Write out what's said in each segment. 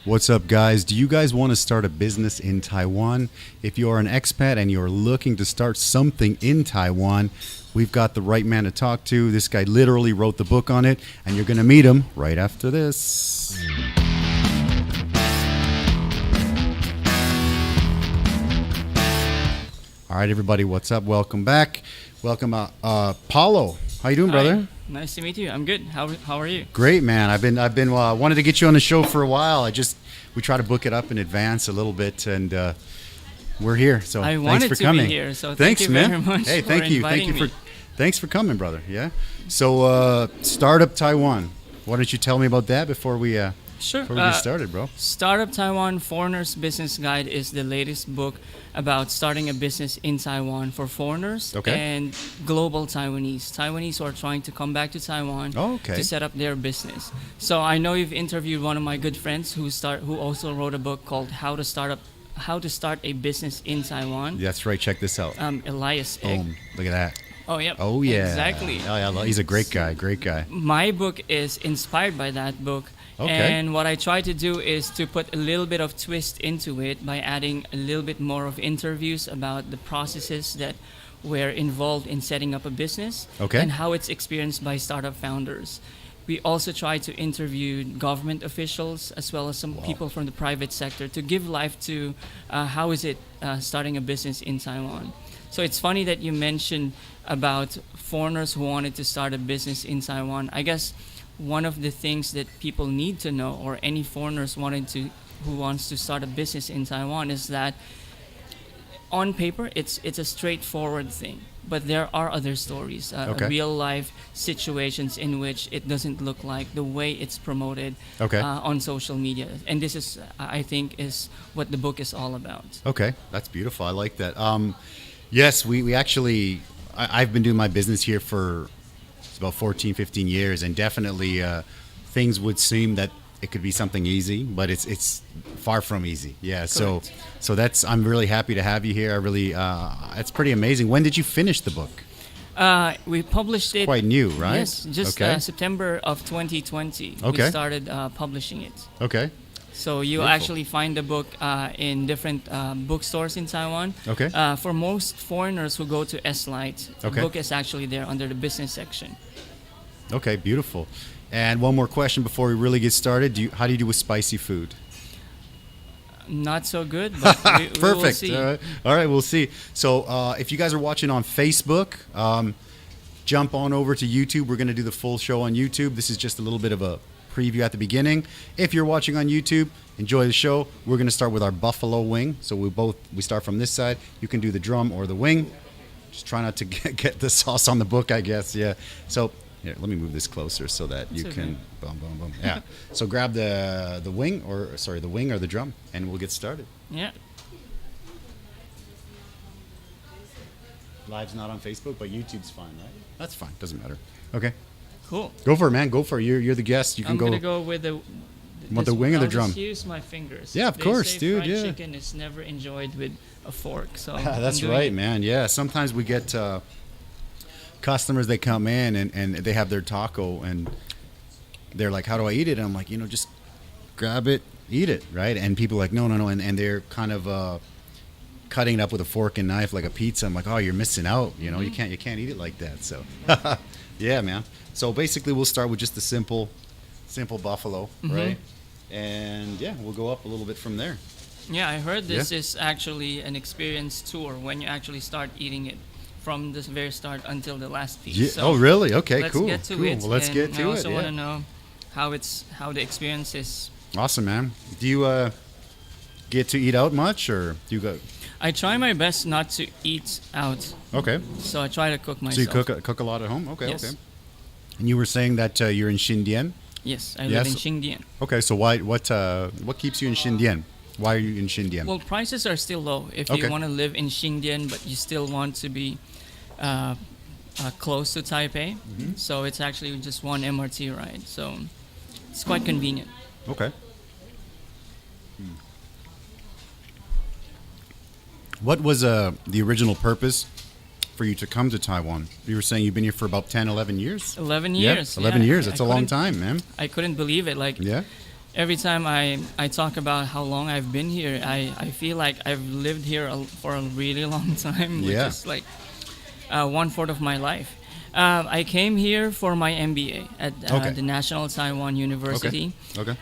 What's up, guys? Do you guys want to start a business in Taiwan? If you're an expat and you're looking to start something in Taiwan, we've got the right man to talk to. This guy literally wrote the book on it, and you're going to meet him right after this. All right, everybody, what's up? Welcome back. Welcome, Paolo. How you doing, brother? Hi. Nice to meet you. I'm good. How are you? Great, man. I've been wanted to get you on the show for a while. We try to book it up in advance a little bit, and we're here. So I thanks wanted for to coming. be here. So thanks, thank you man. very much. Hey, thanks for coming, brother. Yeah. So Startup Taiwan. Why don't you tell me about that before we get started, bro? Startup Taiwan Foreigners Business Guide is the latest book about starting a business in Taiwan for foreigners and global Taiwanese who are trying to come back to Taiwan to set up their business. So I know you've interviewed one of my good friends who also wrote a book called How to Start a Business in Taiwan. That's right. Check this out. Elias Boom. Look at that. Oh, yep. Oh, yeah. Exactly. Oh, yeah. He's a great guy. Great guy. My book is inspired by that book. Okay. And what I try to do is to put a little bit of twist into it by adding a little bit more of interviews about the processes that were involved in setting up a business and how it's experienced by startup founders. We also try to interview government officials as well as some people from the private sector to give life to how is it starting a business in Taiwan. So it's funny that you mentioned about foreigners who wanted to start a business in Taiwan. I guess one of the things that people need to know, or any foreigners who wants to start a business in Taiwan, is that on paper it's a straightforward thing, but there are other stories, real life situations in which it doesn't look like the way it's promoted on social media, and this is, I think, is what the book is all about. Okay, that's beautiful. I like that. Yes, we actually, I've been doing my business here for about 14, 15 years, and definitely things would seem that it could be something easy, but it's far from easy. Yeah. Correct. So that's, I'm really happy to have you here. I really, it's pretty amazing. When did you finish the book? We published it. Quite new, right? Yes, just September of 2020. We started publishing it. Okay. So you actually find the book in different bookstores in Taiwan. Okay. For most foreigners who go to S-Lite, the book is actually there under the business section. Okay, beautiful. And one more question before we really get started. How do you do with spicy food? Not so good, but we Perfect. will see. All right, we'll see. So if you guys are watching on Facebook, jump on over to YouTube. We're going to do the full show on YouTube. This is just a little bit of a preview at the beginning. If you're watching on YouTube, enjoy the show. We're going to start with our buffalo wing. So we start from this side. You can do the drum or the wing. Just try not to get the sauce on the book, I guess. Yeah. So here, let me move this closer so that you can boom, boom, boom. Yeah. So grab the wing or the drum, and we'll get started. Yeah. Live's not on Facebook, but YouTube's fine, right? That's fine. Doesn't matter. Okay. Cool. Go for it, man. Go for it. You're the guest. You can go. I'm gonna go with the wing or the I'll drum? just use my fingers. Yeah, of course, dude. Fried chicken is never enjoyed with a fork. So that's right, man. Yeah. Sometimes we get customers, they come in and they have their taco and they're like, how do I eat it? And I'm like, just grab it, eat it, right? And people are like, no. And they're kind of cutting it up with a fork and knife like a pizza. I'm like, oh, you're missing out. You can't eat it like that. So yeah, man. So basically we'll start with just the simple buffalo, right? And yeah, we'll go up a little bit from there. Yeah, I heard this is actually an experience tour when you actually start eating it, from the very start until the last piece. Yeah. So oh, really? Okay, let's cool. Get to cool. it. Well, let's get to it. I also want to know how the experience is. Awesome, man. Do you get to eat out much, or do you go? I try my best not to eat out. Okay. So I try to cook myself. So you cook a lot at home? Okay, yes. Okay. And you were saying that you're in Xindian? Yes, I live in Xindian. Okay, so what keeps you in Xindian? Why are you in Xindian? Well, prices are still low. If you want to live in Xindian, but you still want to be close to Taipei, so it's actually just one MRT ride. So it's quite convenient. Okay. What was the original purpose for you to come to Taiwan? You were saying you've been here for about 10, 11 years? 11 years. Yeah, 11 years. That's a long time, man. I couldn't believe it. every time I talk about how long I've been here, I feel like I've lived here for a really long time, which is like 1/4 of my life. I came here for my MBA at the National Taiwan University. Okay.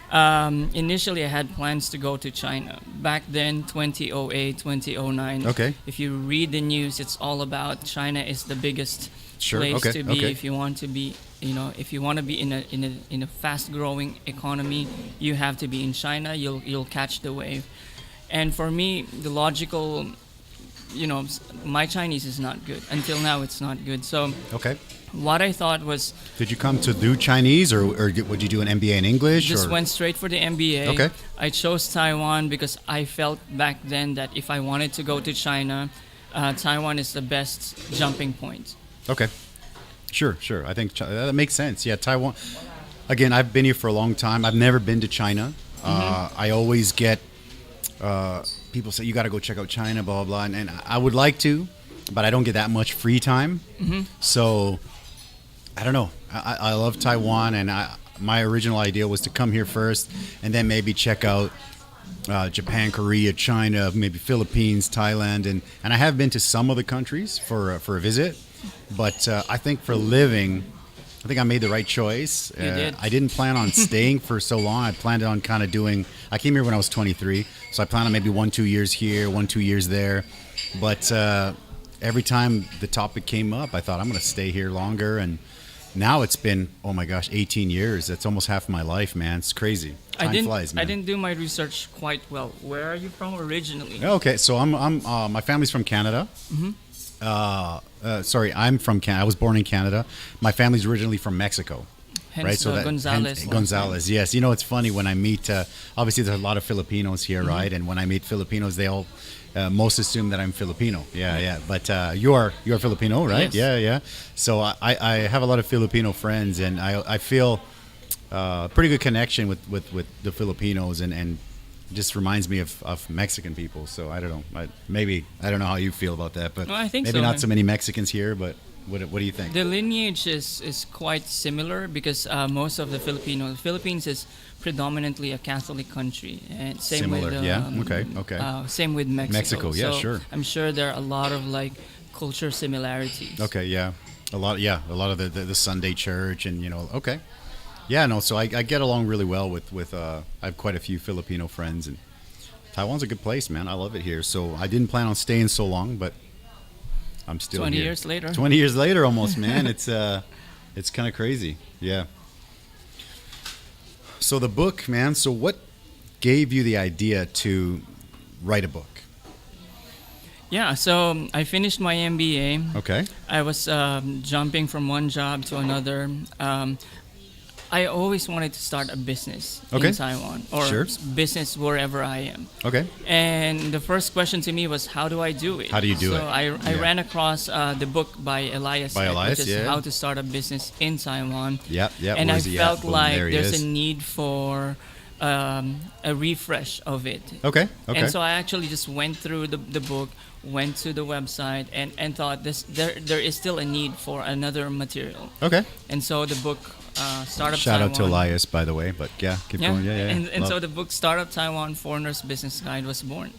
Initially, I had plans to go to China. Back then, 2008, 2009. Okay. If you read the news, it's all about China is the biggest place to be if you want to be, if you want to be in a fast-growing economy, you have to be in China. You'll catch the wave. And for me, the logical, my Chinese is not good. Until now, it's not good. So what I thought was... Did you come to do Chinese, or would you do an MBA in English? Just went straight for the MBA. Okay. I chose Taiwan because I felt back then that if I wanted to go to China, Taiwan is the best jumping point. Okay. Sure. I think that makes sense. Yeah, Taiwan. Again, I've been here for a long time. I've never been to China. I always get people say, you got to go check out China, blah, blah, blah. And I would like to, but I don't get that much free time. So, I don't know. I love Taiwan, and my original idea was to come here first and then maybe check out Japan, Korea, China, maybe Philippines, Thailand. And I have been to some of the countries for a visit. But I think for living, I think I made the right choice. You did. I didn't plan on staying for so long. I planned on kind of I came here when I was 23, so I planned on maybe 1-2 years here, 1-2 years there. But every time the topic came up, I thought I'm going to stay here longer. And now it's been, oh my gosh, 18 years. That's almost half my life, man. It's crazy. Time flies, man. I didn't do my research quite well. Where are you from originally? Okay, so I'm my family's from Canada. Sorry, I'm from Canada. I was born in Canada. My family's originally from Mexico. Hence right? So Gonzalez, yes. It's funny when I meet, obviously there's a lot of Filipinos here, right? And when I meet Filipinos, they all most assume that I'm Filipino. Yeah. But you're Filipino, right? Yes. Yeah. So I have a lot of Filipino friends, and I feel pretty good connection with the Filipinos, and just reminds me of Mexican people. So I don't know. I don't know how you feel about that, but I think maybe not so many Mexicans here. But what do you think? The lineage is quite similar because most of the Philippines is predominantly a Catholic country, and same Similar, with okay. Same with Mexico. Yeah, so sure. I'm sure there are a lot of culture similarities. Okay, yeah, a lot of the Sunday church, and okay. Yeah, no, so I get along really well with I have quite a few Filipino friends, and Taiwan's a good place, man. I love it here. So I didn't plan on staying so long, but I'm still 20 here. 20 years later. 20 years later almost, man. It's kind of crazy. Yeah. So the book, man, so what gave you the idea to write a book? Yeah, so I finished my MBA. Okay. I was jumping from one job to another. I always wanted to start a business in Taiwan, or business wherever I am. Okay. And the first question to me was, how do I do it? How do you do it? So I ran across the book by Elias, which is How to Start a Business in Taiwan. Yep. And I felt like there's a need for a refresh of it. Okay. And so I actually just went through the book, went to the website, and thought there is still a need for another material. Okay. And so the book Startup Shout Taiwan. out to Elias, by the way, but keep going. Yeah. And so the book Startup Taiwan Foreigner's Business Guide was born.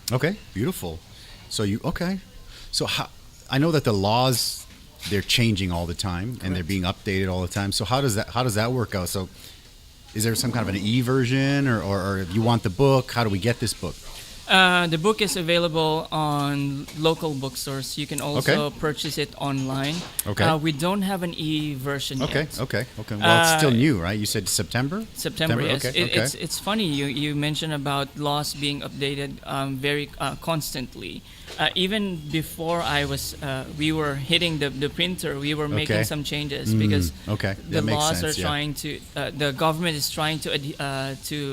Okay, beautiful. So So I know that the laws, they're changing all the time, and they're being updated all the time. So how does that work out? So is there some kind of an e-version, or if you want the book, how do we get this book? The book is available on local bookstores. You can also purchase it online. Okay. We don't have an e-version yet. Okay. Well, it's still new, right? You said September? September, yes. Okay. It's funny you mentioned about laws being updated very constantly. Even before we were hitting the printer, we were making some changes because the laws are trying to, the government is trying to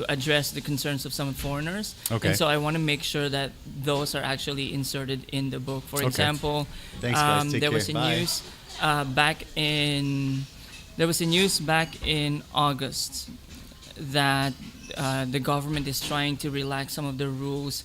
address the concerns of some foreigners. Okay. And so I want to make sure that those are actually inserted in the book. For example, thanks, guys. Take there care. was a news back in August that the government is trying to relax some of the rules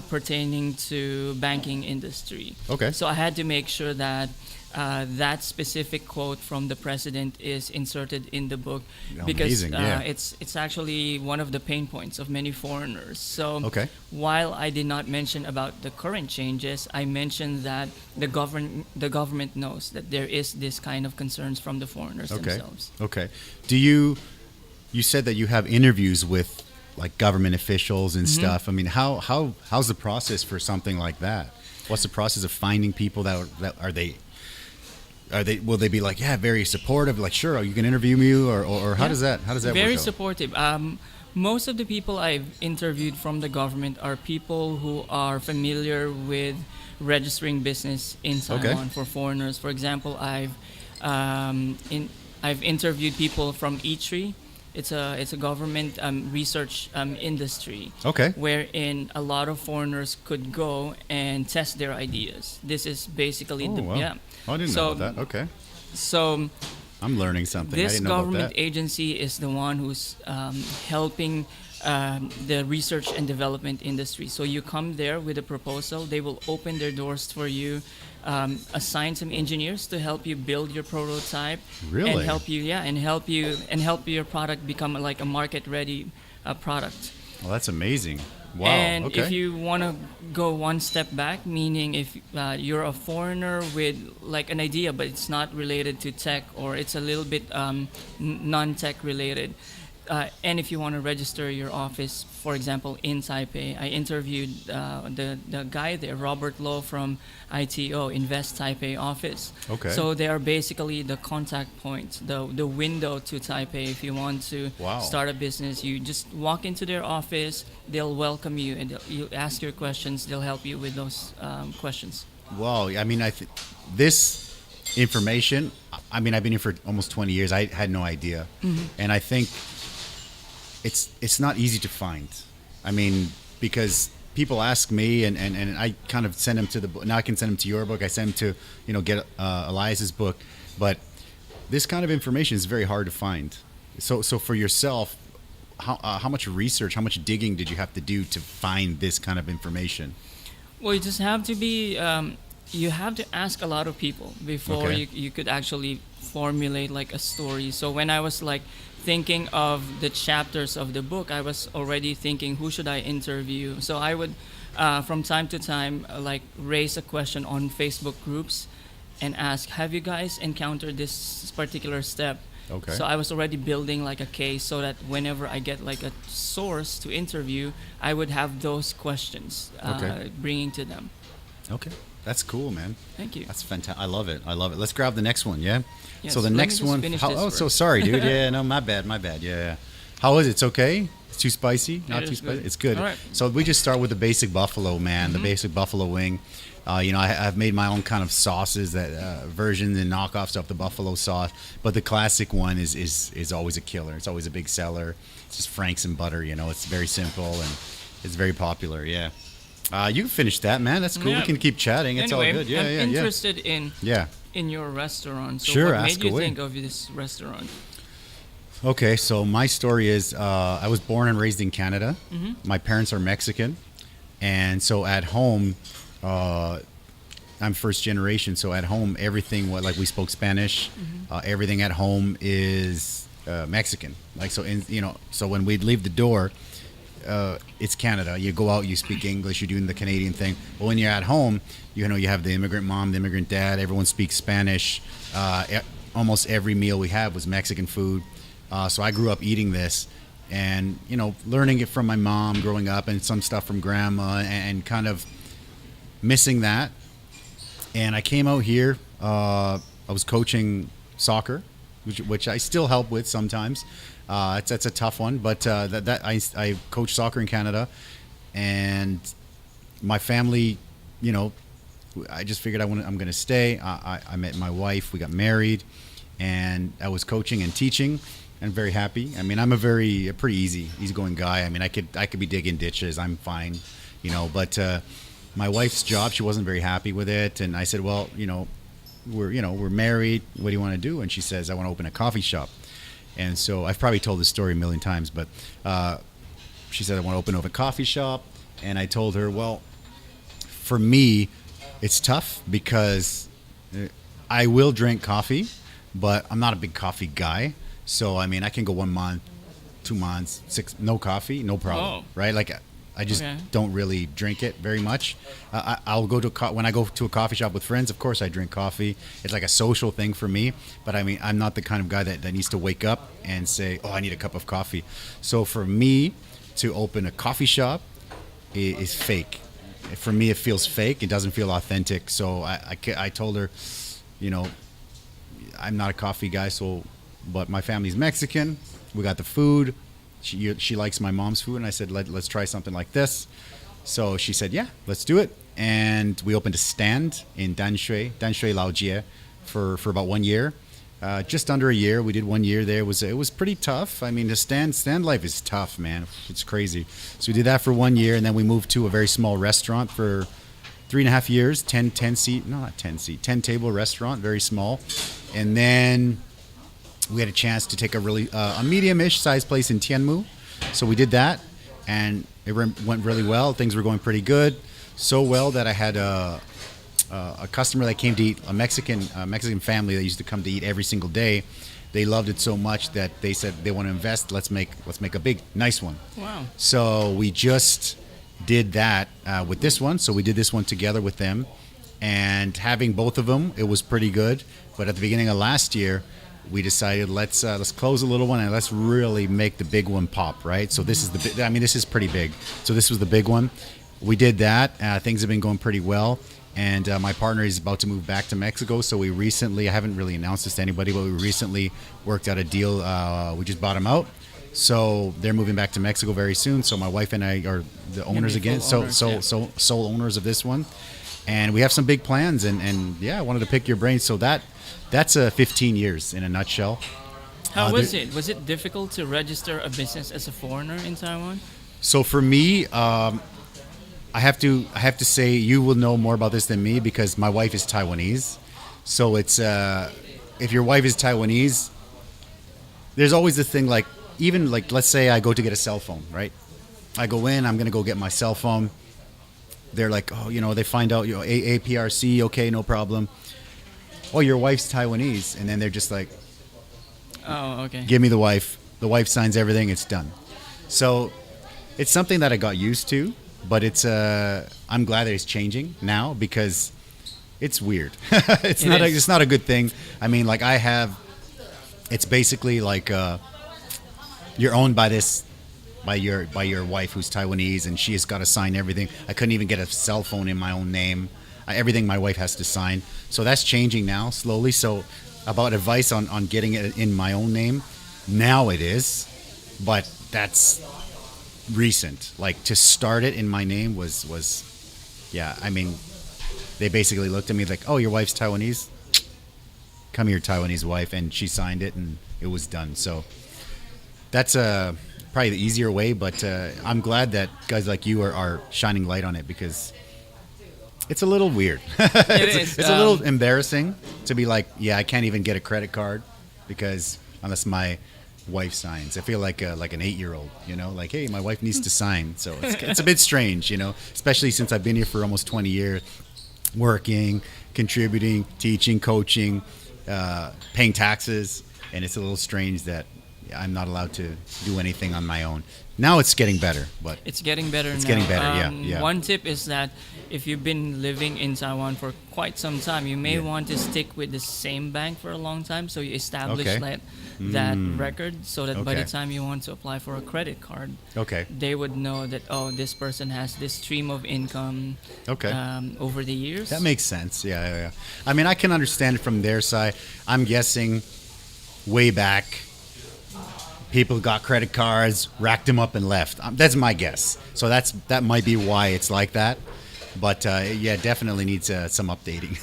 pertaining to banking industry. Okay. So I had to make sure that that specific quote from the president is inserted in the book because Amazing, yeah. it's actually one of the pain points of many foreigners. So Okay. while I did not mention about the current changes, I mentioned that the government knows that there is this kind of concerns from the foreigners themselves. Okay. Do you said that you have interviews with like government officials and stuff. I mean, how's the process for something like that? What's the process of finding people that will they be like, yeah, very supportive, like, sure, you can interview me, or how does that Very work out? supportive. Most of the people I've interviewed from the government are people who are familiar with registering business in Taiwan for foreigners. For example, I've interviewed people from E3. It's a government research industry, wherein a lot of foreigners could go and test their ideas. This is basically I didn't know about that. Okay. So I'm learning something. I this didn't know about government that. agency is the one who's helping the research and development industry. So you come there with a proposal. They will open their doors for you, assign some engineers to help you build your prototype, Really? and help your product become like a market-ready product. Well, that's amazing. Wow. And okay. if you want to go one step back, meaning if you're a foreigner with like an idea, but it's not related to tech or it's a little bit non-tech related, and if you want to register your office, for example, in Taipei, I interviewed the guy there, Robert Lowe from ITO, Invest Taipei office. Okay. So they are basically the contact point, the window to Taipei. If you want to start a business, you just walk into their office, they'll welcome you, and you ask your questions, they'll help you with those questions. Wow. I mean, this information, I mean, I've been here for almost 20 years. I had no idea. And I think it's not easy to find. I mean, because people ask me, and I kind of send them to the book. Now I can send them to your book. I send them to, get Elias's book. But this kind of information is very hard to find. So for yourself, how much research, how much digging did you have to do to find this kind of information? Well, you just have to be, you have to ask a lot of people before you could actually formulate like a story. So when I was like thinking of the chapters of the book, I was already thinking, who should I interview? So I would, from time to time, like raise a question on Facebook groups and ask, have you guys encountered this particular step? Okay. So I was already building like a case so that whenever I get like a source to interview, I would have those questions bringing to them. Okay. That's cool, man. Thank you. That's fantastic. I love it. Let's grab the next one, yeah? Yes, So the let me next just one, finish this so first. sorry, dude. Yeah, no, my bad. Yeah. How is it? It's okay? It's too spicy? Not It too is spicy? good. It's good. All right. So we just start with the basic buffalo, man, the basic buffalo wing. I've made my own kind of sauces, that versions and knockoffs of the buffalo sauce, but the classic one is always a killer. It's always a big seller. It's just Franks and butter, it's very simple and it's very popular, yeah. You can finish that, man. That's cool. Yeah. We can keep chatting. It's Anyway, all good. Yeah, I'm yeah. interested in Yeah. your restaurant. So Sure, what ask made you away. think of this restaurant? Okay, so my story is I was born and raised in Canada. My parents are Mexican. And so at home, I'm first generation. So at home, everything, like we spoke Spanish, everything at home is Mexican. Like, so when we'd leave the door, it's Canada. You go out, you speak English, you're doing the Canadian thing. But when you're at home, you have the immigrant mom, the immigrant dad, everyone speaks Spanish. Almost every meal we had was Mexican food. So I grew up eating this and, learning it from my mom growing up and some stuff from grandma and kind of missing that. And I came out here. I was coaching soccer, which I still help with sometimes. It's a tough one, but I coach soccer in Canada, and my family, I just figured I'm going to stay. I met my wife, we got married, and I was coaching and teaching, and very happy. I mean, I'm a pretty easygoing guy. I mean, I could be digging ditches. I'm fine, But my wife's job, she wasn't very happy with it, and I said, well, we're married. What do you want to do? And she says, I want to open a coffee shop. And so I've probably told this story a million times, but she said, I want to open up a coffee shop. And I told her, well, for me, it's tough because I will drink coffee, but I'm not a big coffee guy. So I mean, I can go 1 month, 2 months, no coffee, no problem, right? Like I just don't really drink it very much. I'll go to when I go to a coffee shop with friends. Of course, I drink coffee. It's like a social thing for me. But I mean, I'm not the kind of guy that needs to wake up and say, "Oh, I need a cup of coffee." So for me to open a coffee shop is fake. For me, it feels fake. It doesn't feel authentic. So I told her, you know, I'm not a coffee guy. So, but my family's Mexican. We got the food. She likes my mom's food, and I said, let's try something like this. So she said, yeah, let's do it. And we opened a stand in Danshui Laojie for about 1 year. Just under a year. We did 1 year there. It was pretty tough. I mean, the stand life is tough, man. It's crazy. So we did that for 1 year, and then we moved to a very small restaurant for 3.5 years. 10 table restaurant, very small. And then we had a chance to take a medium-ish size place in Tianmu. So we did that, and it went really well. Things were going pretty good. So well that I had a customer that came to eat, a Mexican family that used to come to eat every single day. They loved it so much that they said they want to invest. Let's make a big, nice one. Wow. So we just did that with this one. So we did this one together with them, and having both of them, it was pretty good. But at the beginning of last year, we decided let's close a little one and let's really make the big one pop, right? So this is this is pretty big. So this was the big one. We did that. Things have been going pretty well. And my partner is about to move back to Mexico. So we recently, I haven't really announced this to anybody, but we recently worked out a deal. We just bought them out. So they're moving back to Mexico very soon. So my wife and I are the owners again. Sole owners of this one. And we have some big plans. And yeah, I wanted to pick your brain. So that's 15 years in a nutshell. How was it? Was it difficult to register a business as a foreigner in Taiwan? So for me, I have to say you will know more about this than me because my wife is Taiwanese. So it's if your wife is Taiwanese, there's always this thing like even like let's say I go to get a cell phone, right? I go in, I'm gonna go get my cell phone. They're like, oh, they find out, APRC, okay, no problem. Oh, your wife's Taiwanese, and then they're just like, oh, okay. Give me the wife. The wife signs everything. It's done. So it's something that I got used to. But I'm glad that it's changing now because it's weird. It's not a good thing. I mean, like it's basically like you're owned by your wife who's Taiwanese, and she has got to sign everything. I couldn't even get a cell phone in my own name. Everything my wife has to sign. So that's changing now slowly. So about advice on getting it in my own name, now it is, but that's recent. Like to start it in my name was yeah, I mean they basically looked at me like, oh, your wife's Taiwanese, come here, Taiwanese wife, and she signed it and it was done. So that's probably the easier way, but I'm glad that guys like you are shining light on it because it's a little weird. It's a little embarrassing to be like, yeah, I can't even get a credit card because unless my wife signs. I feel like an 8-year-old, like, hey, my wife needs to sign. So it's a bit strange, especially since I've been here for almost 20 years, working, contributing, teaching, coaching, paying taxes. And it's a little strange that I'm not allowed to do anything on my own. Now it's getting better, but it's getting better. It's getting better, yeah. One tip is that if you've been living in Taiwan for quite some time, you may want to stick with the same bank for a long time, so you establish that record, so that by the time you want to apply for a credit card, they would know that this person has this stream of income. Over the years. That makes sense. Yeah. I mean, I can understand it from their side. I'm guessing way back, people got credit cards, racked them up, and left. That's my guess. So that might be why it's like that. But yeah, definitely needs some updating.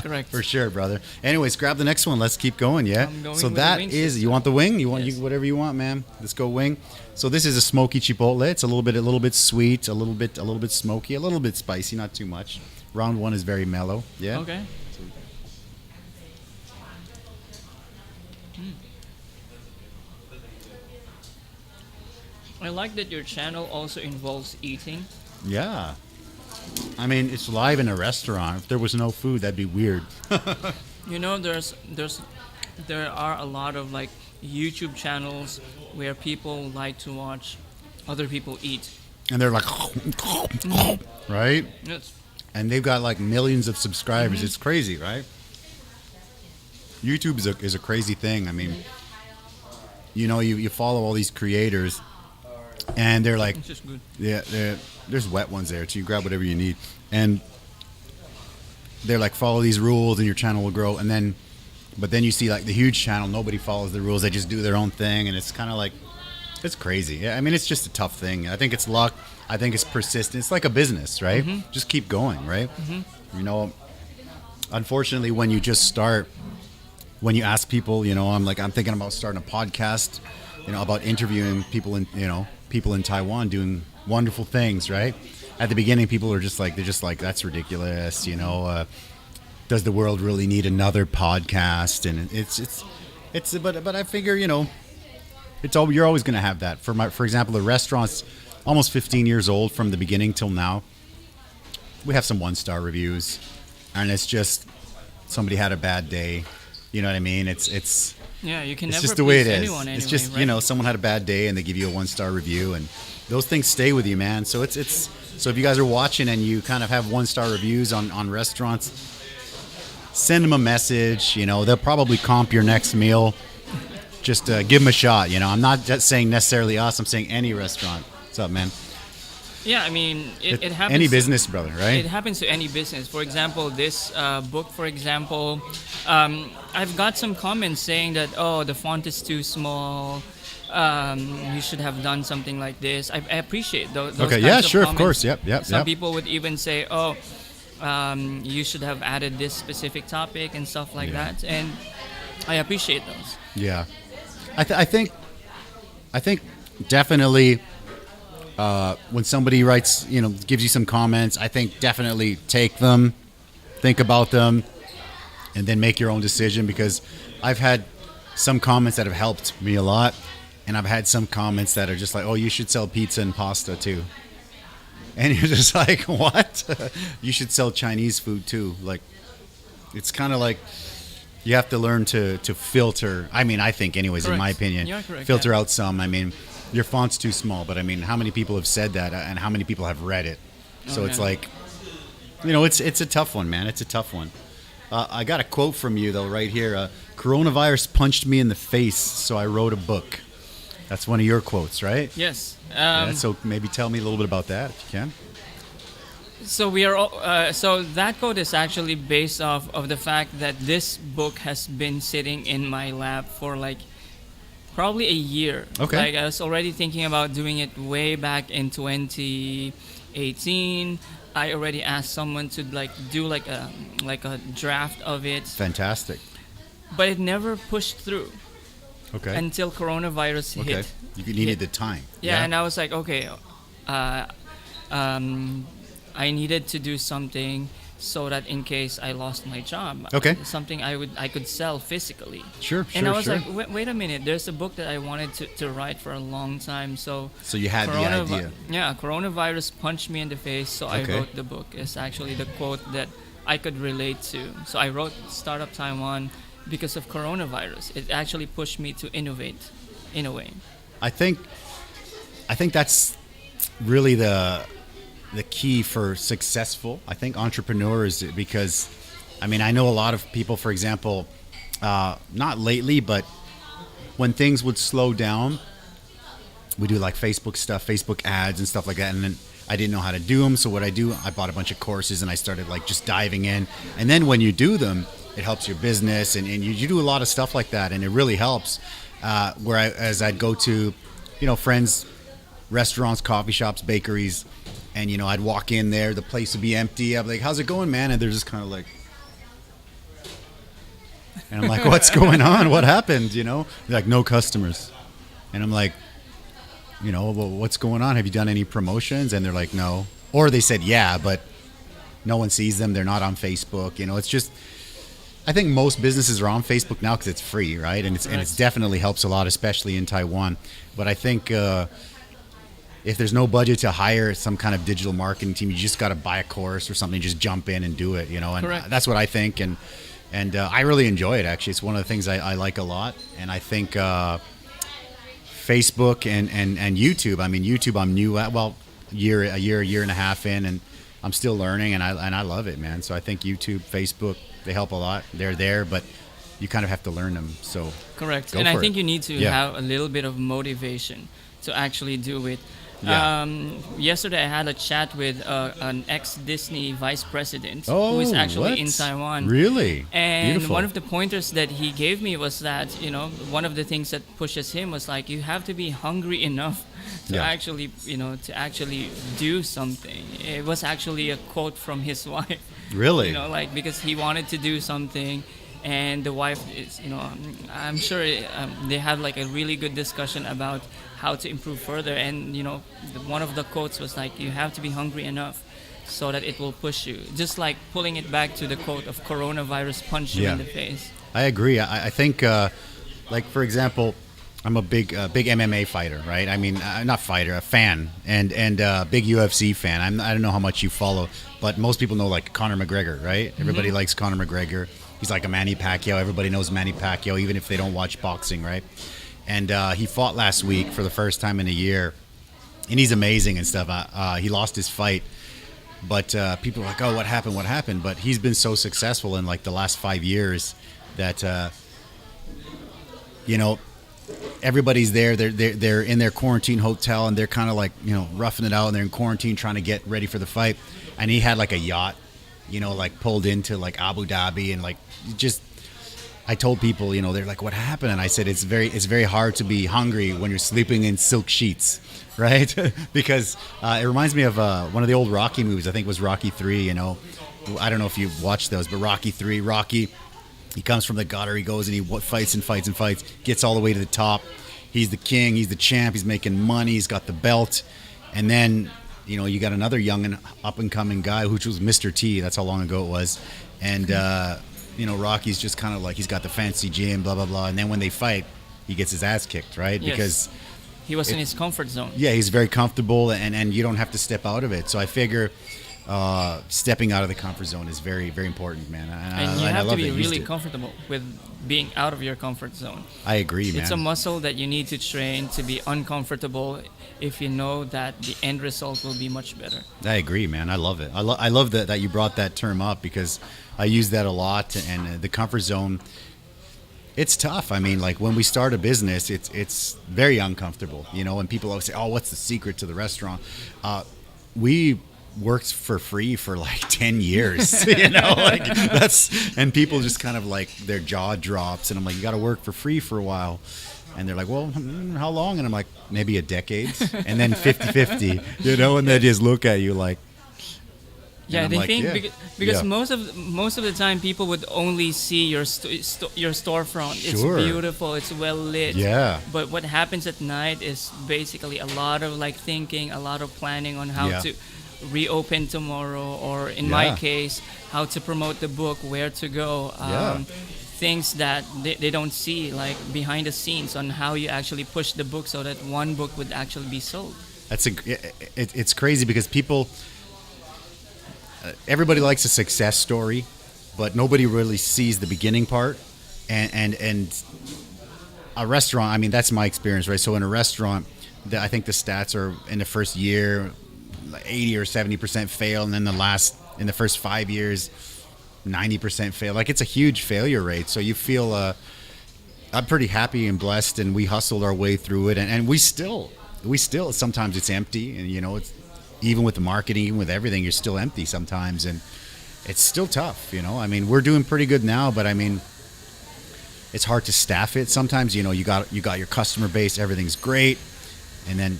Correct. For sure, brother. Anyways, grab the next one. Let's keep going. Yeah. So that is. You want the wing? You want whatever you want, man. Let's go wing. So this is a smoky chipotle. It's a little bit sweet, a little bit smoky, a little bit spicy, not too much. Round one is very mellow. Yeah. Okay. I like that your channel also involves eating. Yeah. I mean, it's live in a restaurant. If there was no food, that'd be weird. You know, there are a lot of like YouTube channels where people like to watch other people eat. And they're like, right? Yes. And they've got like millions of subscribers. It's crazy, right? YouTube is a crazy thing. I mean, you know, you follow all these creators, and they're like, It's just good. yeah, there's wet ones there too. You grab whatever you need, and they're like, follow these rules, and your channel will grow. But then you see like the huge channel, nobody follows the rules. They just do their own thing, and it's kind of like, it's crazy. Yeah, I mean, it's just a tough thing. I think it's luck. I think it's persistence. It's like a business, right? Just keep going, right? You know, unfortunately, when you just start, when you ask people, you know, I'm thinking about starting a podcast, you know, about interviewing people in Taiwan doing wonderful things, right? At the beginning, people are just like, that's ridiculous, you know. Does the world really need another podcast? And but I figure, you know, you're always going to have that. For example, the restaurant's almost 15 years old from the beginning till now. We have some 1-star reviews, and it's just somebody had a bad day. You know what I mean? It's Yeah, you can it's never just the way it please is. anyone anyway, It's just, right? you know, someone had a bad day and they give you a 1-star review, and those things stay with you, man. So so if you guys are watching and you kind of have 1-star reviews on restaurants, send them a message. You know, they'll probably comp your next meal. Just give them a shot. You know, I'm not just saying necessarily us. I'm saying any restaurant. What's up, man? Yeah, I mean, it happens. Any business, brother, right? It happens to any business. For example, this book, for example, I've got some comments saying that, oh, the font is too small. You should have done something like this. I appreciate those Okay, kinds yeah, of sure, of comments. course, yep. Some people would even say, oh, you should have added this specific topic and stuff like that. And I appreciate those. Yeah. I think definitely when somebody writes, you know, gives you some comments, I think definitely take them, think about them, and then make your own decision, because I've had some comments that have helped me a lot, and I've had some comments that are just like, oh, you should sell pizza and pasta too. And you're just like, what? You should sell Chinese food too. Like, it's kind of like, you have to learn to filter. I mean, I think anyways, Correct. in my opinion, You're correct, filter yeah. out some. I mean, your font's too small, but I mean, how many people have said that, and how many people have read it? So it's like, you know, it's a tough one, man. It's a tough one. I got a quote from you though right here. Coronavirus punched me in the face, so I wrote a book. That's one of your quotes, right? Yes. Yeah, so maybe tell me a little bit about that, if you can. So we are. So that quote is actually based off of the fact that this book has been sitting in my lap for like probably a year. Okay. Like I was already thinking about doing it way back in 2018. I already asked someone to like do like a draft of it, Fantastic. but it never pushed through Okay. until coronavirus Okay. hit. You needed the time. Yeah, and I was like, okay, I needed to do something so that in case I lost my job, Okay. something I could sell physically. Sure, And I was sure. like, wait a minute, there's a book that I wanted to write for a long time. So You had the idea. Yeah, coronavirus punched me in the face, so I Okay. wrote the book. It's actually the quote that I could relate to. So I wrote Startup Taiwan because of coronavirus. It actually pushed me to innovate in a way. I think that's really the key for successful, I think, entrepreneurs, because I mean, I know a lot of people, for example, not lately, but when things would slow down, we do like Facebook stuff, Facebook ads and stuff like that, and then I didn't know how to do them. So what I bought a bunch of courses and I started like just diving in, and then when you do them, it helps your business, and you do a lot of stuff like that, and it really helps. As I'd go to, you know, friends' restaurants, coffee shops, bakeries, and you know, I'd walk in there, the place would be empty. I'd be like, "How's it going, man?" And they're just kind of like, and I'm like, "What's going on? What happened?" You know, they're like, "No customers," and I'm like, you know, well, what's going on? Have you done any promotions? And they're like, "No," or they said, "Yeah," but no one sees them. They're not on Facebook. You know, it's just. I think most businesses are on Facebook now because it's free, right? And it's definitely helps a lot, especially in Taiwan. But I think if there's no budget to hire some kind of digital marketing team, you just got to buy a course or something, just jump in and do it, you know. And Correct. that's what I think. And And I really enjoy it, actually. It's one of the things I like a lot. And I think Facebook and YouTube, I mean, YouTube I'm new at, well, a year and a half in, and I'm still learning, and I love it, man. So I think YouTube, Facebook, they help a lot. They're there, but you kind of have to learn them. So correct. And I think you need to have a little bit of motivation to actually do it. Yeah. Yesterday I had a chat with an ex-Disney vice president who is actually in Taiwan. Really? And beautiful. One of the pointers that he gave me was that, one of the things that pushes him was like, you have to be hungry enough to actually, to do something. It was actually a quote from his wife. Really? Because he wanted to do something. And the wife is, I'm sure they have like a really good discussion about how to improve further. And, one of the quotes was like, you have to be hungry enough so that it will push you. Just like pulling it back to the quote of coronavirus punch you in the face. I agree. I think, like, for example, I'm a big MMA fighter, right? I mean, not fighter, a fan, and big UFC fan. I don't know how much you follow, but most people know like Conor McGregor, right? Everybody likes Conor McGregor. He's like a Manny Pacquiao. Everybody knows Manny Pacquiao, even if they don't watch boxing, right? And he fought last week for the first time in a year, and he's amazing and stuff. He lost his fight, but people are like, "Oh, what happened? What happened?" But he's been so successful in like the last 5 years that everybody's there. They're in their quarantine hotel, and they're kind of like roughing it out, and they're in quarantine trying to get ready for the fight. And he had like a yacht, like pulled into like Abu Dhabi, and like just. I told people, they're like, "What happened?" And I said, "It's very hard to be hungry when you're sleeping in silk sheets, right?" Because it reminds me of one of the old Rocky movies. I think it was Rocky 3. I don't know if you've watched those, but Rocky 3, he comes from the gutter, he goes and he fights and fights and fights, gets all the way to the top. He's the king, he's the champ, he's making money, he's got the belt, and then you got another young and up and coming guy, which was Mr. T. That's how long ago it was, and. Rocky's just kind of like, he's got the fancy gym, blah, blah, blah. And then when they fight, he gets his ass kicked, right? Yes. Because he was in his comfort zone. Yeah, he's very comfortable, and you don't have to step out of it. So I figure stepping out of the comfort zone is very, very important, man. And you have to be really comfortable with being out of your comfort zone. I agree, man. It's a muscle that you need to train to be uncomfortable if you know that the end result will be much better. I agree, man. I love it. I love that you brought that term up, because I use that a lot, and the comfort zone, it's tough. I mean, like when we start a business, it's very uncomfortable, and people always say, "Oh, what's the secret to the restaurant?" We worked for free for like 10 years, and people just kind of like their jaw drops, and I'm like, you got to work for free for a while. And they're like, well, how long? And I'm like, maybe a decade, and then 50-50, and they just look at you like. Yeah, they think because most of the time people would only see your storefront. It's beautiful, it's well lit. Yeah. But what happens at night is basically a lot of like thinking, a lot of planning on how to reopen tomorrow, or in my case, how to promote the book, where to go. Things that they don't see, like behind the scenes on how you actually push the book so that one book would actually be sold. It's crazy because people. Everybody likes a success story, but nobody really sees the beginning part. And a restaurant, I mean, that's my experience, right? So in a restaurant, I think the stats are in the first year, 80 or 70% fail, and then in the first 5 years, 90% fail. Like, it's a huge failure rate. So you feel, I'm pretty happy and blessed, and we hustled our way through it, and we still, sometimes it's empty, and it's. Even with the marketing, even with everything, you're still empty sometimes, and it's still tough. I mean, we're doing pretty good now, but I mean, it's hard to staff it. Sometimes, you got your customer base, everything's great, and then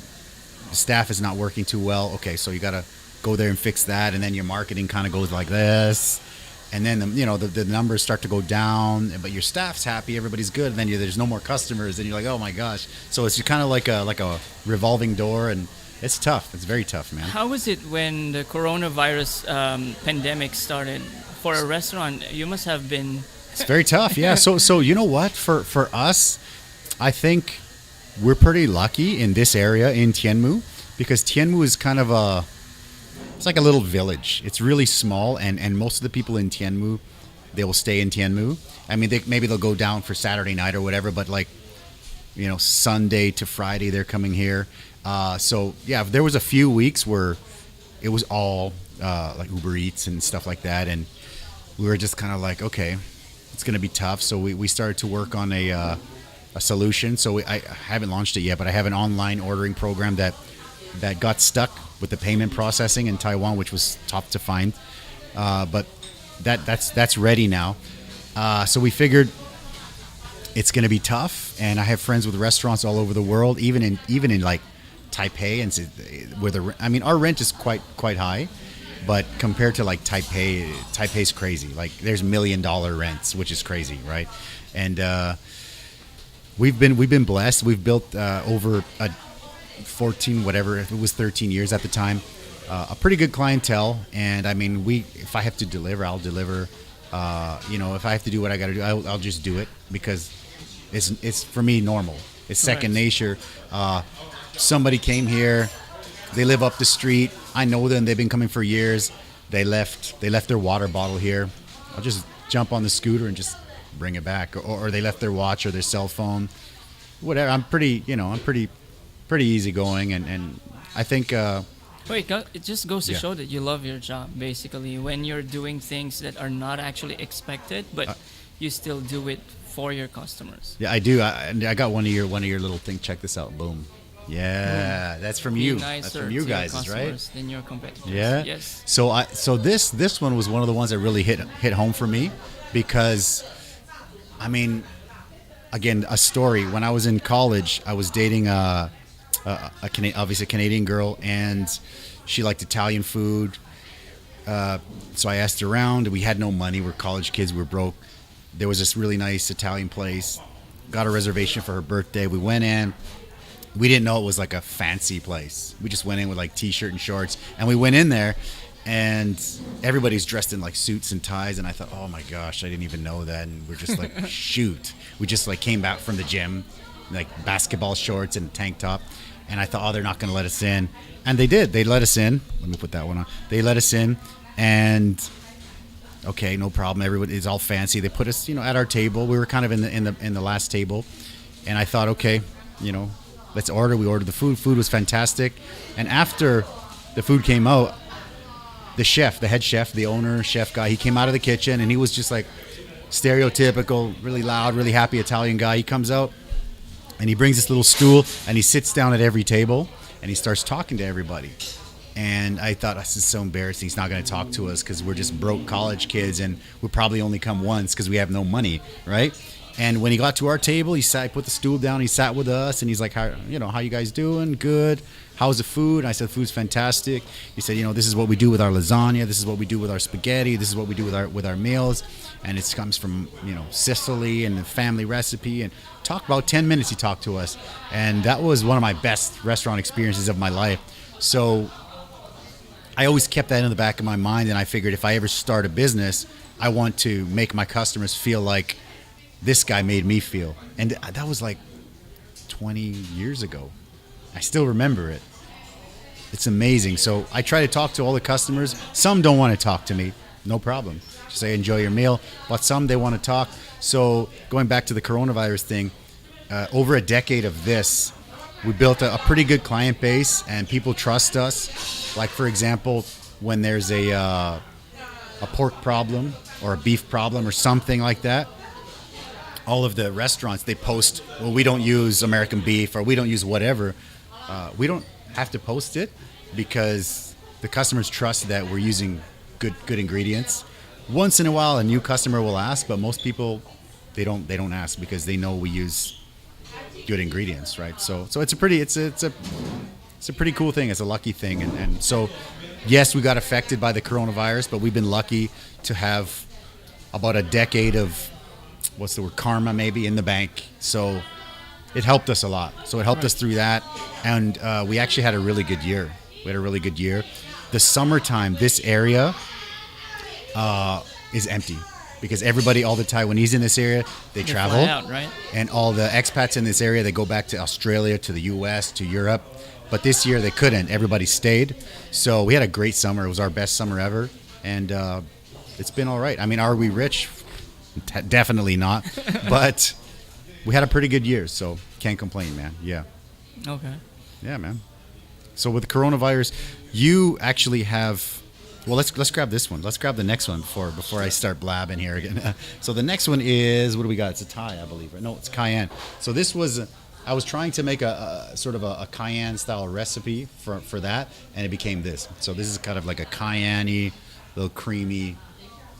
the staff is not working too well. Okay, so you got to go there and fix that, and then your marketing kind of goes like this, and then the numbers start to go down, but your staff's happy, everybody's good, and then there's no more customers, and you're like, oh my gosh. So it's kind of like a revolving door, and it's tough. It's very tough, man. How was it when the coronavirus pandemic started? For a restaurant, you must have been... It's very tough, yeah. So you know what? For us, I think we're pretty lucky in this area in Tianmu, because Tianmu is kind of it's like a little village. It's really small, and most of the people in Tianmu they will stay in Tianmu. I mean, maybe they'll go down for Saturday night or whatever, but like, you know, Sunday to Friday they're coming here. So yeah, there was a few weeks where it was all like Uber Eats and stuff like that, and we were just kind of like, okay, it's going to be tough. So we started to work on a solution. So I haven't launched it yet, but I have an online ordering program that got stuck with the payment processing in Taiwan, which was tough to find. But that's ready now. So we figured it's going to be tough, and I have friends with restaurants all over the world, even in like Taipei, and where our rent is quite high, but compared to like Taipei's crazy. Like there's $1 million rents, which is crazy, right? And we've been blessed. We've built over 14, whatever, if it was 13 years at the time, a pretty good clientele. And I mean, if I have to deliver, I'll deliver. You know, if I have to do what I got to do, I'll just do it, because it's for me normal. It's second nature. Somebody came here, they live up the street. I know them. They've been coming for years. They left their water bottle here. I'll just jump on the scooter and just bring it back. Or they left their watch or their cell phone, whatever. I'm pretty easygoing, and I think. It just goes to show that you love your job, basically, when you're doing things that are not actually expected, but you still do it for your customers. Yeah, I do. I got one of your little things. Check this out. Boom. Yeah, that's from you. That's from you guys, right? Than your competitors. Yeah. Yes. So this one was one of the ones that really hit home for me, because, I mean, again, a story. When I was in college, I was dating obviously a Canadian girl, and she liked Italian food. So I asked her around. We had no money. We're college kids. We're broke. There was this really nice Italian place. Got a reservation for her birthday. We went in. We didn't know it was like a fancy place. We just went in with like t-shirt and shorts, and we went in there, and everybody's dressed in like suits and ties, and I thought, oh my gosh, I didn't even know that. And we're just like, shoot. We just like came back from the gym, like basketball shorts and tank top. And I thought, oh, they're not going to let us in. And they did. They let us in. Let me put that one on. They let us in, and okay, no problem. Everybody is all fancy. They put us, at our table. We were kind of in the last table, and I thought, okay, let's order. We ordered the food. Food was fantastic. And after the food came out, the head chef, the owner, chef guy, he came out of the kitchen, and he was just like stereotypical, really loud, really happy Italian guy. He comes out, and he brings this little stool, and he sits down at every table, and he starts talking to everybody. And I thought, this is so embarrassing. He's not going to talk to us because we're just broke college kids, and we'll probably only come once because we have no money, right? And when he got to our table, he put the stool down, he sat with us, and he's like, how you guys doing? Good. How's the food? And I said, food's fantastic. He said, this is what we do with our lasagna. This is what we do with our spaghetti. This is what we do with our meals. And it comes from, Sicily and the family recipe. And talked about 10 minutes he talked to us. And that was one of my best restaurant experiences of my life. So I always kept that in the back of my mind, and I figured if I ever start a business, I want to make my customers feel like this guy made me feel. And that was like 20 years ago. I still remember it. It's amazing. So I try to talk to all the customers. Some don't want to talk to me. No problem. Just say, enjoy your meal. But some, they want to talk. So going back to the coronavirus thing, over a decade of this, we built a pretty good client base, and people trust us. Like, for example, when there's a pork problem or a beef problem or something like that, all of the restaurants, they post, well, we don't use American beef, or we don't use whatever. We don't have to post it because the customers trust that we're using good ingredients. Once in a while, a new customer will ask, but most people, they don't ask because they know we use good ingredients, right? So it's a pretty cool thing. It's a lucky thing, and so yes, we got affected by the coronavirus, but we've been lucky to have about a decade of karma maybe in the bank. So it helped us a lot. So it helped us through that, and we actually had a really good year. The summertime, this area is empty because all the Taiwanese in this area, they travel fly out, right? And all the expats in this area, they go back to Australia, to the US, to Europe. But this year they couldn't. Everybody stayed. So we had a great summer. It was our best summer ever, and it's been all right. I mean, are we rich? Definitely not. But we had a pretty good year, so can't complain, man. Yeah. Okay. Yeah, man. So with the coronavirus, you actually have. Well, let's grab this one. Let's grab the next one before I start blabbing here again. So the next one is, what do we got? It's a Thai, I believe. No, it's Cayenne. So this was, I was trying to make a sort of a Cayenne style recipe for that, and it became this. So this is kind of like a Cayenne-y, little creamy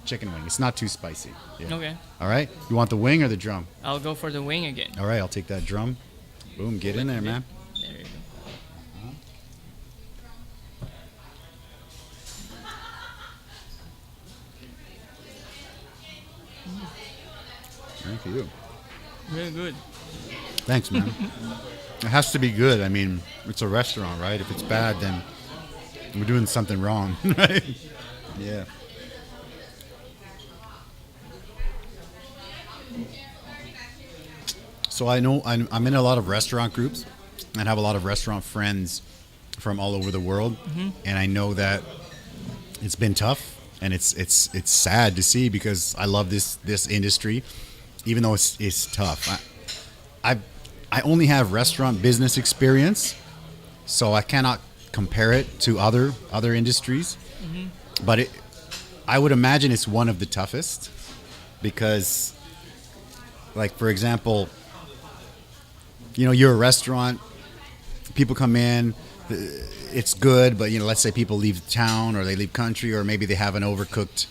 chicken wing. It's not too spicy. Yeah. Okay. All right. You want the wing or the drum? I'll go for the wing again. All right. I'll take that drum. Boom. Get in there, man. There you go. Thank you. Very good. Thanks, man. It has to be good. I mean, it's a restaurant, right? If it's bad, then we're doing something wrong, right? Yeah. So I know I'm in a lot of restaurant groups and have a lot of restaurant friends from all over the world, and I know that it's been tough, and it's sad to see because I love this industry, even though it's tough. I only have restaurant business experience, so I cannot compare it to other industries. But I would imagine it's one of the toughest because, like, for example, you're a restaurant, people come in, it's good, but let's say people leave town or they leave country, or maybe they have an overcooked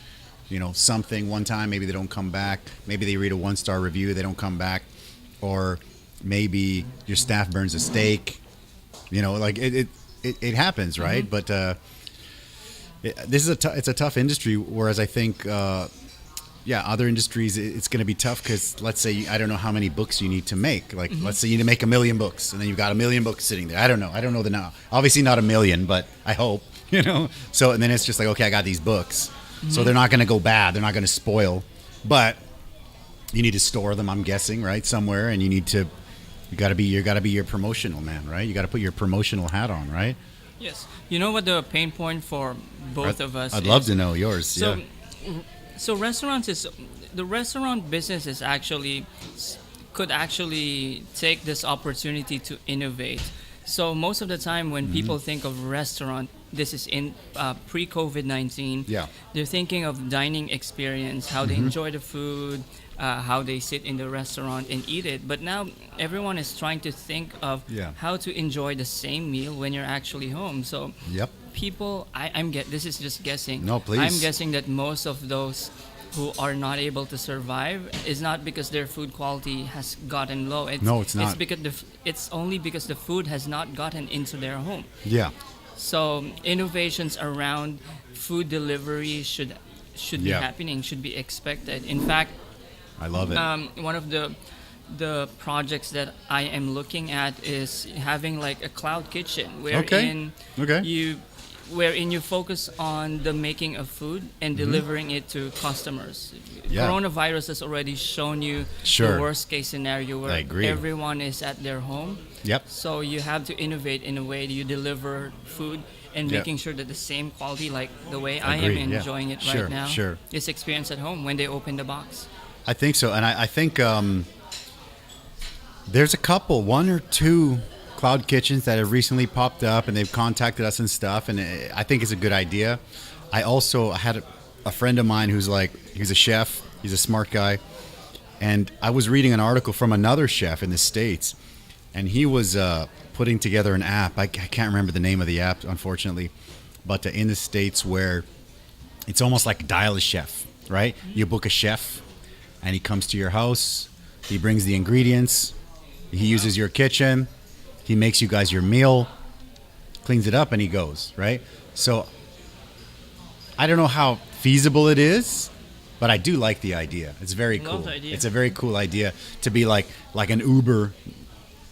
something one time, maybe they don't come back, maybe they read a 1-star review, they don't come back, or maybe your staff burns a steak, like it happens, right? But this is it's a tough industry, whereas I think other industries it's going to be tough because let's say I don't know how many books you need to make, like let's say you need to make 1 million books, and then you've got 1 million books sitting there. I don't know the now, obviously not 1 million, but I hope, so, and then it's just like, okay, I got these books. So they're not going to go bad. They're not going to spoil, but you need to store them, I'm guessing, right, somewhere, and you got to be your promotional man, right? You got to put your promotional hat on, right? Yes. You know what the pain point for both of us I'd love to know yours. So the restaurant business could actually take this opportunity to innovate. So most of the time when people think of restaurant, this is in pre-COVID-19. Yeah. They're thinking of dining experience, how they enjoy the food, how they sit in the restaurant and eat it. But now everyone is trying to think of how to enjoy the same meal when you're actually home. So people, this is just guessing. No, please. I'm guessing that most of those who are not able to survive is not because their food quality has gotten low. No, it's not. It's because it's only because the food has not gotten into their home. Yeah. So innovations around food delivery should be happening, should be expected. In fact, I love it. One of the projects that I am looking at is having like a cloud kitchen wherein you focus on the making of food and delivering it to customers. Yeah. Coronavirus has already shown you the worst case scenario where everyone is at their home. Yep. So you have to innovate in a way that you deliver food and making sure that the same quality, like the way I am enjoying it right now, is experienced at home when they open the box. I think so. And I think there's a couple, 1 or 2 cloud kitchens that have recently popped up, and they've contacted us and stuff, and I think it's a good idea. I had a friend of mine he's a chef, he's a smart guy, and I was reading an article from another chef in the States, and he was putting together an app. I can't remember the name of the app, unfortunately, but in the States where it's almost like Dial a Chef, right? You book a chef, and he comes to your house, he brings the ingredients, he uses your kitchen, he makes you guys your meal, cleans it up, and he goes, right? So I don't know how feasible it is, but I do like the idea. It's very cool. It's a very cool idea to be like an Uber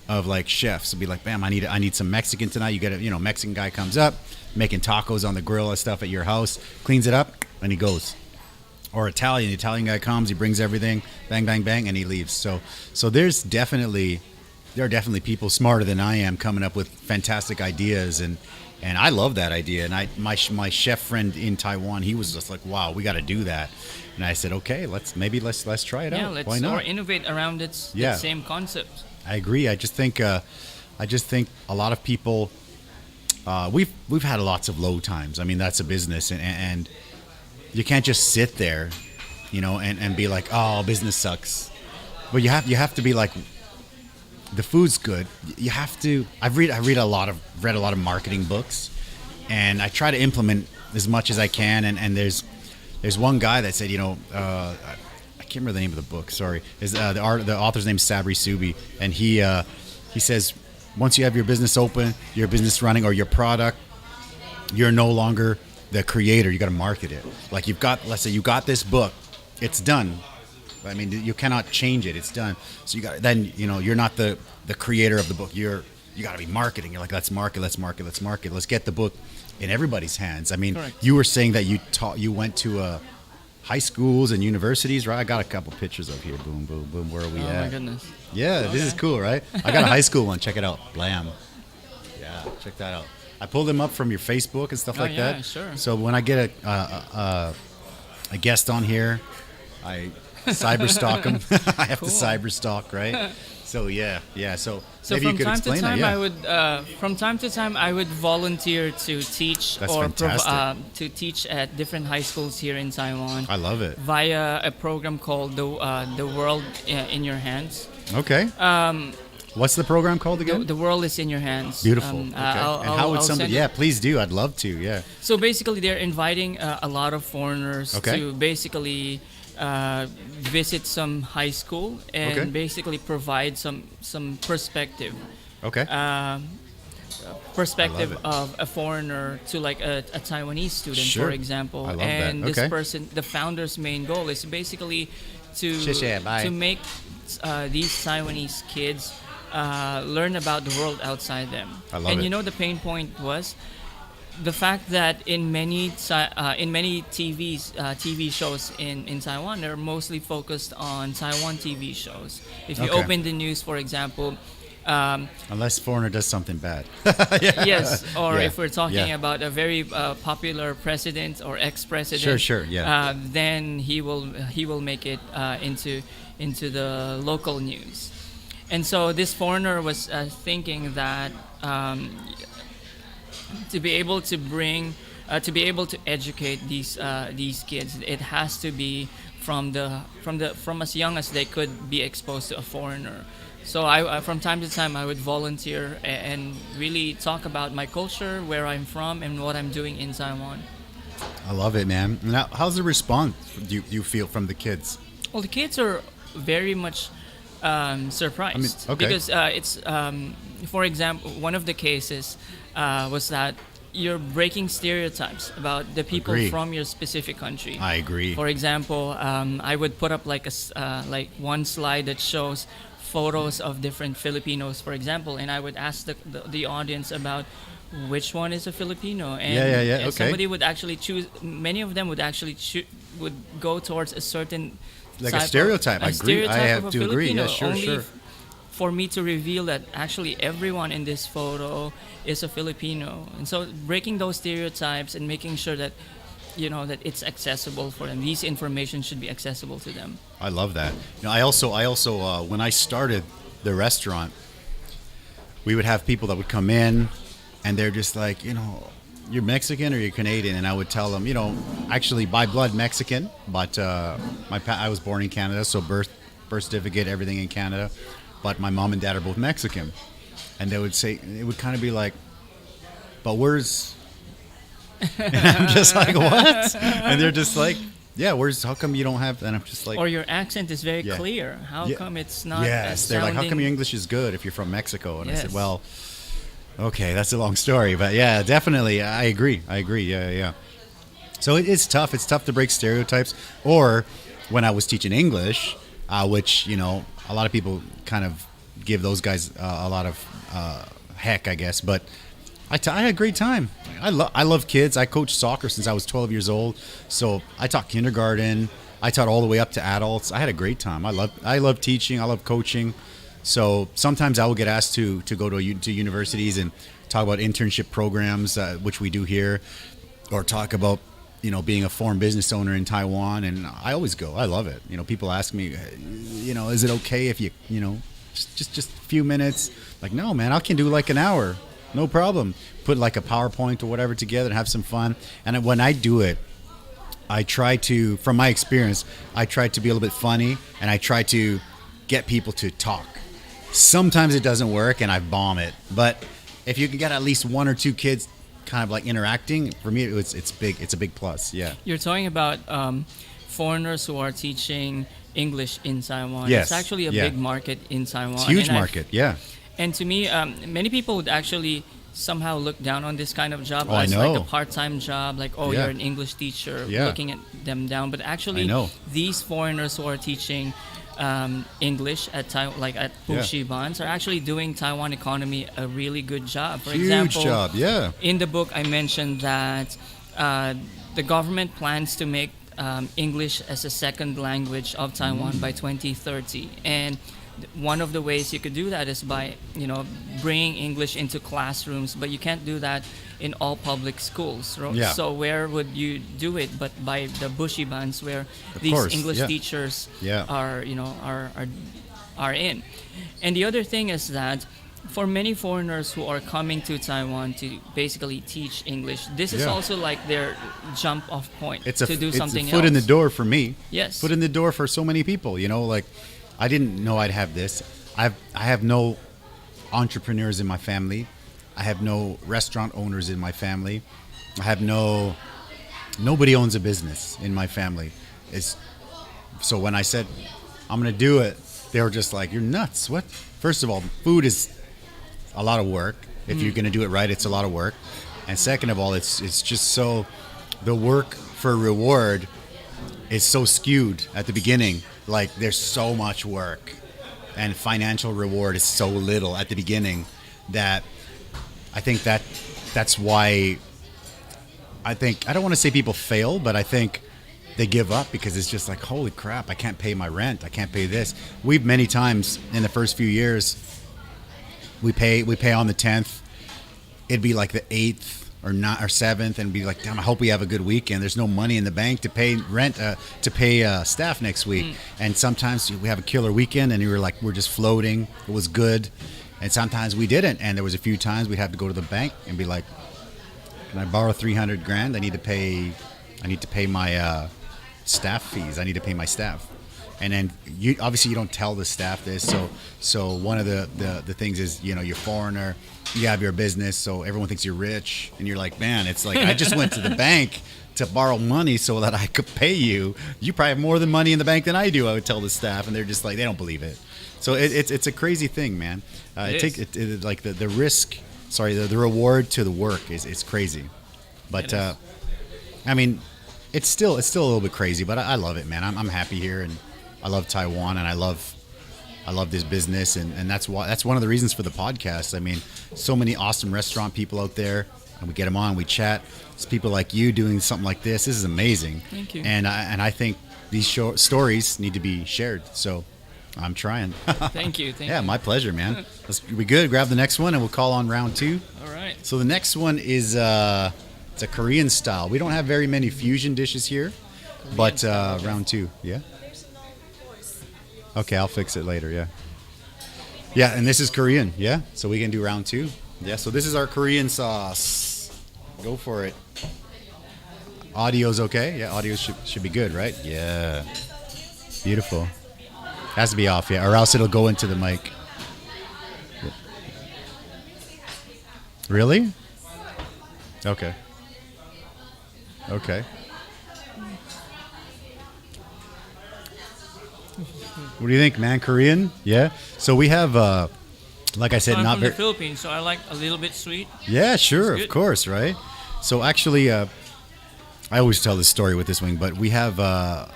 of like chefs. To be like, bam, I need some Mexican tonight. You get a Mexican guy comes up, making tacos on the grill and stuff at your house, cleans it up, and he goes. Or Italian guy comes, he brings everything, bang, bang, bang, and he leaves. So there are definitely people smarter than I am coming up with fantastic ideas, and And I love that idea. And my chef friend in Taiwan, he was just like, "Wow, we got to do that." And I said, "Okay, let's try it out. Why not? Or innovate around its same concept." I agree. I just think a lot of people we've had lots of low times. I mean, that's a business, and you can't just sit there, and be like, "Oh, business sucks." But you have to be like, the food's good. You have to. I've read a lot of marketing books, and I try to implement as much as I can. And there's one guy that said, I can't remember the name of the book. Sorry, the author's name is Sabri Subi, and he says, once you have your business open, your business running, or your product, you're no longer the creator. You got to market it. Like let's say you got this book, it's done. I mean, you cannot change it. It's done. So you're not the creator of the book. You got to be marketing. You're like, let's market. Let's get the book in everybody's hands. I mean, correct. You were saying that you went to high schools and universities, right? I got a couple pictures of here. Boom, boom, boom. Where are we at? Oh my goodness. Yeah, okay. This is cool, right? I got a high school one. Check it out. Blam. Yeah, check that out. I pulled them up from your Facebook and stuff like that. Yeah, sure. So when I get a guest on here, I cyberstalk them. I have to cyberstalk, right? So yeah. So maybe you could explain that. Yeah. From time to time, I would volunteer to teach to teach at different high schools here in Taiwan. I love it. Via a program called the World in Your Hands. Okay. What's the program called again? The World is in Your Hands. Beautiful. Okay. And how would somebody? Yeah, please do. I'd love to. Yeah. So basically, they're inviting a lot of foreigners to basically visit some high school and basically provide some perspective. Okay. Perspective of a foreigner to like a Taiwanese student, for example. I love and that. Okay. this person, the founder's main goal is basically to make these Taiwanese kids learn about the world outside them. I love it. And the pain point was the fact that in many TV shows in Taiwan, they're mostly focused on Taiwan TV shows. If you open the news, for example, unless foreigner does something bad, yes, or if we're talking about a very popular president or ex-president, then he will make it into the local news. And so this foreigner was thinking that to be able to educate these kids, it has to be from as young as they could be exposed to a foreigner. So I from time to time I would volunteer and really talk about my culture, where I'm from, and what I'm doing in Taiwan. I love it, man. Now, how's the response you feel from the kids? Well, the kids are very much surprised because it's for example, one of the cases was that you're breaking stereotypes about the people from your specific country. I agree. For example, I would put up like one slide that shows photos of different Filipinos, for example, and I would ask the audience about which one is a Filipino, and somebody would actually choose. Many of them would actually would go towards a certain like a stereotype. I agree. I have to agree. Yeah, sure. For me to reveal that actually everyone in this photo is a Filipino, and so breaking those stereotypes and making sure that that it's accessible for them. These information should be accessible to them. I love that. I also when I started the restaurant, we would have people that would come in, and they're just like, you're Mexican or you're Canadian, and I would tell them, actually by blood Mexican, but I was born in Canada, so birth certificate, everything in Canada, but my mom and dad are both Mexican, and they would say, it would kind of be like, but where's, and I'm just like, what? And they're just like, yeah, how come you don't have, and I'm just like, or your accent is very clear. How come it's not? Yes, they're like, how come your English is good if you're from Mexico? And I said, well, okay, that's a long story, but yeah, definitely, I agree. Yeah. So it's tough. It's tough to break stereotypes. Or when I was teaching English, which a lot of people kind of give those guys a lot of heck, I guess, but I had a great time. I love kids. I coached soccer since I was 12 years old, so I taught kindergarten. I taught all the way up to adults. I had a great time. I love teaching. I love coaching. So sometimes I will get asked to go to universities and talk about internship programs, which we do here, or talk about, being a foreign business owner in Taiwan. And I always go. I love it. People ask me, is it okay if you, just a few minutes? Like, no, man, I can do like an hour. No problem. Put like a PowerPoint or whatever together and have some fun. And when I do it, I try to, from my experience, I try to be a little bit funny, and I try to get people to talk. Sometimes it doesn't work and I bomb it. But if you can get at least one or two kids kind of like interacting, for me it's big. It's a big plus. Yeah. You're talking about foreigners who are teaching English in Taiwan. Yes. It's actually a big market in Taiwan. It's a huge market. Yeah. And to me, many people would actually somehow look down on this kind of job as like a part-time job, like, you're an English teacher, looking at them down. But actually, these foreigners who are teaching English at Bushibans are actually doing Taiwan economy a really good job. For example, job, in the book I mentioned that the government plans to make English as a second language of Taiwan by 2030, and one of the ways you could do that is by bringing English into classrooms, but you can't do that in all public schools. So where would you do it but by the bushibans where these English teachers are in. And the other thing is that for many foreigners who are coming to Taiwan to basically teach English, this is also like their jump off point to do something else. It's a foot in the door for me. Yes. Foot in the door for so many people, like I didn't know I'd have this. I have no entrepreneurs in my family. I have no restaurant owners in my family. I have nobody owns a business in my family. So when I said I'm gonna do it, they were just like, "You're nuts! What?" First of all, food is a lot of work. If you're gonna do it right, it's a lot of work. And second of all, it's just so the work for reward is so skewed at the beginning. Like there's so much work and financial reward is so little at the beginning that I think that's why I don't want to say people fail, but I think they give up because it's just like, holy crap, I can't pay my rent. I can't pay this. We've many times in the first few years, we pay on the 10th. It'd be like the 8th or 7th and be like, damn, I hope we have a good weekend. There's no money in the bank to pay rent, to pay staff next week. And sometimes we have a killer weekend and we're just floating. It was good. And sometimes we didn't. And there was a few times we'd have to go to the bank and be like, can I borrow $300,000? I need to pay my staff fees. I need to pay my staff. And then you don't tell the staff this. So one of the things is, you're foreigner, you have your business, so everyone thinks you're rich, and you're like, man, it's like I just went to the bank to borrow money so that I could pay you. You probably have more than money in the bank than I do. I would tell the staff, and they're just like, they don't believe it. So it's a crazy thing, man. Like the risk. Sorry, the reward to the work is crazy. But I mean, it's still a little bit crazy, but I love it, man. I'm happy here, and I love Taiwan, and I love this business, and that's one of the reasons for the podcast. I mean, so many awesome restaurant people out there, and we get them on, we chat. It's people like you doing something like this. This is amazing. Thank you. And I think these stories need to be shared. So I'm trying. Thank you. Yeah, my pleasure, man. We good. Grab the next one, and we'll call on round 2. All right. So the next one is it's a Korean style. We don't have very many fusion dishes here, but round 2, yeah. Okay, I'll fix it later, yeah. Yeah, and this is Korean, yeah? So we can do round 2. Yeah, so this is our Korean sauce. Go for it. Audio's okay? Yeah, audio should be good, right? Yeah. Beautiful. Has to be off, yeah, or else it'll go into the mic. Really? Okay. Okay. What do you think, man? Korean? Yeah. So we have, like I said, I'm not from very. the Philippines, so I like a little bit sweet. Yeah, sure, of course, right? So actually, I always tell this story with this wing, but we have a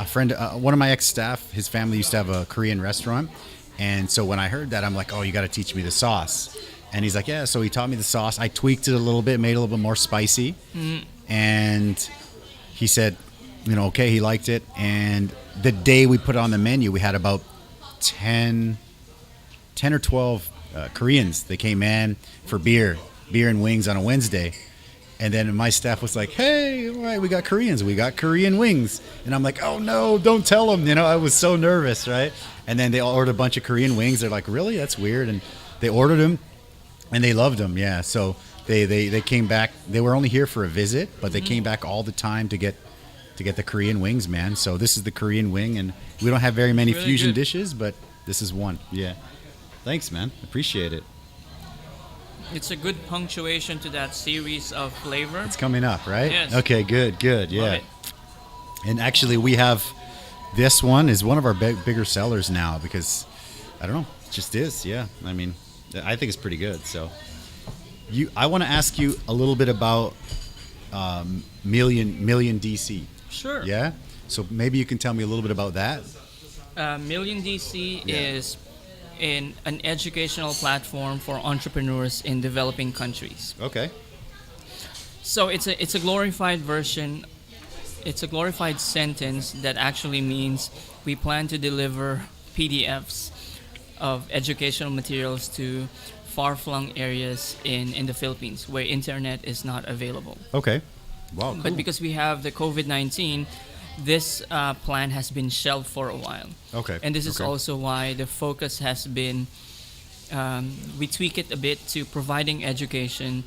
friend, one of my ex-staff. His family used to have a Korean restaurant, and so when I heard that, I'm like, oh, you got to teach me the sauce. And he's like, yeah. So he taught me the sauce. I tweaked it a little bit, made it a little bit more spicy, and he said, okay, he liked it. And the day we put it on the menu, we had about 10 or 12 Koreans. They came in for beer and wings on a Wednesday. And then my staff was like, hey, all right, we got Koreans. We got Korean wings. And I'm like, oh, no, don't tell them. I was so nervous, right? And then they ordered a bunch of Korean wings. They're like, really? That's weird. And they ordered them, and they loved them, yeah. So they came back. They were only here for a visit, but they came back all the time to get the Korean wings, man. So this is the Korean wing, and we don't have very many really fusion dishes, but this is one, yeah. Thanks, man. Appreciate it. It's a good punctuation to that series of flavor. It's coming up, right? Yes. Okay, good, yeah. And actually, we have this one is one of our bigger sellers now because I don't know, it just is. Yeah, I mean, I think it's pretty good. So, I want to ask you a little bit about MillionDC. Sure. Yeah. So maybe you can tell me a little bit about that. MillionDC is in an educational platform for entrepreneurs in developing countries. Okay. So it's a glorified version. It's a glorified sentence that actually means we plan to deliver PDFs of educational materials to far-flung areas in the Philippines where internet is not available. Okay. Wow. Cool. But because we have the COVID-19, this plan has been shelved for a while. Okay. And this is also why the focus has been, we tweak it a bit to providing education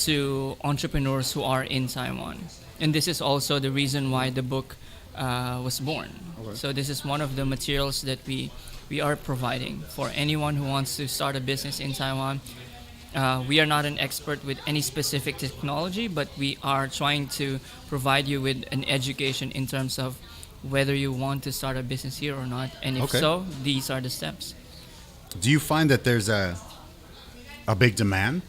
to entrepreneurs who are in Taiwan. And this is also the reason why the book was born. Okay. So this is one of the materials that we are providing for anyone who wants to start a business in Taiwan. We are not an expert with any specific technology, but we are trying to provide you with an education in terms of whether you want to start a business here or not. And if so, these are the steps. Do you find that there's a big demand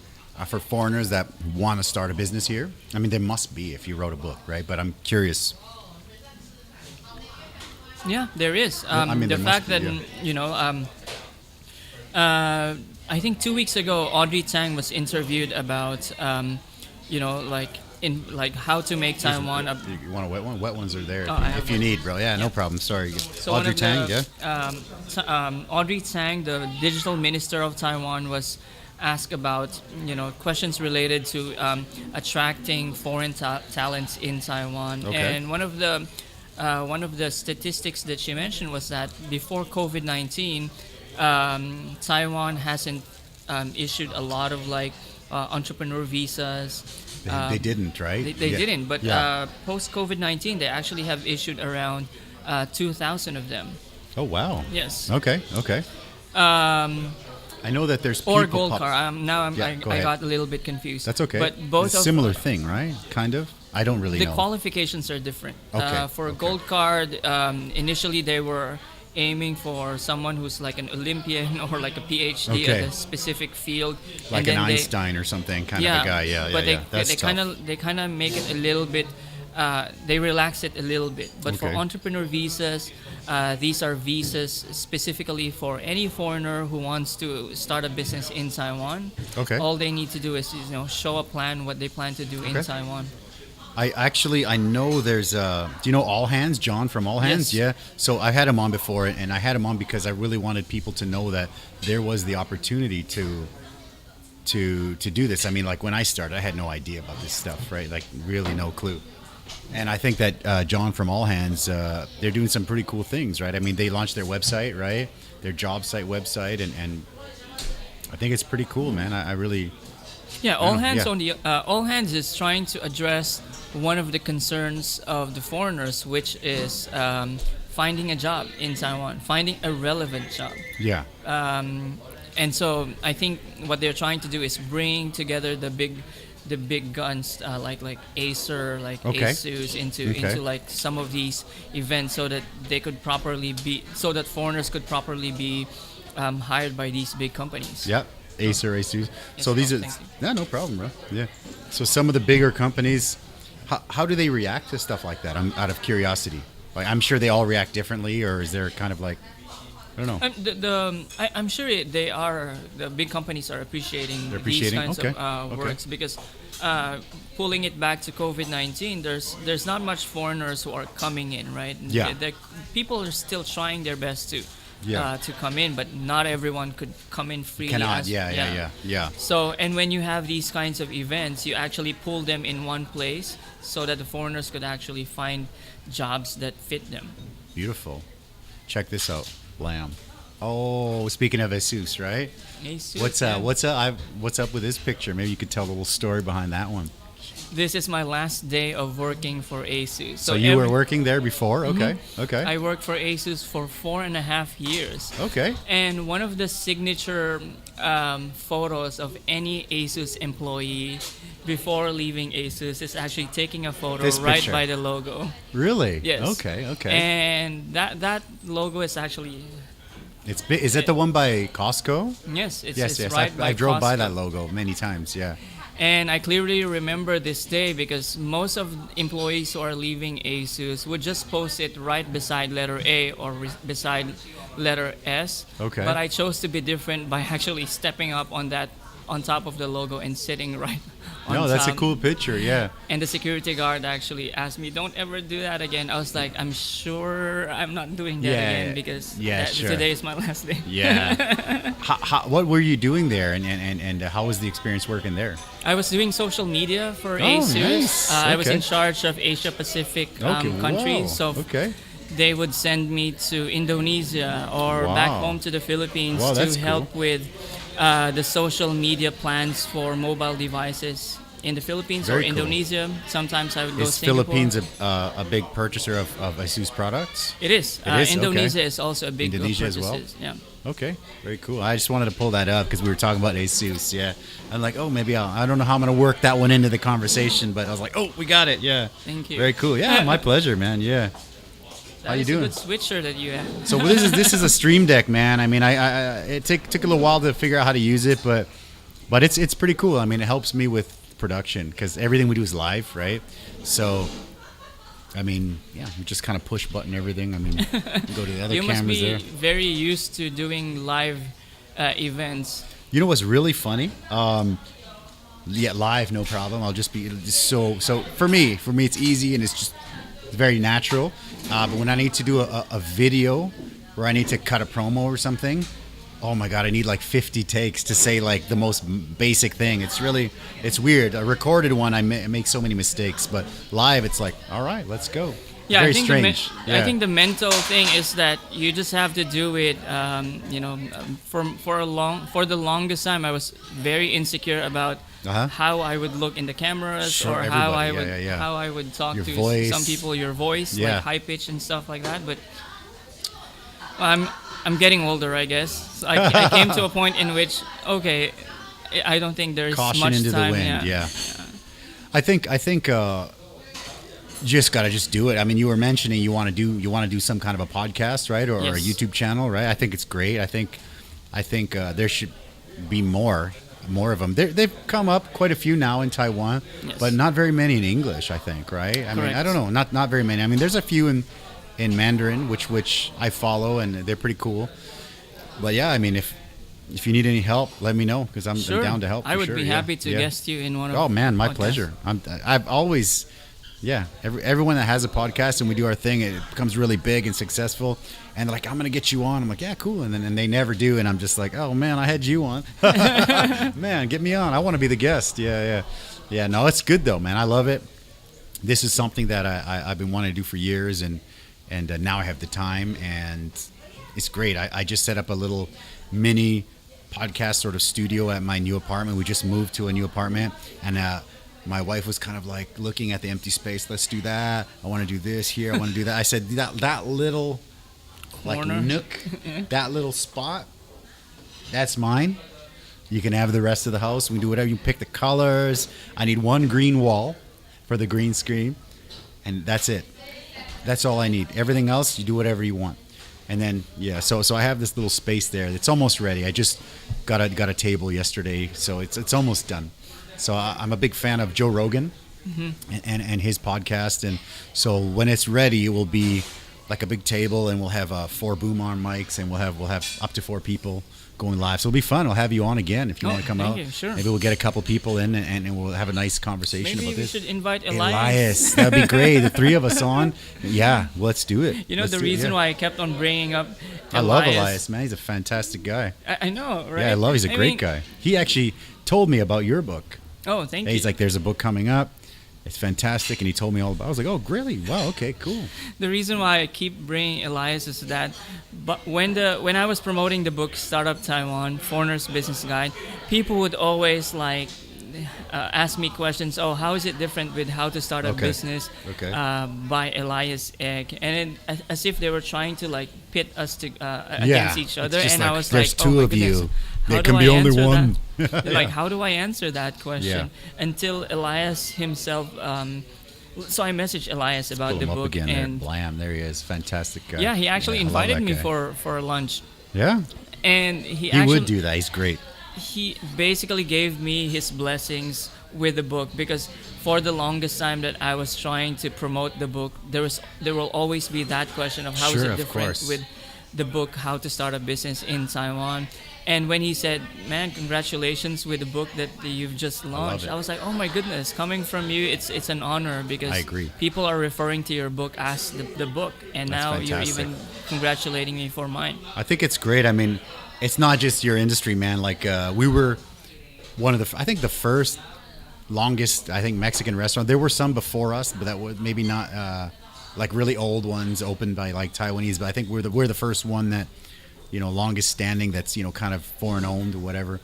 for foreigners that want to start a business here? I mean, there must be if you wrote a book, right? But I'm curious. Yeah, there is. I mean, the fact that, I think 2 weeks ago, Audrey Tang was interviewed about, how to make Taiwan. You want a wet one? Wet ones are there if you need, bro. Yeah, no problem. Sorry. So Audrey Tang, Audrey Tang, the digital minister of Taiwan, was asked about questions related to attracting foreign talents in Taiwan. Okay. And one of the statistics that she mentioned was that before COVID-19. Taiwan hasn't issued a lot of entrepreneur visas. They didn't, right? They didn't, but post COVID-19, they actually have issued around 2,000 of them. Oh wow! Yes. Okay. I know that there's people or gold card. I got a little bit confused. That's okay. But both it's a similar thing, right? Kind of. I don't really know. The qualifications are different. Okay. For a gold card, initially they were aiming for someone who's like an Olympian or like a PhD at a specific field, like an Einstein or something kind of a guy. But they kind of make it a little bit. They relax it a little bit. But for entrepreneur visas, these are visas specifically for any foreigner who wants to start a business in Taiwan. Okay. All they need to do is show a plan, what they plan to do in Taiwan. I know there's do you know All Hands, John from All Hands? Yes. Yeah. So I had him on before, and I had him on because I really wanted people to know that there was the opportunity to do this. I mean, like when I started, I had no idea about this stuff, right? Like really no clue. And I think that John from All Hands, they're doing some pretty cool things, right? I mean, they launched their website, right? Their job site website, and I think it's pretty cool, man. I really. Yeah, All Hands is trying to address one of the concerns of the foreigners, which is finding a job in Taiwan, finding a relevant job. Yeah. And so I think what they're trying to do is bring together the big guns like Acer, like Asus into like some of these events, so that foreigners could properly be hired by these big companies. Yeah. Acer, Asus. So these are no problem, bro. Yeah. So some of the bigger companies, how do they react to stuff like that? I'm out of curiosity. Like I'm sure they all react differently, or is there kind of like I don't know. I'm sure the big companies are appreciating these kinds of works because pulling it back to COVID-19, there's not much foreigners who are coming in, right? Yeah. People are still trying their best to to come in, but not everyone could come in freely. Cannot. Yeah. So, and when you have these kinds of events, you actually pull them in one place so that the foreigners could actually find jobs that fit them. Beautiful. Check this out. Blam. Oh, speaking of Jesus, right? Jesus, what's up with this picture? Maybe you could tell a little story behind that one. This is my last day of working for ASUS. So you were working there before? Okay. Mm-hmm. Okay. I worked for ASUS for 4.5 years. Okay. And one of the signature photos of any ASUS employee before leaving ASUS is actually taking a photo right by the logo. Really? Yes. Okay. And that logo is actually... It's big. Is it the one by Costco? Yes. It's yes. right by I drove Costco. by that logo many times, yeah. And I clearly remember this day because most of employees who are leaving ASUS would just post it right beside letter A or beside letter S. Okay. But I chose to be different by actually stepping up on top of the logo and sitting right on top. No, that's a cool picture, yeah. And the security guard actually asked me, "Don't ever do that again." I was like, "I'm sure I'm not doing that again because today is my last day." Yeah. What were you doing there, and how was the experience working there? I was doing social media for ASUS. Nice. I was in charge of Asia Pacific countries. Wow. So they would send me to Indonesia or back home to the Philippines to help with the social media plans for mobile devices in the Philippines or Indonesia. Sometimes I would go to Singapore. Philippines a big purchaser of ASUS products? It is. Indonesia is also a big Indonesia purchaser. as well? Yeah. Okay, very cool. I just wanted to pull that up because we were talking about ASUS. Yeah, I'm like, maybe I don't know how I'm gonna work that one into the conversation, but I was like, we got it. Yeah. Thank you. Very cool. Yeah, my pleasure, man. Yeah. How you doing? That's a good switcher that you have. So this is a Stream Deck, man. I mean, it took a little while to figure out how to use it, but it's pretty cool. I mean, it helps me with production because everything we do is live, right? So. I mean, you just kind of push button everything. I mean, you go to the other cameras there. You must be very used to doing live events. You know what's really funny? Live, no problem. I'll just be so for me, it's easy and it's just very natural. But when I need to do a video where I need to cut a promo or something, oh my God, I need like 50 takes to say like the most basic thing. It's weird. A recorded one, I make so many mistakes, but live, it's like, all right, let's go. Yeah, very strange. I think the mental thing is that you just have to do it. For the longest time, I was very insecure about how I would look in the cameras how I would talk your to voice. Some people. Your voice, like high pitch and stuff like that. But I'm getting older, I guess. So I came to a point in which, I don't think there's caution much into time. The wind. Yeah. I think you just gotta do it. I mean, you were mentioning you want to do some kind of a podcast, right, or a YouTube channel, right? I think it's great. I think there should be more of them. They've come up quite a few now in Taiwan, but not very many in English. I think, right? I mean, I don't know, not very many. I mean, there's a few in Mandarin, which I follow, and they're pretty cool. But yeah, I mean, if you need any help, let me know because I'm down to help. I would be happy to guest you in one of. Oh man, my podcasts. pleasure. I've always, everyone that has a podcast and we do our thing, it becomes really big and successful, and they're like, I'm gonna get you on. I'm like, yeah, cool, and they never do, and I'm just like, oh man, I had you on. Man, get me on. I want to be the guest. Yeah. No, it's good though, man. I love it. This is something that I've been wanting to do for years, and now I have the time, and it's great. I just set up a little mini podcast sort of studio at my new apartment. We just moved to a new apartment, and my wife was kind of like looking at the empty space. Let's do that. I want to do this here. I want to do that. I said that little like nook, that little spot, that's mine. You can have the rest of the house. We can do whatever. You pick the colors. I need one green wall for the green screen, and that's it. That's all I need. Everything else, you do whatever you want. And then, so I have this little space there. It's almost ready. I just got a table yesterday, so it's almost done. So I'm a big fan of Joe Rogan and his podcast. And so when it's ready, it will be like a big table, and we'll have 4 boom arm mics, and we'll have up to 4 people going live. So it'll be fun. I'll have you on again if you want to come out. You, sure. Maybe we'll get a couple people in and we'll have a nice conversation about this. Maybe we should invite Elias. That'd be great. The three of us on. Yeah, let's do it. You know, the reason why I kept on bringing up Elias. I love Elias, man. He's a fantastic guy. I know, right? Yeah, he's a great guy. He actually told me about your book. Oh, thank you. He's like, there's a book coming up. It's fantastic, and he told me all about it. I was like, oh, really? Wow, okay, cool. The reason why I keep bringing Elias is that but when I was promoting the book Startup Taiwan, Foreigner's Business Guide, people would always like ask me questions. Oh, how is it different with How to Start a Business by Elias Egg? And as if they were trying to like pit us against each other. And like, I was like, two of you. There can be only one. Like, how do I answer that question? Until Elias himself. So I messaged Elias about the book, again and blam, there he is, fantastic guy. Yeah, he actually invited me for lunch. Yeah, and he would do that. He's great. He basically gave me his blessings with the book, because for the longest time that I was trying to promote the book, there will always be that question of how is it different with the book How to Start a Business in Taiwan. And when he said, man, congratulations with the book that you've just launched, I was like, oh my goodness, coming from you, it's an honor, because I agree. People are referring to your book as the book, and That's now fantastic. You're even congratulating me for mine. I think it's great. I mean, it's not just your industry, man. Like we were one of the first longest, I think, Mexican restaurant. There were some before us, but that was maybe not like really old ones opened by like Taiwanese. But I think we're the first one that, you know, longest standing that's, you know, kind of foreign owned or whatever.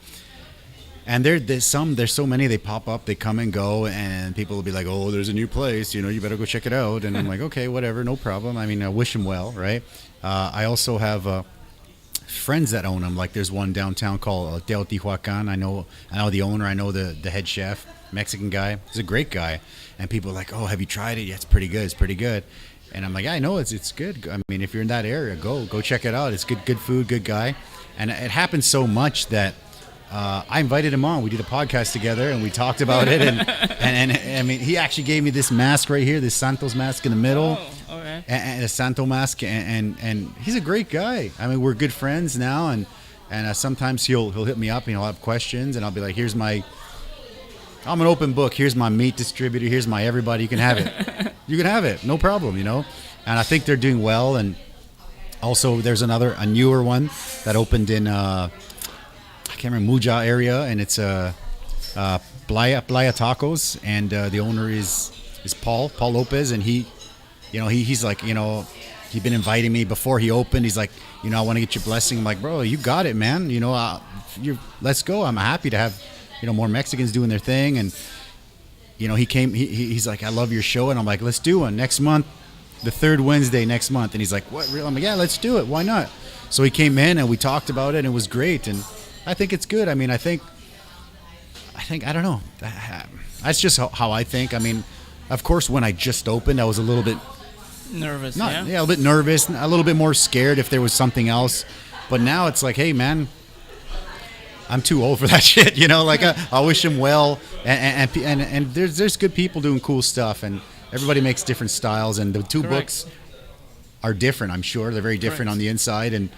And there's so many, they pop up, they come and go, and people will be like, oh, there's a new place, you know, you better go check it out. And I'm like, okay, whatever, no problem. I mean, I wish them well, right? I also have friends that own them. Like there's one downtown called Teotihuacan. I know the owner, I know the head chef, Mexican guy. He's a great guy. And people are like, oh, have you tried it? Yeah, it's pretty good. And I'm like, yeah, I know it's good. I mean, if you're in that area, go check it out. It's good food, good guy. And it happens so much that I invited him on. We did a podcast together and we talked about it. And I mean, he actually gave me this mask right here, this Santos mask in the middle, and a Santo mask. And he's a great guy. I mean, we're good friends now. And sometimes he'll hit me up and he'll have questions, and I'll be like, I'm an open book. Here's my meat distributor. Here's my everybody. You can have it. You can have it. No problem, you know. And I think they're doing well. And also there's a newer one that opened in, I can't remember, Muja area. And it's Playa Tacos. And the owner is Paul Lopez. And he's like, you know, he'd been inviting me before he opened. He's like, you know, I want to get your blessing. I'm like, bro, you got it, man. You know, let's go. I'm happy to have, you know, more Mexicans doing their thing. And, you know, he's like, I love your show. And I'm like, let's do one next month, the third Wednesday next month. And he's like, what? Really? I'm like, yeah, let's do it. Why not? So he came in and we talked about it, and it was great. And I think it's good. I mean, I think, I don't know. That's just how I think. I mean, of course, when I just opened, I was a little bit nervous. A little bit nervous, a little bit more scared if there was something else. But now it's like, hey, man, I'm too old for that shit, you know. Like I wish him well, and there's good people doing cool stuff, and everybody makes different styles, and the two books are different. I'm sure they're very different on the inside, and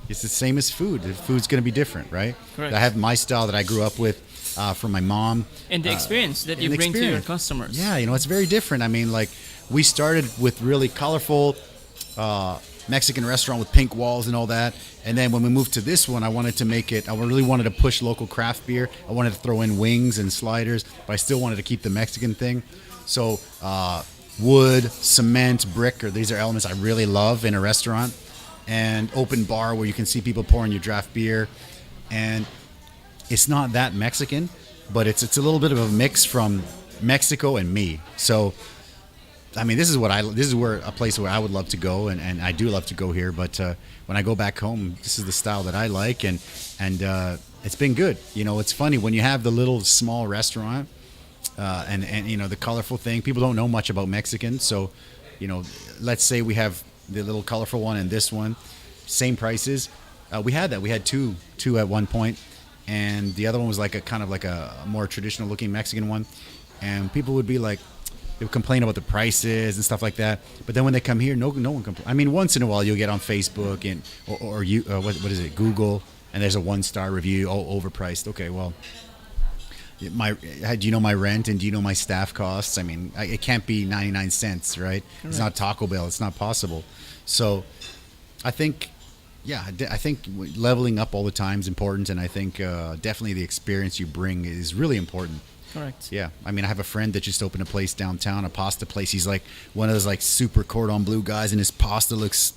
it's the same as food. The food's going to be different, right? Correct. I have my style that I grew up with from my mom, and the experience that you bring to your customers. Yeah, you know, it's very different. I mean, like we started with really colorful Mexican restaurant with pink walls and all that. And then when we moved to this one, I really wanted to push local craft beer. I wanted to throw in wings and sliders, but I still wanted to keep the Mexican thing. So wood, cement, brick, these are elements I really love in a restaurant. And open bar where you can see people pouring your draft beer. And it's not that Mexican, but it's a little bit of a mix from Mexico and me. So I mean, this is a place where I would love to go, and I do love to go here. But when I go back home, this is the style that I like, and it's been good. You know, it's funny when you have the little small restaurant, and you know the colorful thing. People don't know much about Mexicans, so you know, let's say we have the little colorful one and this one, same prices. We had that. We had two at one point, and the other one was like a more traditional looking Mexican one, and people would be like, they would complain about the prices and stuff like that. But then when they come here, no one complains. I mean, once in a while you'll get on Facebook or you what is it, Google, and there's a 1-star review. Oh, overpriced. Okay, well, do you know my rent and do you know my staff costs? I mean, it can't be 99 cents, right? Correct. It's not Taco Bell. It's not possible. So I think, I think leveling up all the time is important. And I think definitely the experience you bring is really important. Correct. Yeah. I mean, I have a friend that just opened a place downtown, a pasta place. He's like one of those like super cordon bleu guys, and his pasta looks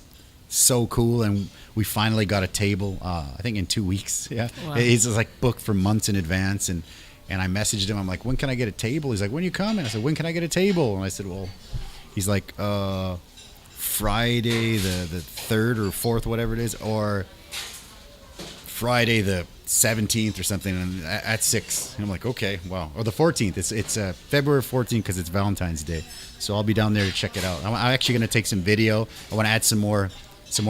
so cool. And we finally got a table, I think in 2 weeks. Yeah. Wow. He's like booked for months in advance. And I messaged him. I'm like, when can I get a table? He's like, when you coming? I said, when can I get a table? And I said, well, he's like, Friday the 3rd or 4th, whatever it is, or Friday the 17th or something, and at 6. And I'm like, okay, wow. Or the 14th. It's February 14th because it's Valentine's Day. So I'll be down there to check it out. I'm actually going to take some video. I want to add some more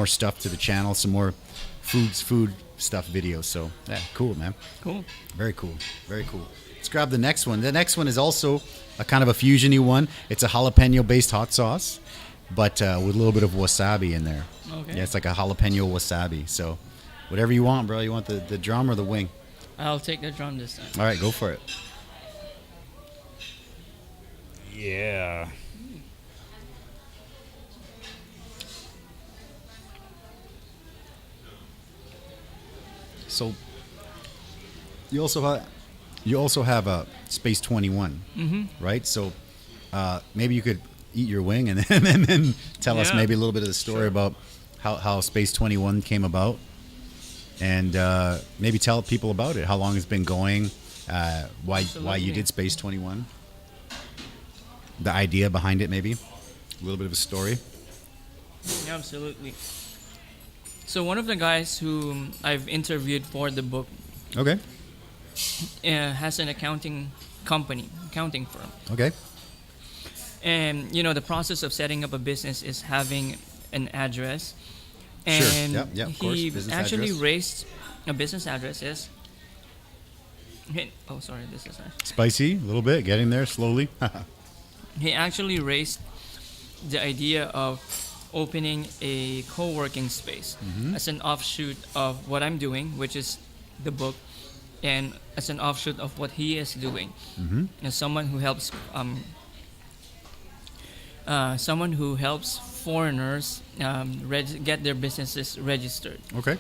stuff to the channel, some more food stuff videos. So yeah, cool, man. Cool. Very cool. Very cool. Let's grab the next one. The next one is also a kind of a fusion-y one. It's a jalapeno-based hot sauce, but with a little bit of wasabi in there. Okay. Yeah, it's like a jalapeno wasabi. So whatever you want, bro. You want the drum or the wing? I'll take the drum this time. All right, go for it. Yeah. So you also have a Space 21, right? So maybe you could eat your wing and then tell us maybe a little bit of the story about how Space 21 came about, and maybe tell people about it, how long it's been going, why you did Space 21, the idea behind it, maybe a little bit of a story. Yeah, absolutely. So one of the guys who I've interviewed for the book, okay, has an accounting firm. Okay. And the process of setting up a business is having an address. And sure. Yeah, of course. he Business actually address. raised a business address. Yes. Oh, sorry. This is Spicy, a little bit, getting there slowly. He actually raised the idea of opening a co-working space as an offshoot of what I'm doing, which is the book, and as an offshoot of what he is doing. As someone who helps foreigners get their businesses registered. Okay.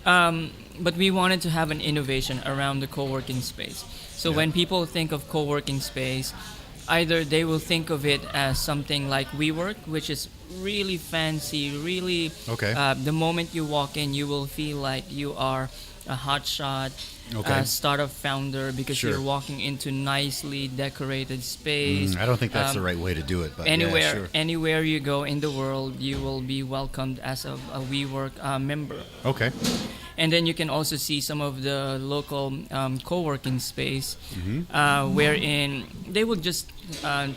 But we wanted to have an innovation around the co-working space. So when people think of co-working space, either they will think of it as something like WeWork, which is really fancy, really. Okay. The moment you walk in, you will feel like you are a hotshot startup founder because you're walking into nicely decorated space. I don't think that's the right way to do it, but anywhere you go in the world, you will be welcomed as a WeWork member. Okay. And then you can also see some of the local co-working space wherein they will just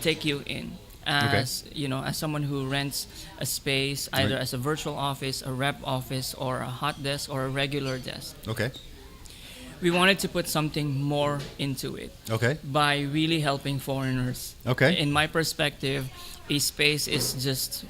take you in as as someone who rents a space, either as a virtual office, a rep office, or a hot desk, or a regular desk. Okay. We wanted to put something more into it. Okay. By really helping foreigners. Okay. In my perspective, a space is just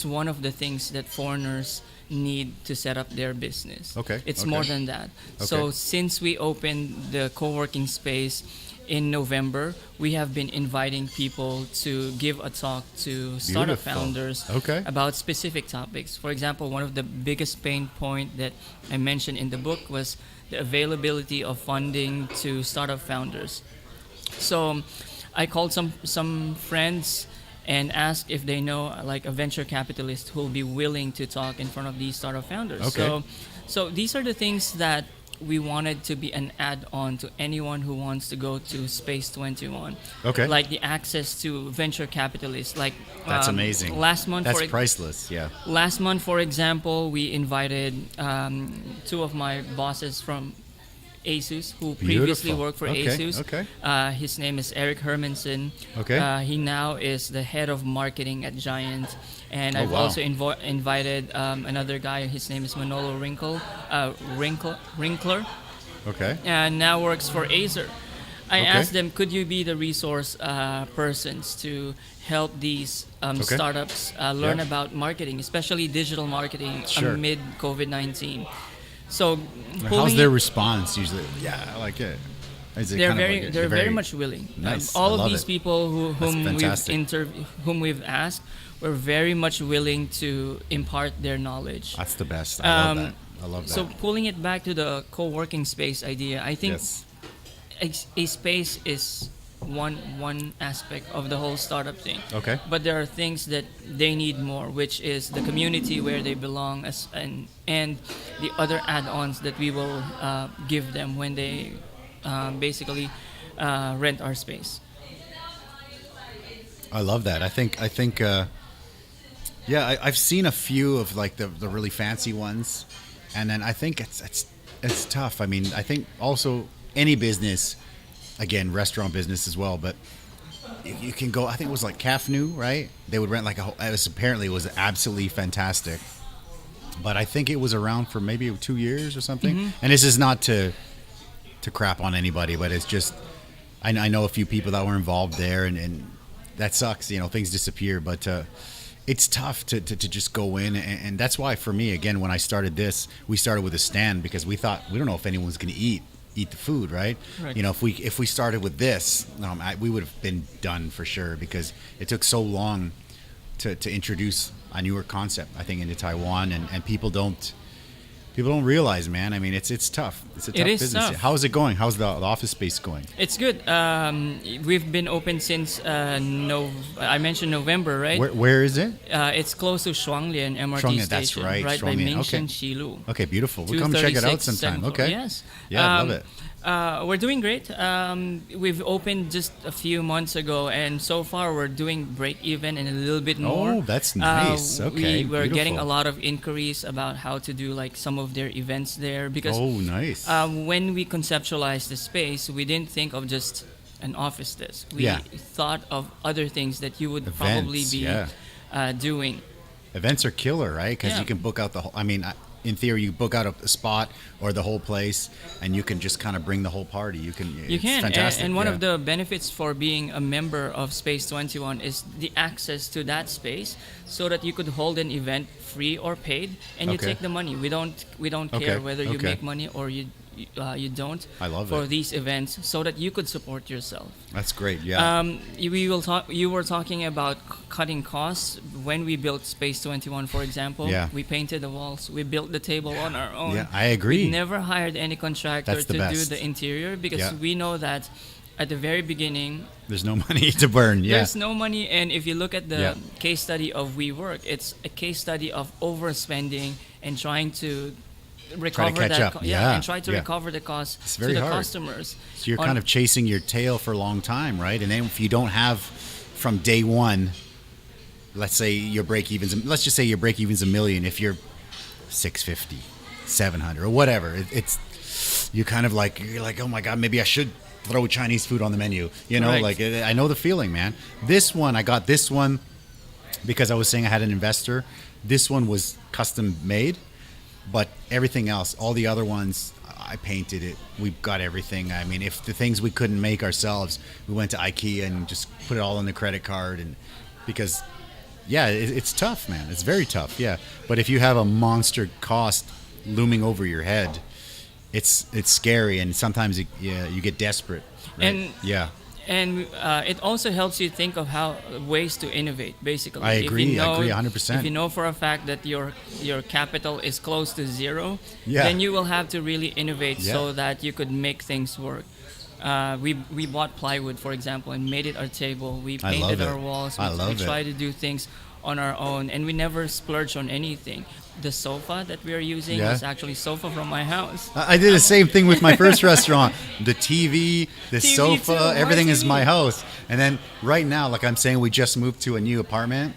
one of the things that foreigners need to set up their business. Okay. It's more than that. Okay. So since we opened the co-working space in November, we have been inviting people to give a talk to startup founders about specific topics. For example, one of the biggest pain point that I mentioned in the book was the availability of funding to startup founders. So I called some friends and asked if they know like a venture capitalist who will be willing to talk in front of these startup founders. Okay. So these are the things that we wanted to be an add-on to anyone who wants to go to Space 21. Okay. Like the access to venture capitalists. Like that's amazing. Last month, that's priceless. Yeah. Last month, for example, we invited two of my bosses from Asus, who previously worked for Asus. Okay. His name is Eric Hermanson. Okay. He now is the head of marketing at Giant. And I've also invited another guy. His name is Manolo Winkler. Okay. And now works for Acer. I asked them, could you be the resource persons to help these startups learn about marketing, especially digital marketing amid COVID-19? So how's their response usually? Yeah, I like it. They're very much willing. Nice. All of these people whom we've asked were very much willing to impart their knowledge. That's the best. I love that. So pulling it back to the co-working space idea, I think a space is one aspect of the whole startup thing. Okay. But there are things that they need more, which is the community where they belong, and the other add-ons that we will give them when they basically rent our space. I love that. I think I've seen a few of like the really fancy ones, and then I think it's tough. I mean, I think also any business, again, restaurant business as well, but you can go. I think it was like Cafnu, right? They would rent like a whole. It was absolutely fantastic, but I think it was around for maybe 2 years or something. Mm-hmm. And this is not to crap on anybody, but it's just I know a few people that were involved there, and that sucks. You know, things disappear, but it's tough to just go in, and that's why for me, again, when I started this, we started with a stand because we thought we don't know if anyone's going to eat the food, right? You know, if we started with this, we would have been done for sure because it took so long to introduce a newer concept, I think, into Taiwan, and people don't realize, man. I mean, it's tough. It's a tough business. Tough. How is it going? How's the office space going? It's good. We've been open since I mentioned November, right? Where is it? It's close to Shuanglian MRT station. That's right. Right by Mingxin Shilu. Okay, beautiful. We'll come check it out sometime. Okay. Yes. Yeah, I love it. We're doing great. We've opened just a few months ago, and so far we're doing break even and a little bit more. Oh, that's nice. Okay, we're getting a lot of inquiries about how to do like some of their events there because nice. When we conceptualized the space, we didn't think of just an office desk. We thought of other things that you would probably be doing. Events are killer, right? Because you can book out the whole. I mean, in theory, you book out a spot or the whole place, and you can just kind of bring the whole party. You can. Fantastic. And one of the benefits for being a member of Space 21 is the access to that space, so that you could hold an event free or paid, and you take the money. We don't care whether you make money or you don't. I love for these events, so that you could support yourself. That's great. Yeah. You were talking about cutting costs when we built Space 21, for example. Yeah. We painted the walls. We built the table on our own. Yeah, I agree. We never hired any contractor to do the interior because we know that at the very beginning there's no money to burn. Yeah. There's no money, and if you look at the case study of WeWork, it's a case study of overspending and trying to recover and try to recover the cost to the customers. So you're kind of chasing your tail for a long time, right? And then if you don't have from day one, let's say your break even's $1 million. If you're 650, 700 or whatever, you're kind of like oh my god, maybe I should throw Chinese food on the menu. You know, like I know the feeling, man. I got this one because I was saying I had an investor. This one was custom made. But everything else, all the other ones, I painted it. We've got everything. I mean, if the things we couldn't make ourselves, we went to IKEA and just put it all on the credit card. And because, it's tough, man. It's very tough, But if you have a monster cost looming over your head, it's scary. And sometimes you get desperate. Right? And it also helps you think of ways to innovate, basically. I agree 100%. If you know for a fact that your capital is close to zero, then you will have to really innovate so that you could make things work. We bought plywood, for example, and made it our table. We painted our walls. We tried to do things on our own, and we never splurged on anything. The sofa that we are using is actually sofa from my house. I did the same thing with my first restaurant. The TV, the sofa, too, everything is my house. And then right now, like I'm saying, we just moved to a new apartment,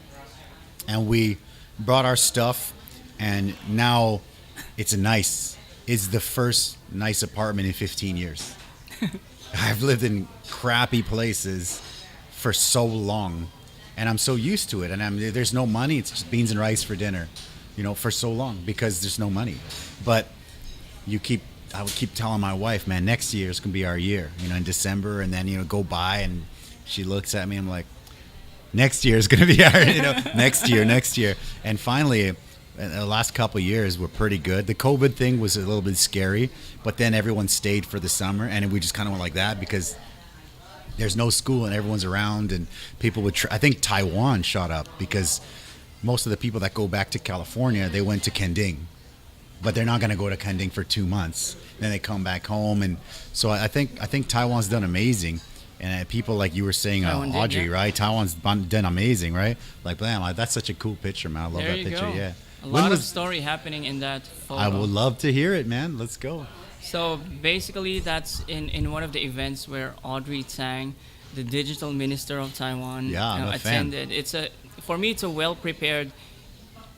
and we brought our stuff, and now it's the first nice apartment in 15 years. I've lived in crappy places for so long, and I'm so used to it. And there's no money. It's just beans and rice for dinner. For so long because there's no money. But I would keep telling my wife, man, next year is going to be our year, in December. And then, go by and she looks at me. I'm like, next year is going to be our, next year. And finally, And the last couple of years were pretty good. The COVID thing was a little bit scary, but then everyone stayed for the summer, and we just kind of went like that because there's no school and everyone's around, and people would. I think Taiwan shot up because most of the people that go back to California, they went to Kending, but they're not going to go to Kending for 2 months. Then they come back home, and so I think Taiwan's done amazing. And people like you were saying, Audrey, right? Taiwan's done amazing, right? Like, man, that's such a cool picture, man. I love that picture. Go. Yeah, a lot of story happening in that photo. I would love to hear it, man. Let's go. So basically, that's in one of the events where Audrey Tang, the digital minister of Taiwan, attended. For me, it's a well prepared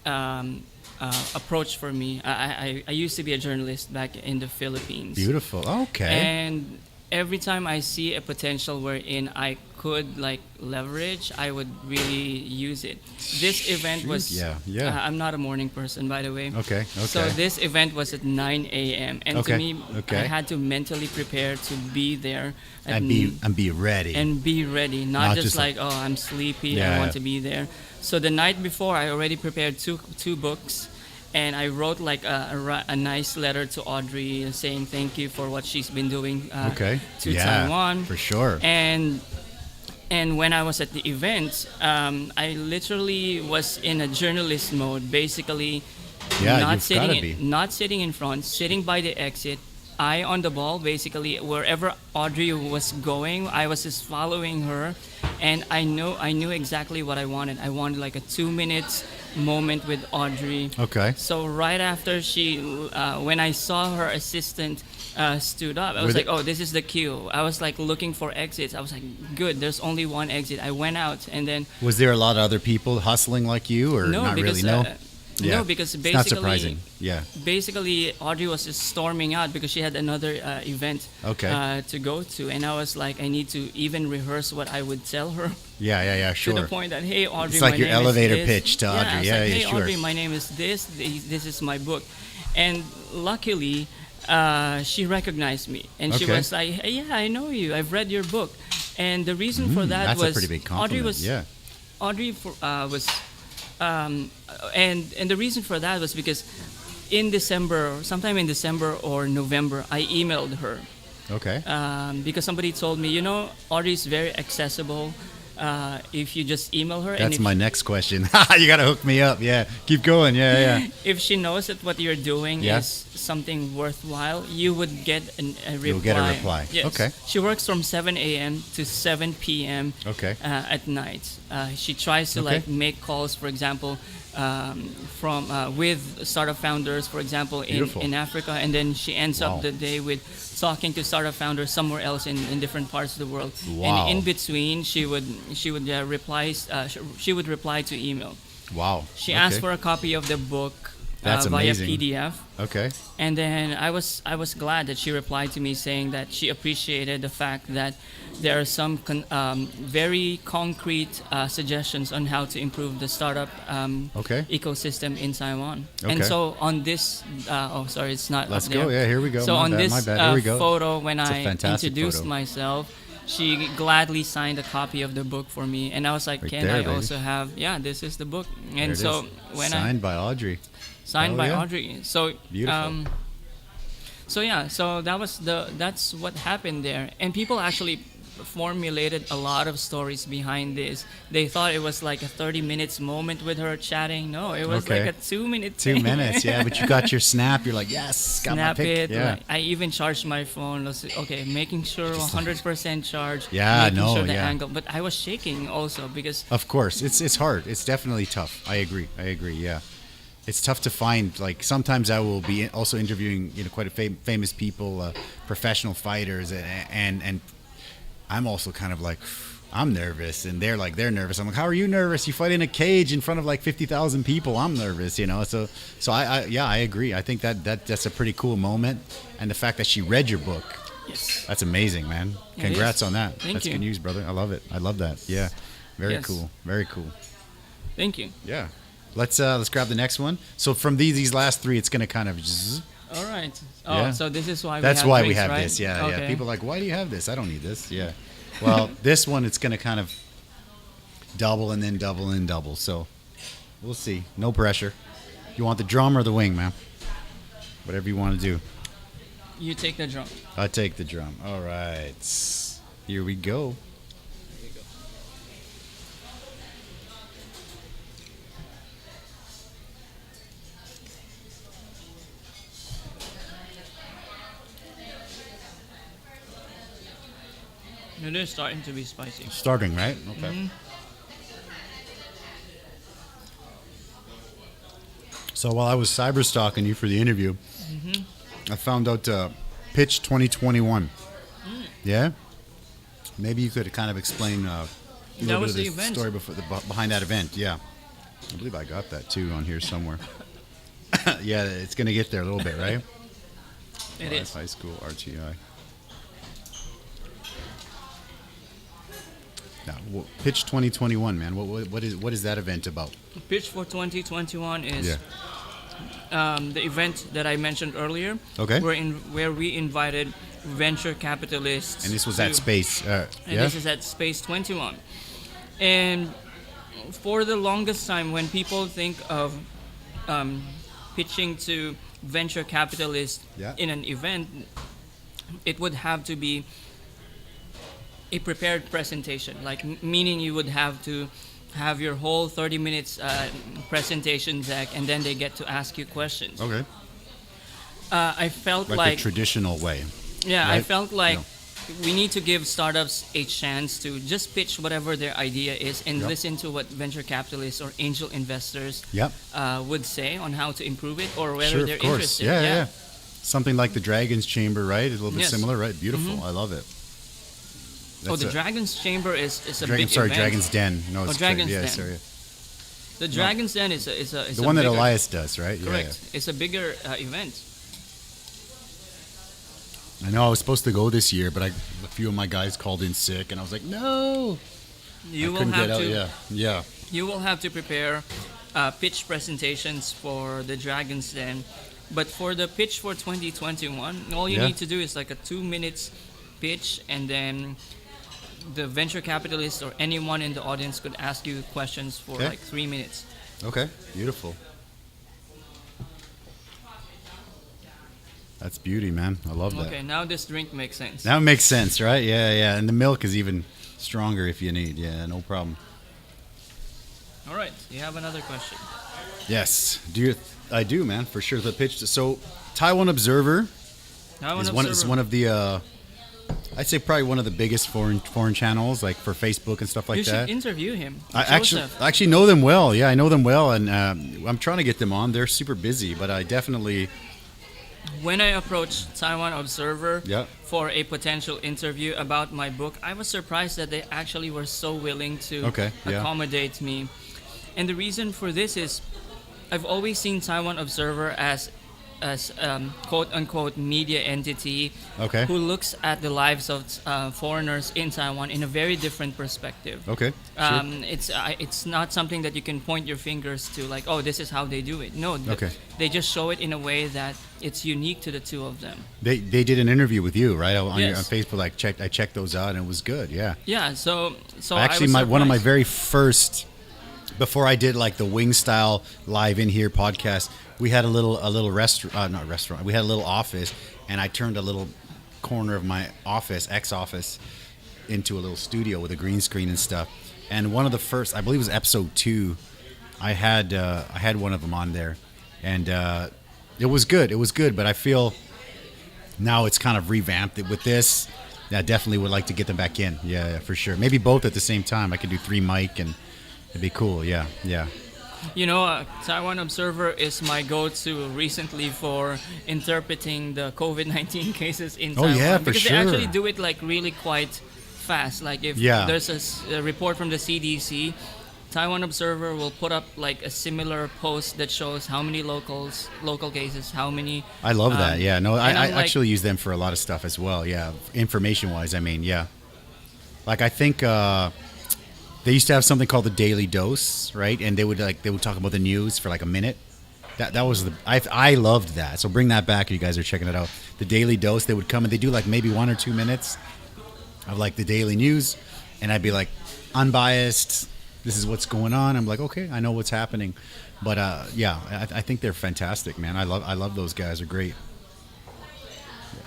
approach for me. I used to be a journalist back in the Philippines. Beautiful. Okay. And every time I see a potential wherein I could like leverage, I would really use it. This event was I'm not a morning person, by the way. Okay. So this event was at 9 a.m. and to me, I had to mentally prepare to be there and be ready. And be ready, not just like, oh, I'm sleepy, I want to be there. So the night before, I already prepared two books. And I wrote like a nice letter to Audrey saying thank you for what she's been doing to Taiwan. For sure. And when I was at the event, I literally was in a journalist mode, basically not sitting in front, sitting by the exit, eye on the ball, basically wherever Audrey was going, I was just following her, and I knew exactly what I wanted. I wanted like a 2 minutes moment with Audrey. Okay. So right after when I saw her assistant stood up, I was like, oh, this is the cue. I was like looking for exits. I was like, good, there's only one exit. I went out, and then was there a lot of other people hustling like you, or not really? No, because basically, it's not surprising. Yeah. Basically, Audrey was just storming out because she had another event to go to, and I was like, I need to even rehearse what I would tell her. Yeah, sure. To the point that, hey, Audrey, it's like my your name elevator is this. pitch to Audrey. Hey, sure. Audrey, my name is this. This is my book, and luckily, she recognized me, and she was like, hey, yeah, I know you. I've read your book, and the reason for that that's was a pretty big compliment. Audrey was. And the reason for that was because sometime in December or November, I emailed her. Okay. Because somebody told me, Audrey's very accessible. If you just email her. That's my next question. You got to hook me up. Yeah. Keep going. Yeah. If she knows that what you're doing is something worthwhile, you would get a reply. You'll get a reply. Yes. Okay. She works from 7 a.m. to 7 p.m. At night. She tries to make calls, for example, with startup founders, for example, in Africa, and then she ends up the day with talking to startup founders somewhere else in different parts of the world. And in between, she would reply to email. Wow. She asked for a copy of the book via PDF. Okay. And then I was glad that she replied to me saying that she appreciated the fact that there are some very concrete suggestions on how to improve the startup ecosystem in Taiwan. Okay. And so on this, it's not. Let's go. Yeah, here we go. So my on bad, this Here we go. photo, when I introduced photo. myself, she gladly signed a copy of the book for me, and I was like, "Can I also have?" Yeah, this is the book. And so when signed by Audrey. Signed by Audrey. So beautiful. So that's what happened there, and people actually formulated a lot of stories behind this. They thought it was like a 30 minutes moment with her chatting. No, it was like a 2 minute. 2 minutes, yeah. But you got your snap. You're like, yes, got snap my pic. it. Yeah. Like, I even charged my phone. Making sure 100% charge. Yeah, making sure the angle. But I was shaking also because. Of course, it's hard. It's definitely tough. I agree. Yeah. It's tough to find. Like sometimes I will be also interviewing, quite a famous people, professional fighters, and I'm also kind of like, I'm nervous, and they're nervous. I'm like, how are you nervous? You fight in a cage in front of like 50,000 people. I'm nervous, So I agree. I think that's a pretty cool moment, and the fact that she read your book, that's amazing, man. Congrats on that. Thank that's you. Good news, brother. I love it. I love that. Yeah, very cool. Very cool. Thank you. Yeah. Let's grab the next one. So from these last three, it's gonna kind of. All right. Oh, so this is why. That's we have why drinks, we have right? this. Yeah. People are like, why do you have this? I don't need this. Yeah. Well, this one, it's gonna kind of double and then double and double. So we'll see. No pressure. You want the drum or the wing, man? Whatever you want to do. You take the drum. I take the drum. All right. Here we go. It is starting to be spicy. Starting, right? Okay. Mm-hmm. So while I was cyber stalking you for the interview, I found out Pitch 2021. Yeah? Maybe you could kind of explain a little bit of the story behind that event. Yeah. I believe I got that too on here somewhere. Yeah, it's going to get there a little bit, right? It is. High school RTI. Now, Pitch 2021, man. What is that event about? Pitch for 2021 is the event that I mentioned earlier. Okay. Where we invited venture capitalists. And this was at Space. This is at Space 21. And for the longest time, when people think of pitching to venture capitalists in an event, it would have to be a prepared presentation, like meaning you would have to have your whole 30 minutes presentation deck, and then they get to ask you questions. Okay. I felt like the traditional way. Yeah, right? I felt like we need to give startups a chance to just pitch whatever their idea is and listen to what venture capitalists or angel investors would say on how to improve it or whether they're interested. Yeah. Something like the Dragon's Chamber, right? It's a little bit similar, right? Beautiful. I love it. That's the Dragon's Chamber is a big event. Dragon's Den. No, it's Dragon's Den. Sorry. The Dragon's Den is the one that Elias does, right? Correct. Yeah. It's a bigger event. I know I was supposed to go this year, but a few of my guys called in sick, and I was like, no. You will have to prepare pitch presentations for the Dragon's Den, but for the pitch for 2021, all you need to do is like a 2 minutes pitch, and then the venture capitalist or anyone in the audience could ask you questions for like 3 minutes. Okay, beautiful. That's beauty, man. I love that. Okay, now this drink makes sense. Now it makes sense, right? Yeah. And the milk is even stronger if you need. Yeah, no problem. All right, you have another question. Yes. I do, man, for sure. The pitch. So, Taiwan Observer is one of the I'd say probably one of the biggest foreign channels, like for Facebook and stuff like that. You should interview him. I actually know them well. Yeah, I know them well, and I'm trying to get them on. They're super busy, but I definitely. When I approached Taiwan Observer for a potential interview about my book, I was surprised that they actually were so willing to accommodate me. And the reason for this is I've always seen Taiwan Observer as quote-unquote media entity who looks at the lives of foreigners in Taiwan in a very different perspective. Okay, It's not something that you can point your fingers to like, oh, this is how they do it. No, they just show it in a way that it's unique to the two of them. They did an interview with you, right? On Facebook. I checked those out, and it was good. Yeah. Yeah. So actually, one of my very first, before I did like the Wing Style Live in Here podcast, we had a little restaurant, not restaurant. We had a little office, and I turned a little corner of my office, into a little studio with a green screen and stuff. And one of the first, I believe it was episode 2, I had one of them on there, and it was good. It was good, but I feel now it's kind of revamped with this. I definitely would like to get them back in. Yeah, for sure. Maybe both at the same time. I could do 3 mic, and it'd be cool. Yeah. You know, Taiwan Observer is my go-to recently for interpreting the COVID-19 cases in Taiwan. Oh yeah, for because sure. They actually do it like really quite fast. Like if there's a report from the CDC, Taiwan Observer will put up like a similar post that shows how many local cases, how many. I love that. Yeah, no, I actually use them for a lot of stuff as well. Yeah, information-wise, I mean, yeah. Like I think. They used to have something called the Daily Dose, right? And they would talk about the news for like a minute. That was I loved that. So bring that back if you guys are checking it out. The Daily Dose, they would come and they do like maybe 1 or 2 minutes of like the daily news, and I'd be like unbiased. this is what's going on. I'm like, okay, I know what's happening. But yeah, I think they're fantastic, man. I love those guys. They're great.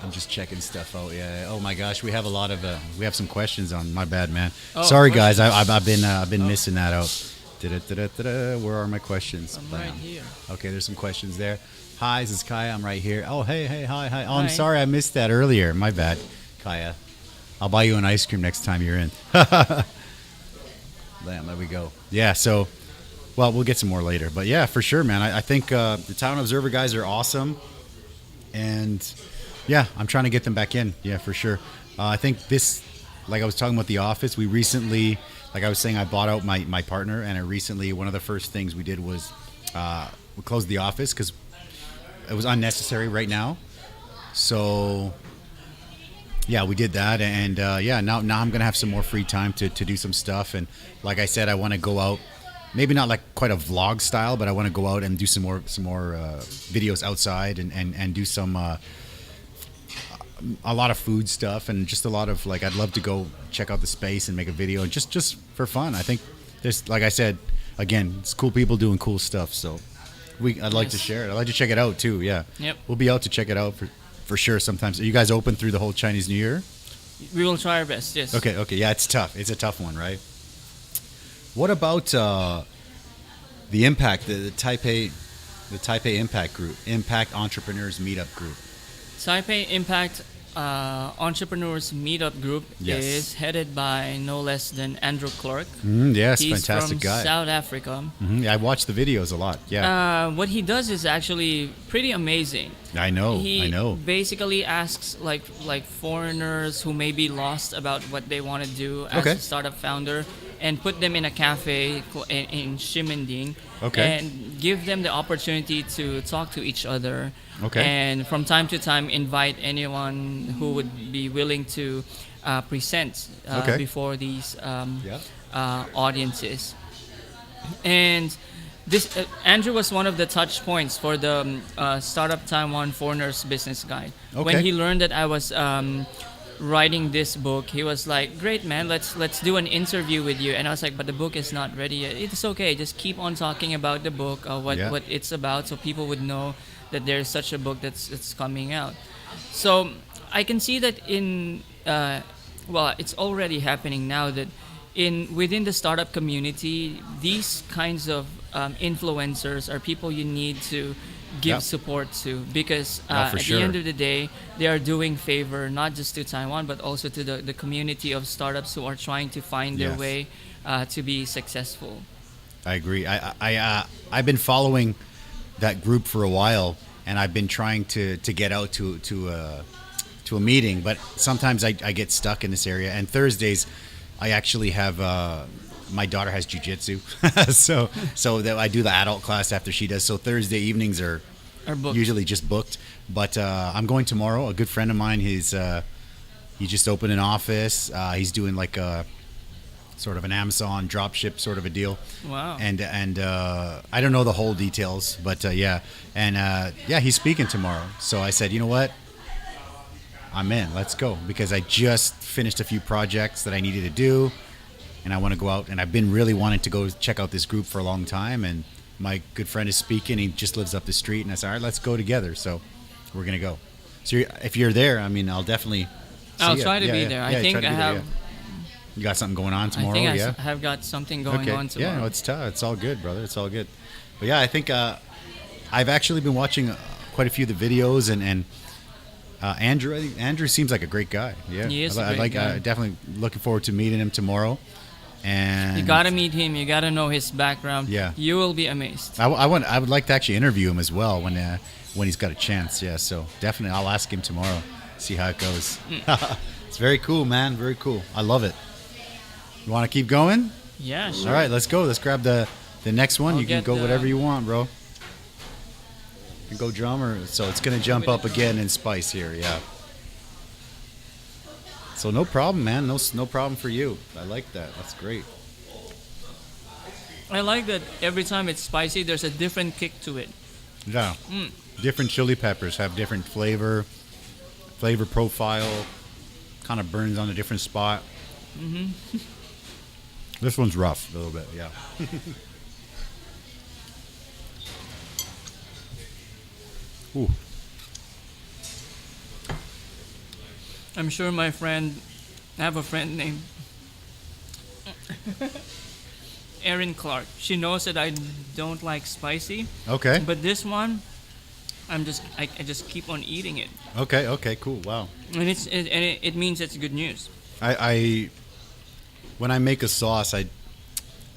I'm just checking stuff out. Yeah. Oh my gosh, we have a lot of we have some questions on. My bad, man. Oh, sorry, questions. guys. I've been missing that out. Where are my questions? I'm right here. Okay, there's some questions there. Hi, this is Kaya. I'm right here. Oh, hey, hi. Oh, I'm Hi. sorry I missed that earlier. My bad, Kaya. I'll buy you an ice cream next time you're in. Damn, there we go. Yeah, so, well, we'll get some more later. But yeah, for sure, man. I think the Taiwan Observer guys are awesome. And yeah, I'm trying to get them back in. Yeah, for sure. I think this, like I was talking about The Office, we recently, like I was saying, I bought out my partner. And one of the first things we did was we closed The Office because it was unnecessary right now. So yeah, we did that, and yeah, now I'm gonna have some more free time to do some stuff. And like I said, I want to go out, maybe not like quite a vlog style, but I want to go out and do some more videos outside and do some a lot of food stuff and just a lot of like, I'd love to go check out the space and make a video and just for fun. I think there's, like I said, again, it's cool people doing cool stuff. So I'd like to share it. I'd like to check it out too. Yeah. Yep. We'll be out to check it out for sure sometimes. Are you guys open through the whole Chinese New Year? We will try our best, yes. Okay. Yeah, it's tough. It's a tough one, right? What about the Impact, the Taipei Impact Group, Impact Entrepreneurs Meetup Group? Taipei Impact Entrepreneurs Meetup Group Yes. is headed by no less than Andrew Clark. Yes, He's fantastic from guy. South Africa. Yeah, I watch the videos a lot. Yeah, What he does is actually pretty amazing. I know. He basically asks like foreigners who may be lost about what they want to do as Okay. a startup founder, and put them in a cafe in Ximending, Okay. and give them the opportunity to talk to each other. Okay. And from time to time, invite anyone who would be willing to present Okay. before these Yeah. audiences. And this Andrew was one of the touch points for the Startup Taiwan Foreigners Business Guide. Okay. When he learned that I was writing this book, he was like, "Great, man, let's do an interview with you." And I was like, "But the book is not ready yet." It's okay, just keep on talking about the book, what it's about, so people would know that there's such a book that's coming out. So I can see that in well, it's already happening now that within the startup community, these kinds of influencers are people you need to give Yep. support to, because for at sure. the end of the day, they are doing favor not just to Taiwan but also to the community of startups who are trying to find their Yes. way to be successful. I agree. I've been following that group for a while, and I've been trying to get out to a meeting, but sometimes I get stuck in this area. And Thursdays, I actually have my daughter has jujitsu, so that I do the adult class after she does. So Thursday evenings are booked. usually just booked. But I'm going tomorrow. A good friend of mine, he just opened an office. He's doing like a sort of an Amazon dropship sort of a deal. Wow. And I don't know the whole details, but yeah. And yeah, he's speaking tomorrow. So I said, you know what? I'm in. Let's go, because I just finished a few projects that I needed to do, and I want to go out. And I've been really wanting to go check out this group for a long time. And my good friend is speaking. He just lives up the street, and I said, all right, let's go together. So we're gonna go. So if you're there, I mean, I'll definitely. I'll try to be there. I think I have. You got something going on tomorrow? I think yeah. I have got something going on tomorrow. Yeah, no, it's tough. It's all good, brother. It's all good. But yeah, I think I've actually been watching quite a few of the videos, and Andrew. I think Andrew seems like a great guy. Yeah, He is a great guy. Definitely looking forward to meeting him tomorrow. And You gotta meet him. You gotta know his background. Yeah. You will be amazed. I would like to actually interview him as well when he's got a chance. Yeah, so definitely I'll ask him tomorrow. See how it goes. It's very cool, man. Very cool. I love it. You want to keep going? Yeah, sure. All right, let's go. Let's grab the next one. I'll You can get go the- whatever you want, bro. You can go drummer. So it's going to jump up again in spice here, yeah. So no problem, man. No problem for you. I like that. That's great. I like that every time it's spicy, there's a different kick to it. Yeah. Different chili peppers have different flavor profile. Kind of burns on a different spot. This one's rough a little bit, yeah. Ooh. I'm sure I have a friend named Erin Clark. She knows that I don't like spicy. Okay. But this one, I just keep on eating it. Okay, cool, wow. And it means it's good news. I when I make a sauce, it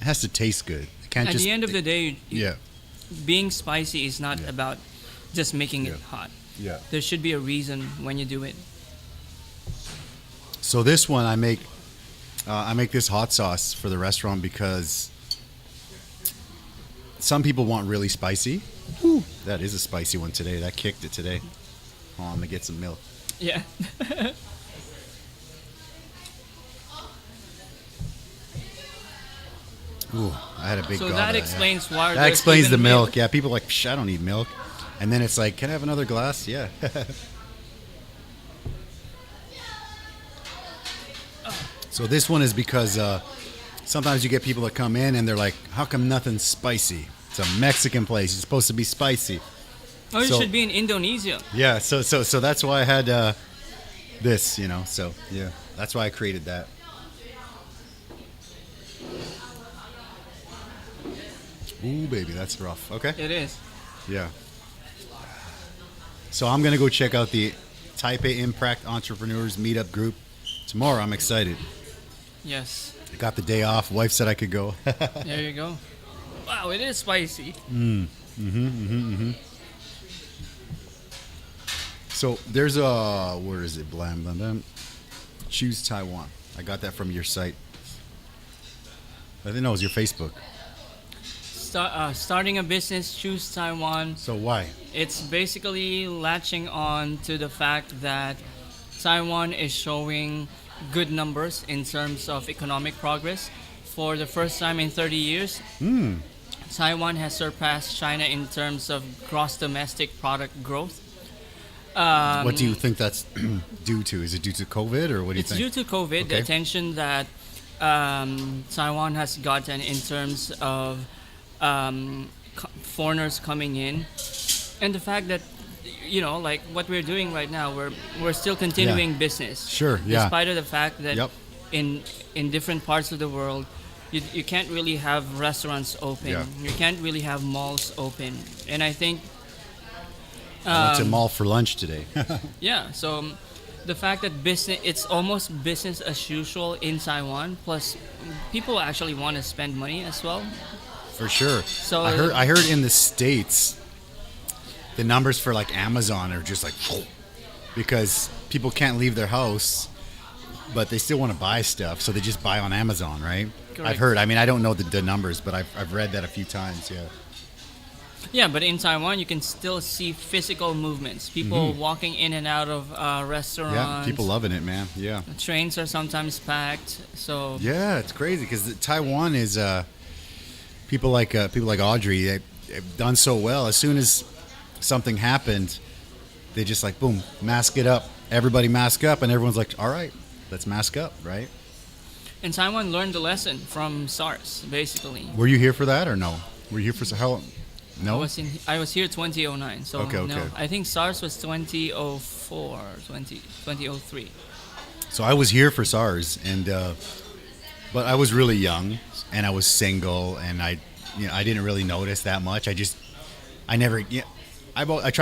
has to taste good. It can't At just... the end of the day, Yeah. being spicy is not about just making it hot. Yeah. There should be a reason when you do it. So this one I make this hot sauce for the restaurant because some people want really spicy. Ooh, that is a spicy one today. That kicked it today. Oh, I'm gonna get some milk. Yeah. Ooh, I had a big. So goblet, that explains why. That explains the milk. Yeah, people are like, Psh, I don't need milk, and then it's like, can I have another glass? Yeah. So this one is because sometimes you get people that come in and they're like, how come nothing's spicy? It's a Mexican place. It's supposed to be spicy. Oh, you should be in Indonesia. Yeah, so that's why I had this, you know. So yeah, that's why I created that. Ooh, baby, that's rough. Okay. It is. Yeah. So I'm gonna go check out the Taipei Impact Entrepreneurs Meetup group tomorrow. I'm excited. Yes. I got the day off. Wife said I could go. There you go. Wow, it is spicy. So there's a, where is it? Blam, blam, blam. Choose Taiwan. I got that from your site. I didn't know it was your Facebook. Starting a business, choose Taiwan. So why? It's basically latching on to the fact that Taiwan is showing good numbers in terms of economic progress. For the first time in 30 years, Taiwan has surpassed China in terms of gross domestic product growth. What do you think that's due to? Is it due to COVID, or what do you think? It's due to COVID, the attention that Taiwan has gotten in terms of foreigners coming in, and the fact that, you know, like what we're doing right now, we're still continuing business. Sure, yeah. Despite of the fact that in different parts of the world, you can't really have restaurants open. Yeah. You can't really have malls open. And I think I went to mall for lunch today. yeah, so the fact that it's almost business as usual in Taiwan, plus people actually want to spend money as well. For sure. So I heard in the States, the numbers for like Amazon are just like, because people can't leave their house, but they still want to buy stuff, so they just buy on Amazon, right? Correct. I've heard. I mean, I don't know the numbers, but I've read that a few times. Yeah. Yeah, but in Taiwan, you can still see physical movements. People walking in and out of restaurants. Yeah, people loving it, man. Yeah. Trains are sometimes packed. So yeah, it's crazy because Taiwan is people like Audrey. They've done so well. As soon as something happened, they just like boom, mask it up. Everybody mask up, and everyone's like, all right, let's mask up, right? And Taiwan learned the lesson from SARS, basically. Were you here for that or no? Were you here for how? No. I was here 2009. So okay. No, I think SARS was 2004, 2003. So I was here for SARS, and but I was really young, and I was single, and I didn't really notice that much. I try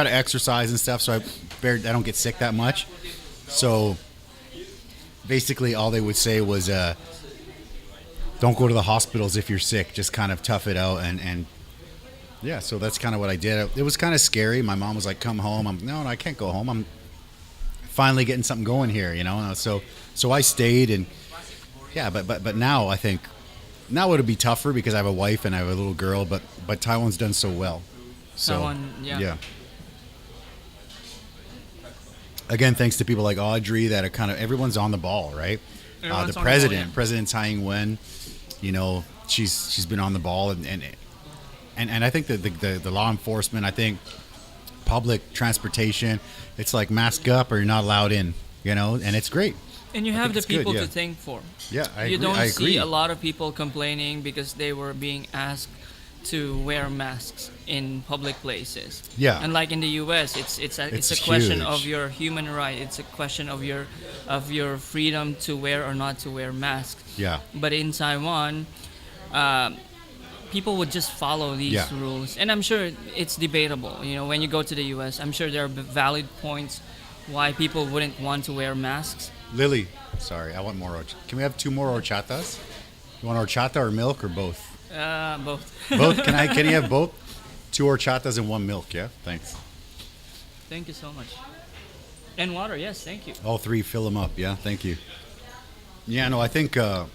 to exercise and stuff, so I don't get sick that much. So basically, all they would say was, "Don't go to the hospitals if you're sick. Just kind of tough it out." And yeah, so that's kind of what I did. It was kind of scary. My mom was like, "Come home." No, I can't go home. I'm finally getting something going here, you know. And so I stayed, and yeah, but now I think now it would be tougher because I have a wife and I have a little girl. But Taiwan's done so well. So Taiwan, yeah. Again, thanks to people like Audrey that are kind of everyone's on the ball, right? The President Tsai Ing-wen, you know, she's been on the ball, and I think the law enforcement, I think public transportation, it's like mask up or you're not allowed in, you know, and it's great. And you have the people to thank for. Yeah, I agree. You don't see a lot of people complaining because they were being asked to wear masks in public places. Yeah. And like in the U.S., it's a question of your human right. It's a question of your freedom to wear or not to wear masks. Yeah. But in Taiwan, people would just follow these rules, and I'm sure it's debatable. You know, when you go to the U.S., I'm sure there are valid points why people wouldn't want to wear masks. Lily, sorry, I want more. Can we have 2 more horchatas? You want horchata or milk or both? Both. Both? Can you have both? 2 horchatas and 1 milk, yeah? Thanks. Thank you so much. And water, yes, thank you. All 3, fill them up, yeah? Thank you. Yeah, no, I think I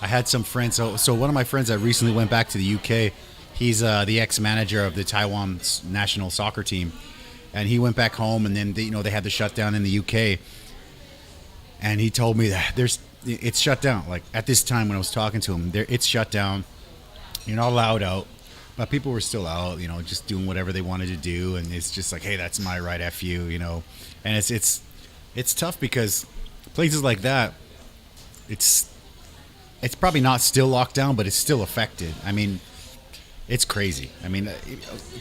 had some friends. So one of my friends that recently went back to the UK, he's the ex-manager of the Taiwan national soccer team. And he went back home, and then they had the shutdown in the UK. And he told me that it's shut down. Like at this time when I was talking to him, it's shut down. You're not allowed out, but people were still out, just doing whatever they wanted to do. And it's just like, hey, that's my right, F you, And it's tough because places like that, it's probably not still locked down, but it's still affected. I mean, it's crazy. I mean,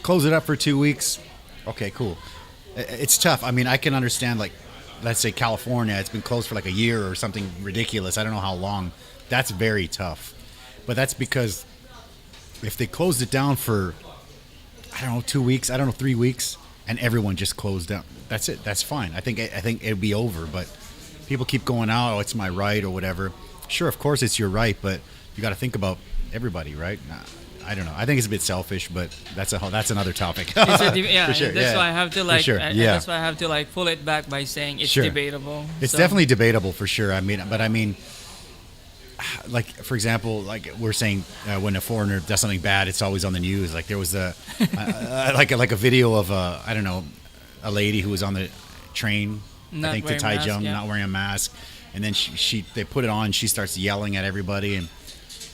close it up for 2 weeks. Okay, cool. It's tough. I mean, I can understand, like, let's say California, it's been closed for like a year or something ridiculous. I don't know how long. That's very tough. But that's because if they closed it down for, 2 weeks, 3 weeks, and everyone just closed down, that's it. That's fine. I think it'd be over. But people keep going out, it's my right or whatever. Sure, of course it's your right, but you got to think about everybody, right? I don't know. I think it's a bit selfish, but that's another topic. For sure. That's why I have to That's why I have to pull it back by saying it's debatable. It's definitely debatable for sure. I mean, like for example, like we're saying, when a foreigner does something bad, it's always on the news. Like there was like a video of a lady who was on the train, I think to Taichung, not wearing a mask, and then they put it on. She starts yelling at everybody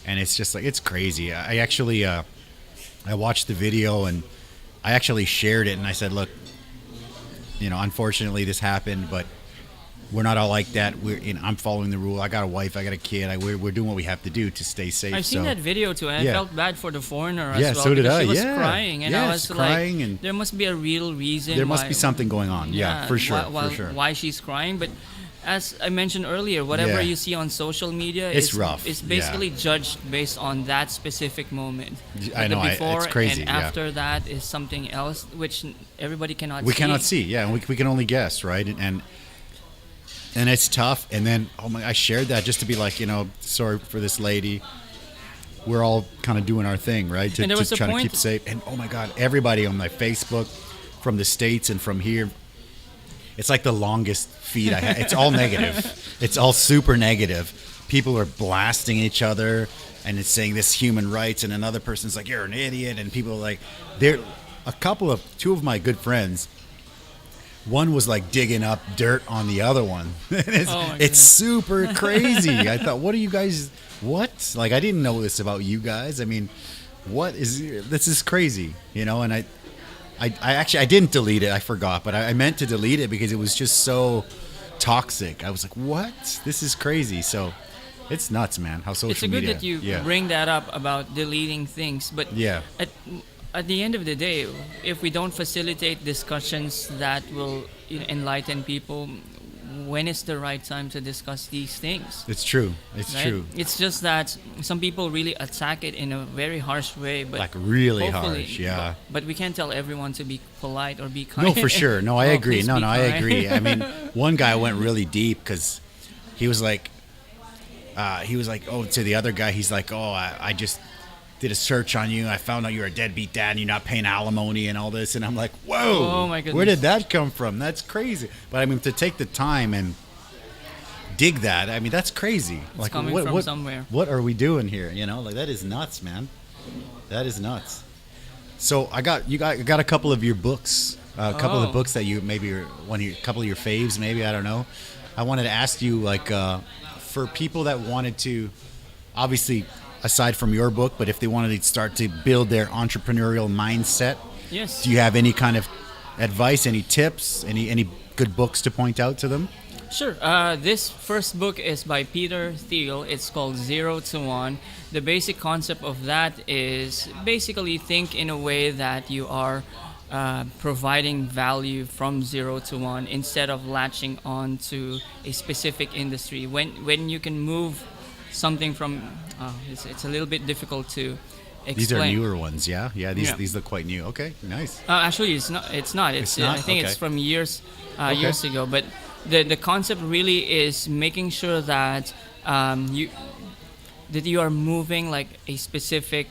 and it's just like, it's crazy. I actually, I watched the video and I actually shared it and I said, look, unfortunately this happened, but we're not all like that. I'm following the rule. I got a wife, I got a kid. We're doing what we have to do to stay safe. I've seen that video too, and I felt bad for the foreigner as well. So did I. She was crying, and I was crying, like, there must be a real reason. There must be something going on. Yeah, for sure. Why she's crying, but as I mentioned earlier, whatever you see on social media it's rough. It's basically judged based on that specific moment. I know, before it's crazy. And after that is something else, which everybody cannot see. We cannot see, and we can only guess, right? And it's tough. And then, I shared that just to be like, sorry for this lady. We're all kind of doing our thing, right? To try to keep safe. And oh my God, everybody on my Facebook from the States and from here, it's like the longest feed I have. It's all negative. It's all super negative. People are blasting each other, and it's saying this human rights, and another person's like, you're an idiot, and people are like, two of my good friends, one was like digging up dirt on the other one. It's super crazy. I thought, what are you guys, what? Like, I didn't know this about you guys. I mean, this is crazy, and I didn't delete it. I forgot, but I meant to delete it because it was just so toxic. I was like, what? This is crazy. So it's nuts, man, how social media. It's good that you bring that up about deleting things. But at the end of the day, if we don't facilitate discussions that will enlighten people, when is the right time to discuss these things? It's true. It's true. It's just that some people really attack it in a very harsh way, but like really harsh, yeah. But we can't tell everyone to be polite or be kind. No, for sure. No, I agree. No, I agree. I mean, one guy went really deep because he was like, to the other guy, he's like, I just did a search on you. I found out you're a deadbeat dad and you're not paying alimony and all this. And I'm like, whoa, oh my goodness, where did that come from? That's crazy. But I mean, to take the time and dig that, I mean, that's crazy. It's like, coming from somewhere. What are we doing here? Like, that is nuts, man. That is nuts. So I got a couple of your books, a couple of books that you maybe are a couple of your faves, maybe, I don't know. I wanted to ask you, like, for people that wanted to, obviously, aside from your book, but if they wanted to start to build their entrepreneurial mindset, yes. Do you have any kind of advice, any tips, any good books to point out to them? Sure. This first book is by Peter Thiel. It's called 0 to 1. The basic concept of that is basically think in a way that you are providing value from 0 to 1 instead of latching on to a specific industry. When you can move something from, it's a little bit difficult to explain. These are newer ones, yeah? Yeah, these look quite new. Okay, nice. Actually, it's not. It's not. It's not? I think Okay. it's from years Okay. ago. But the concept really is making sure that you are moving like a specific.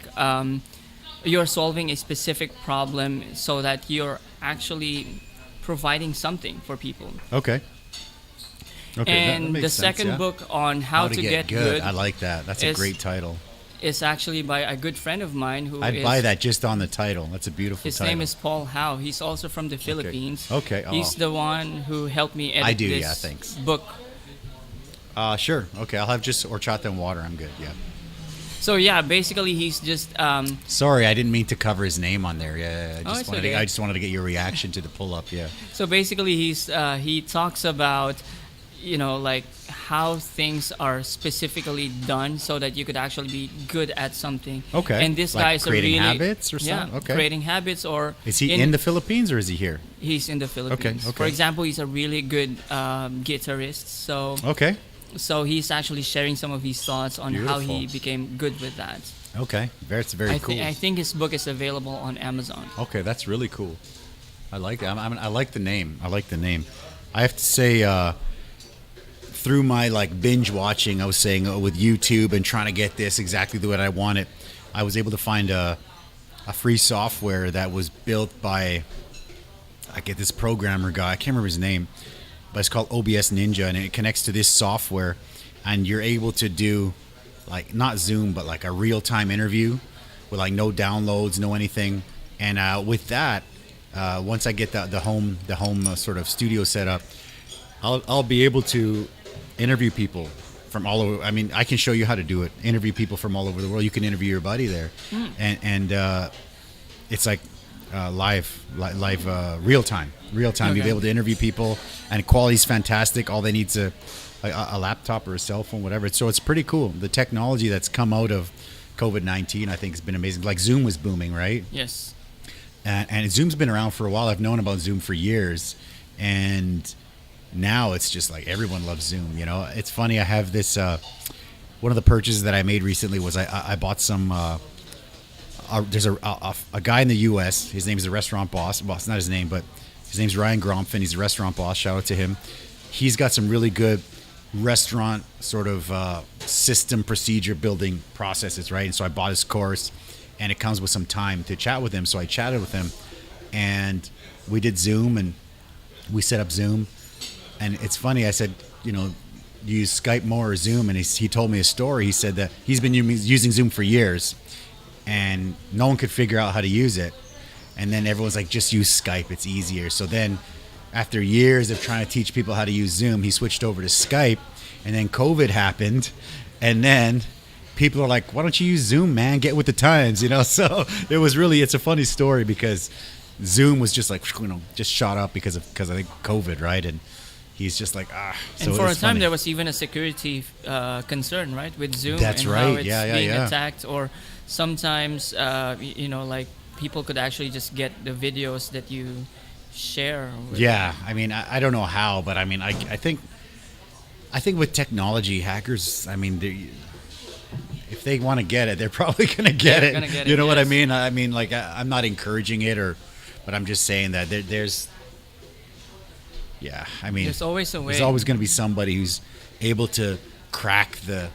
You're solving a specific problem so that you're actually providing something for people. Okay. Okay, And that makes the sense, second yeah. book on how to get good I like that. That's a is- great title. is actually by a good friend of mine who I'd is- buy that just on the title. That's a beautiful His title. name is Paul Howe. He's also from the Philippines. Okay. He's Oh. the one who helped me edit I do, this yeah, thanks. book. Sure. Okay, I'll have just horchata and water. I'm good. Yeah. So yeah, basically he's just Sorry, I didn't mean to cover his name on there. Yeah, Oh, it's I okay. just wanted to get your reaction to the pull up. Yeah. so basically he talks about like how things are specifically done so that you could actually be good at something. Okay. And this Like guy is creating a really habits or yeah, something? Okay. creating habits or Is he in the Philippines or is he here? he's in the Philippines. okay. For example, he's a really good guitarist. Okay. So he's actually sharing some of his thoughts on how he Beautiful. became good with that. Okay. That's very cool. I think his book is available on Amazon. Okay, that's really cool. I like that. I like the name. I like the name. I have to say, through my like binge watching, I was saying with YouTube and trying to get this exactly the way I want it, I was able to find a free software that was built by this programmer guy. I can't remember his name, but it's called OBS Ninja, and it connects to this software, and you're able to do like not Zoom, but like a real time interview with like no downloads, no anything. And with that, once I get the home sort of studio set up, I'll be able to interview people from all over. I mean, I can show you how to do it. Interview people from all over the world. You can interview your buddy there, and it's like live, real time. You'll be able to interview people, and quality's fantastic. All they need is a laptop or a cell phone, whatever. So it's pretty cool. The technology that's come out of COVID-19, I think, has been amazing. Like Zoom was booming, right? Yes. And Zoom's been around for a while. I've known about Zoom for years, and now it's just like everyone loves Zoom. It's funny. I have this. One of the purchases that I made recently was I bought some. There's a guy in the U.S. His name is the restaurant boss. Well, it's not his name, but his name's Ryan Gromfin. He's a restaurant boss. Shout out to him. He's got some really good restaurant sort of system procedure building processes, right? And so I bought his course, and it comes with some time to chat with him. So I chatted with him, and we did Zoom, and we set up Zoom. And it's funny. I said, use Skype more or Zoom, and he told me a story. He said that he's been using Zoom for years, and no one could figure out how to use it. And then everyone's like, just use Skype. It's easier. So then after years of trying to teach people how to use Zoom, he switched over to Skype, and then COVID happened, and then people are like, why don't you use Zoom, man? Get with the times, So it's a funny story because Zoom was just like, just shot up because I think COVID, right? And he's just like, So and for a time, funny. there was even a security concern, right, with Zoom. That's and right. How it's Yeah, being yeah. attacked, or sometimes, like people could actually just get the videos that you share. Yeah, I mean, I don't know how, but I mean, I think with technology, hackers, I mean, if they want to get it, they're probably going to get it. Gonna get You it, know what I yes. mean? I mean, like, I'm not encouraging it, but I'm just saying that there's. Yeah, I mean, There's always a way. There's always going to be somebody who's able to crack the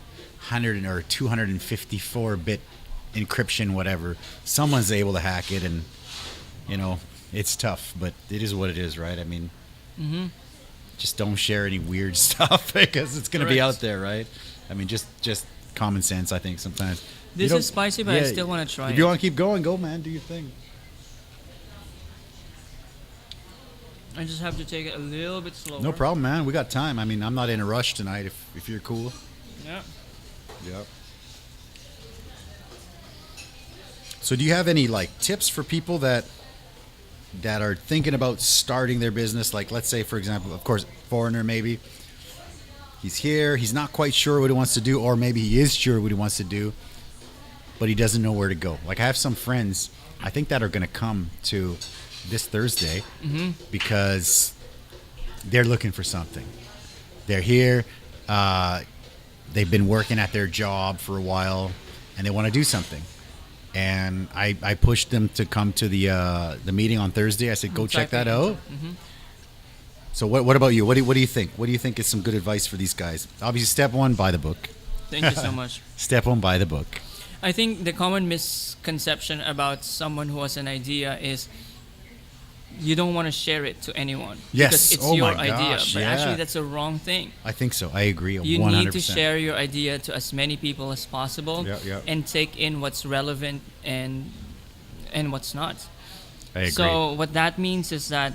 100 or 254-bit encryption, whatever. Someone's able to hack it, and it's tough, but it is what it is, right? I mean, just don't share any weird stuff because it's going to be Correct. out there, right? I mean, just common sense, I think, sometimes. This You is spicy, but I still want to try If it. you want to keep going, go, man. Do your thing. I just have to take it a little bit slower. No problem, man. We got time. I mean, I'm not in a rush tonight if you're cool. Yeah. Yep. So do you have any like tips for people that are thinking about starting their business? Like, let's say, for example, of course, foreigner maybe, He's here. He's not quite sure what he wants to do, or maybe he is sure what he wants to do, but he doesn't know where to go. Like I have some friends, I think that are going to come to this Thursday because they're looking for something. They're here. They've been working at their job for a while, and they want to do something. And I pushed them to come to the meeting on Thursday. I said, go check that out. So what about you? What do you think? What do you think is some good advice for these guys? Obviously, step one, buy the book. Thank you so much. Step one, buy the book. I think the common misconception about someone who has an idea is you don't want to share it to anyone. Yes. Because it's your idea. But actually, that's a wrong thing. I think so. I agree 100%. You need to share your idea to as many people as possible and take in what's relevant and what's not. I agree. So what that means is that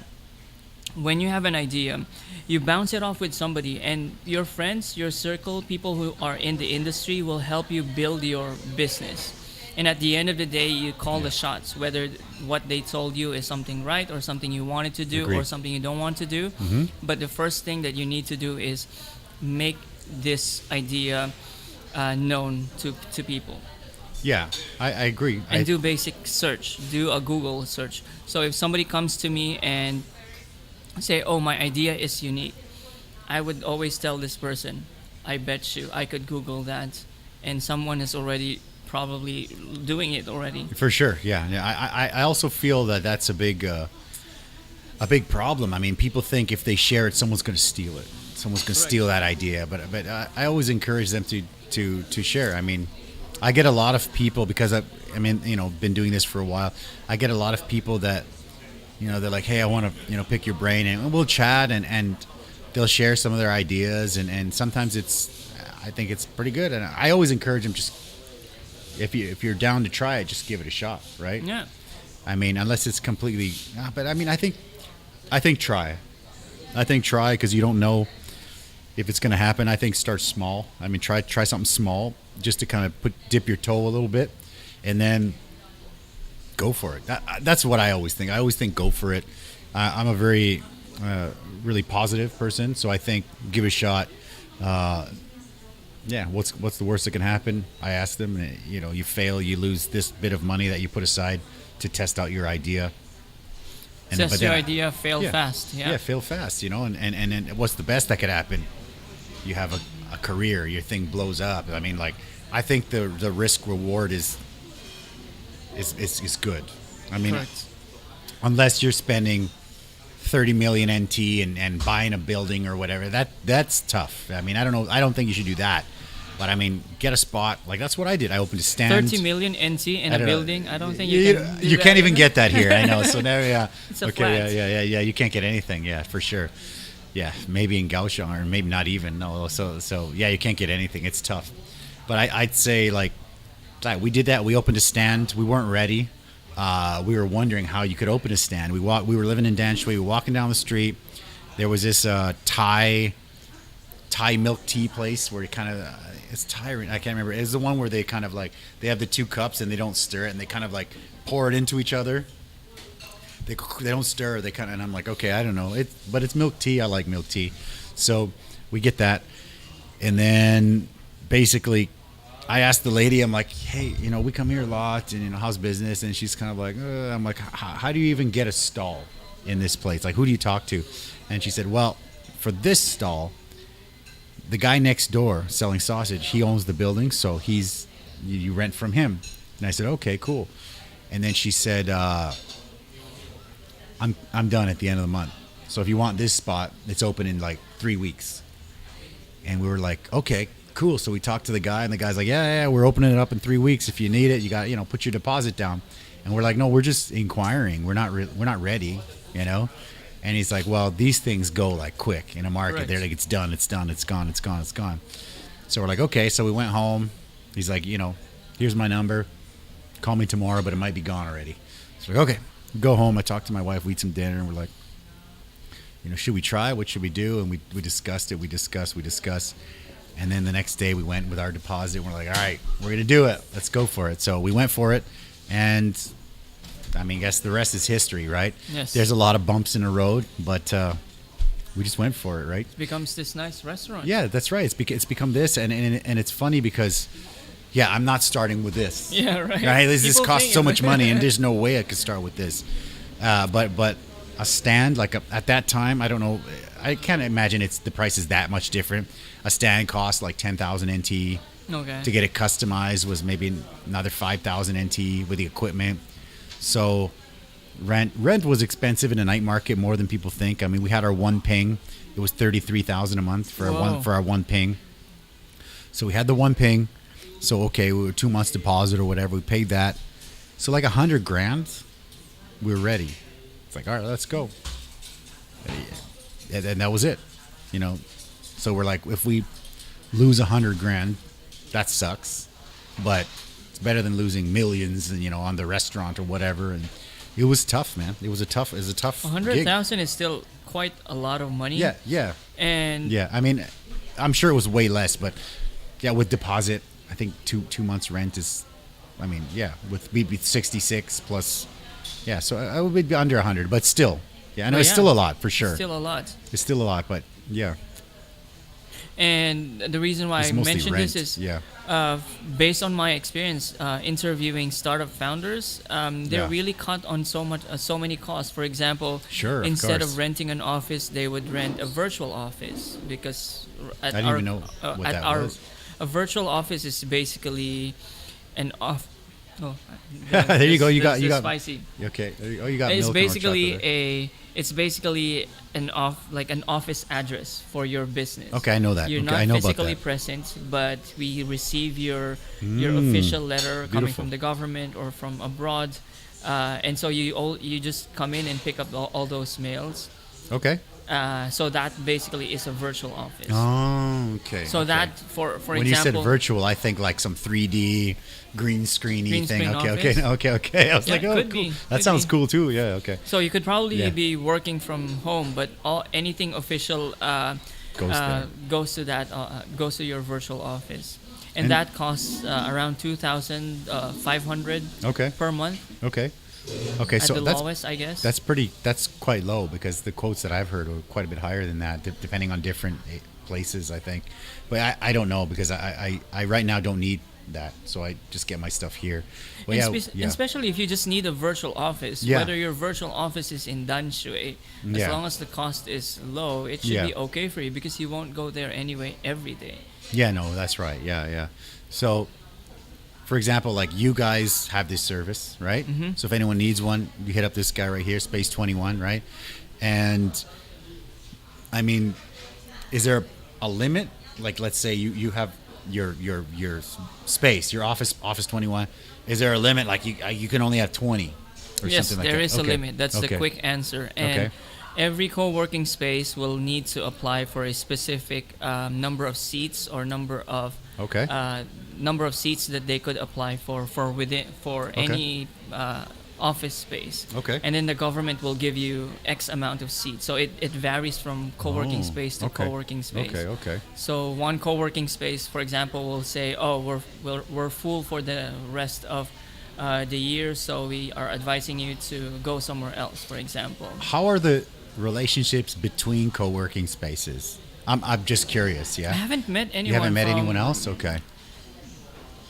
when you have an idea, you bounce it off with somebody, and your friends, your circle, people who are in the industry will help you build your business. And at the end of the day, you call the shots, whether what they told you is something right or something you wanted to do or something you don't want to do. But the first thing that you need to do is make this idea known to people. Yeah, I agree. And do basic search. Do a Google search. So if somebody comes to me and say, oh, my idea is unique, I would always tell this person, I bet you I could Google that, and someone is already probably doing it already. For sure, yeah. I also feel that that's a big problem. I mean, people think if they share it, someone's going to steal it. Someone's going to steal that idea. But I always encourage them to share. I mean, I get a lot of people because been doing this for a while. I get a lot of people that, they're like, hey, I want to, pick your brain, and we'll chat, and they'll share some of their ideas, and sometimes I think it's pretty good, and I always encourage them, just if you're down to try it, just give it a shot, right? Yeah. I mean, unless it's completely, but I mean, I think try. I think try, because you don't know if it's going to happen. I think start small. I mean, try something small just to kind of dip your toe a little bit, and then go for it. That's what I always think. I always think go for it. I'm a very really positive person, so I think give it a shot. What's the worst that can happen? I ask them, you fail, you lose this bit of money that you put aside to test out your idea. And test your idea, fail fast. Yeah, fail fast, and what's the best that could happen? You have a career, your thing blows up. I mean, like, I think the risk reward is good. I mean, unless you're spending 30 million NT and buying a building or whatever, that's tough. I mean, I don't know. I don't think you should do that. But I mean, get a spot. Like, that's what I did. I opened a stand. 30 million NT in a building. I don't think you can. You can't even get that here. I know. So now, it's a flat. Yeah. You can't get anything. Yeah, for sure. Yeah, maybe in Kaohsiung, or maybe not even. No. So yeah, you can't get anything. It's tough. But I'd say, like, we did that. We opened a stand. We weren't ready. We were wondering how you could open a stand. We were living in Dan Shui. We were walking down the street. There was this Thai milk tea place where you kind of it's Thai. I can't remember. It's the one where they kind of like they have the two cups and they don't stir it, and they kind of like pour it into each other. They don't stir. They kind of, and I'm like, okay, I don't know. But it's milk tea. I like milk tea, so we get that, and then basically, I asked the lady, I'm like, hey, we come here a lot, and how's business? And she's kind of like, I'm like, how do you even get a stall in this place? Like, who do you talk to? And she said, well, for this stall, the guy next door selling sausage, he owns the building, so you rent from him. And I said, okay, cool. And then she said, I'm done at the end of the month. So if you want this spot, it's open in like 3 weeks. And we were like, okay, cool. So we talked to the guy, and the guy's like, yeah, we're opening it up in 3 weeks. If you need it, you got, put your deposit down. And we're like, no, we're just inquiring. We're not ready, And he's like, well, these things go like quick in a market. Right. They're like, it's done, it's gone. So we're like, okay. So we went home. He's like, here's my number. Call me tomorrow, but it might be gone already. So we're like, okay. We go home. I talk to my wife. We eat some dinner, and we're like, should we try? What should we do? And we discussed it. We discussed. And then the next day we went with our deposit. We're like, all right, we're going to do it. Let's go for it. So we went for it. And I mean, I guess the rest is history, right? Yes. There's a lot of bumps in the road, but we just went for it, right? It becomes this nice restaurant. Yeah, that's right. It's become this, and it's funny because, yeah, I'm not starting with this. Yeah, right. Right? This People costs think so much money, and there's no way I could start with this. But a stand at that time, I don't know. I can't imagine the price is that much different. A stand cost like 10,000 NT. Okay. To get it customized was maybe another 5,000 NT with the equipment. So rent was expensive in the night market, more than people think. I mean, we had our one ping. It was 33,000 a month for our one ping. So we had the one ping. So okay, we were 2 months deposit or whatever. We paid that. So like $100,000, we were ready. It's like, all right, let's go. And that was it, you know. So we're like, if we lose $100,000, that sucks, but it's better than losing millions, and on the restaurant or whatever. And it was tough, man. It was a tough 100,000 is still quite a lot of money. Yeah. And yeah, I mean, I'm sure it was way less, but yeah, with deposit, I think two months rent is, I mean, yeah, we'd be 66 plus, yeah. So I would be under 100, but still, yeah. I know it's still a lot for sure. It's still a lot. It's still a lot, but yeah. And the reason why I mentioned this is based on my experience interviewing startup founders, they're really cut on so many costs. For example, instead of renting an office, they would rent a virtual office because I didn't even know what that was. A virtual office is basically an off. Oh, there you go. You got spicy. Okay. Oh, you got. It's milk basically It's basically an office address for your business. Okay, I know that. You're not physically present, but we receive your official letter coming from the government or from abroad, and so you just come in and pick up all those mails. Okay. So that basically is a virtual office. Oh, okay. So that for example, when you said virtual, I think like some 3D green screeny thing. Okay. I was like, oh, cool. That sounds cool too. Yeah. Okay. So you could probably be working from home, but anything official goes to your virtual office, and that costs around 2,500 per month. Okay, so that's lowest, I guess. That's quite low because the quotes that I've heard are quite a bit higher than that, depending on different places, I think. But I don't know because I right now don't need that, so I just get my stuff here. Well, especially if you just need a virtual office, whether your virtual office is in Danshui, as long as the cost is low, it should be okay for you because you won't go there anyway every day. Yeah, no, that's right. Yeah. So, for example, like you guys have this service, right? Mm-hmm. So if anyone needs one, you hit up this guy right here, Space 21, right? And I mean, is there a limit? Like, let's say you have your space, your office 21. Is there a limit? Like you can only have 20 or yes, something like that? Yes, there is a limit. That's the quick answer. And every co-working space will need to apply for a specific number of seats or number of seats that they could apply for any office space. Okay. And then the government will give you X amount of seats. So it varies from co-working space to co-working space. Okay. So one co-working space, for example, will say, "Oh, we're full for the rest of the year, so we are advising you to go somewhere else," for example. How are the relationships between co-working spaces? I'm just curious. Yeah. I haven't met anyone. You haven't met anyone else? Okay.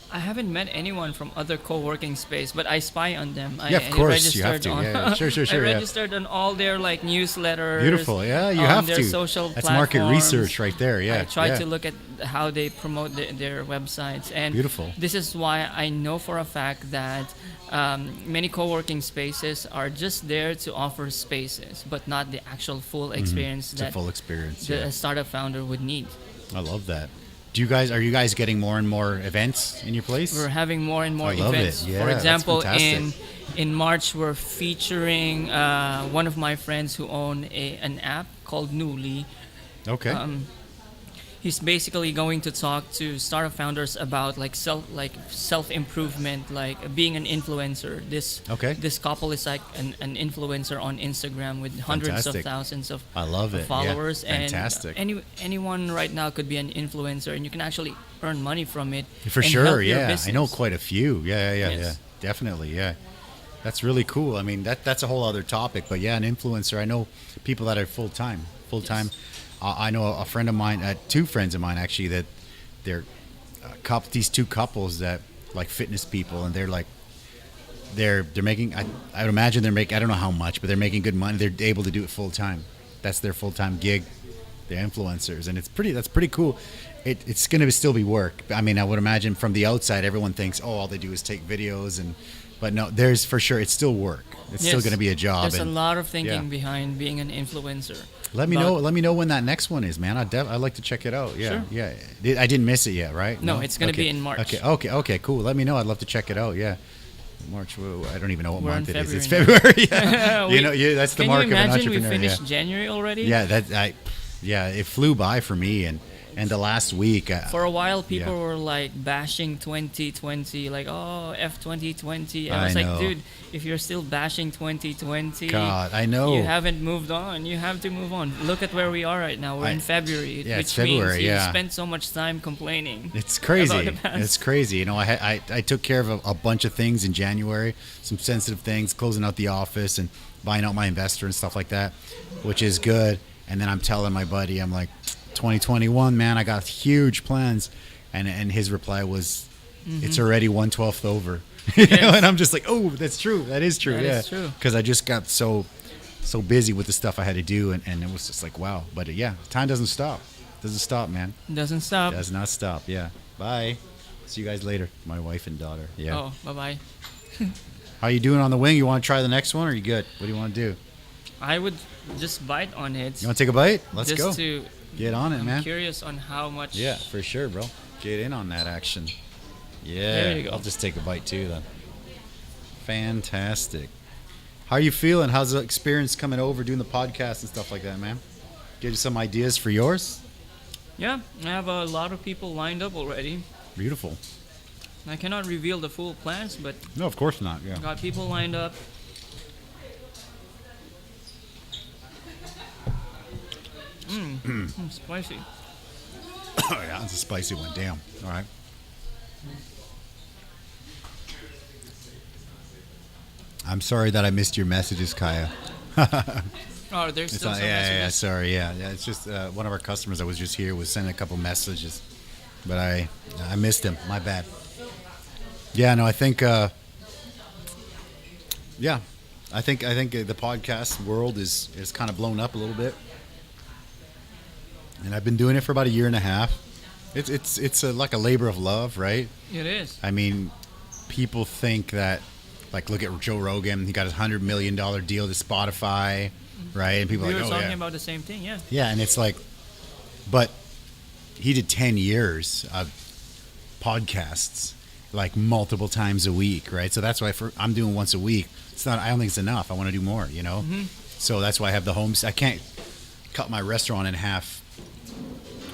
I haven't met anyone from other co-working space, but I spy on them. Of course you have to. Sure. I registered on all their newsletters. Beautiful. Yeah, you have their to. social That's platforms. market research right there. Yeah. I try to look at how they promote their websites, and beautiful. This is why I know for a fact that many co-working spaces are just there to offer spaces, but not the actual full experience that full experience the startup founder would need. I love that. Are you guys getting more and more events in your place? We're having more and more I events. love it. Yeah, for example, that's in March, we're featuring one of my friends who own an app called Newly. Okay. He's basically going to talk to startup founders about self improvement, like being an influencer. This couple is like an influencer on Instagram with hundreds of thousands of followers. Yeah. Fantastic. And anyone right now could be an influencer, and you can actually earn money from it. For sure, yeah. I know quite a few. Yeah. Definitely, yeah. That's really cool. I mean, that's a whole other topic, but yeah, an influencer. I know people that are full time full time. I know a friend of mine, 2 friends of mine actually, that they're these 2 couples that like fitness people, and they're like they're making. I would imagine they're making. I don't know how much, but they're making good money. They're able to do it full time. That's their full time gig. They're influencers, and that's pretty cool. It's going to still be work. I mean, I would imagine from the outside, everyone thinks, oh, all they do is take videos, but no, there's for sure, it's still work. It's still going to be a job. There's a lot of thinking behind being an influencer. Let me know when that next one is, man. I'd like to check it out. Yeah, sure. Yeah. I didn't miss it yet, right? No, it's going to be in March. Okay, cool. Let me know. I'd love to check it out. Yeah. March. I don't even know what month it is. It's February. Yeah. that's the mark of an entrepreneur. Can you imagine we finished January already? Yeah, it flew by for me, and the last week. For a while, people were like bashing 2020, like, oh, F 2020. I was like, dude, if you're still bashing 2020, God, I know. You haven't moved on. You have to move on. Look at where we are right now. We're in February, which means you spent so much time complaining. It's crazy. It's crazy. You know, I took care of a bunch of things in January, some sensitive things, closing out the office and buying out my investor and stuff like that, which is good. And then I'm telling my buddy, I'm like, 2021, man, I got huge plans. And his reply was, it's already 1/12 over. You know? And I'm just like, oh, that's true. That is true. That is true. Because I just got so busy with the stuff I had to do. And it was just like, wow. But time doesn't stop. Doesn't stop, man. Doesn't stop. Does not stop. Yeah. Bye. See you guys later. My wife and daughter. Yeah. Oh, bye-bye. How you doing on the wing? You want to try the next one, or are you good? What do you want to do? I would just bite on it. You want to take a bite? Let's go. Just to get on it, man. I'm curious on how much. Yeah, for sure, bro. Get in on that action. Yeah. There you go. I'll just take a bite too, then. Fantastic. How are you feeling? How's the experience coming over, doing the podcast and stuff like that, man? Give you some ideas for yours? Yeah, I have a lot of people lined up already. Beautiful. I cannot reveal the full plans, but no, of course not. Yeah. Got people lined up. Spicy. Oh yeah, it's a spicy one. Damn. All right. I'm sorry that I missed your messages, Kaya. Oh, there's still some messages. Yeah, sorry. Yeah. It's just one of our customers that was just here was sending a couple messages, but I missed him. My bad. Yeah, no, I think. I think the podcast world is kind of blown up a little bit, and I've been doing it for about a year and a half. It's like a labor of love, right? It is. I mean, people think that, like, look at Joe Rogan. He got his $100 million deal to Spotify, right? And people are like, oh, yeah. We were talking about the same thing, yeah. Yeah, and it's like, but he did 10 years of podcasts, like multiple times a week, right? So that's why I'm doing once a week. It's not. I don't think it's enough. I want to do more, you know. Mm-hmm. So that's why I have the homes. I can't cut my restaurant in half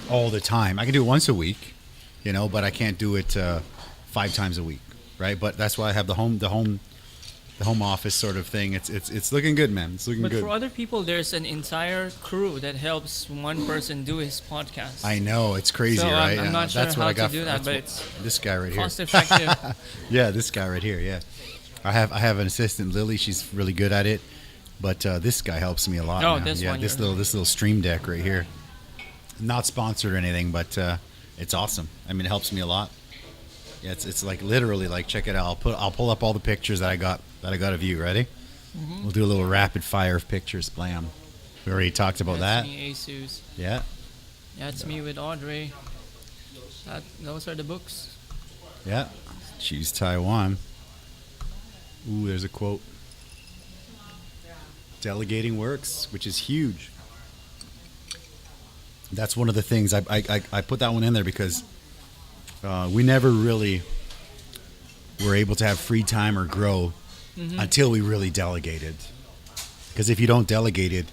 all the time. I can do it once a week, you know, but I can't do it 5 times a week, right? But that's why I have the home office sort of thing. It's looking good, man. It's looking good. But for other people, there's an entire crew that helps one person do his podcast. I know, it's crazy, so right? I'm not sure how to do that, but it's this guy right cost here. effective. Yeah, this guy right here. Yeah, I have an assistant, Lily. She's really good at it, but this guy helps me a lot. Oh, now. this one. This little stream deck right here. Not sponsored or anything, but it's awesome. I mean, it helps me a lot. Yeah, it's like literally like, check it out. I'll pull up all the pictures that I got of you. Ready? Mm-hmm. We'll do a little rapid fire of pictures. Blam. We already talked about That's that. Me, Jesus. Yeah. That's me with Audrey. Those are the books. Yeah. Choose Taiwan. Ooh, there's a quote. Delegating works, which is huge. That's one of the things I put that one in there because we never really were able to have free time or grow until we really delegated. Because if you don't delegate it,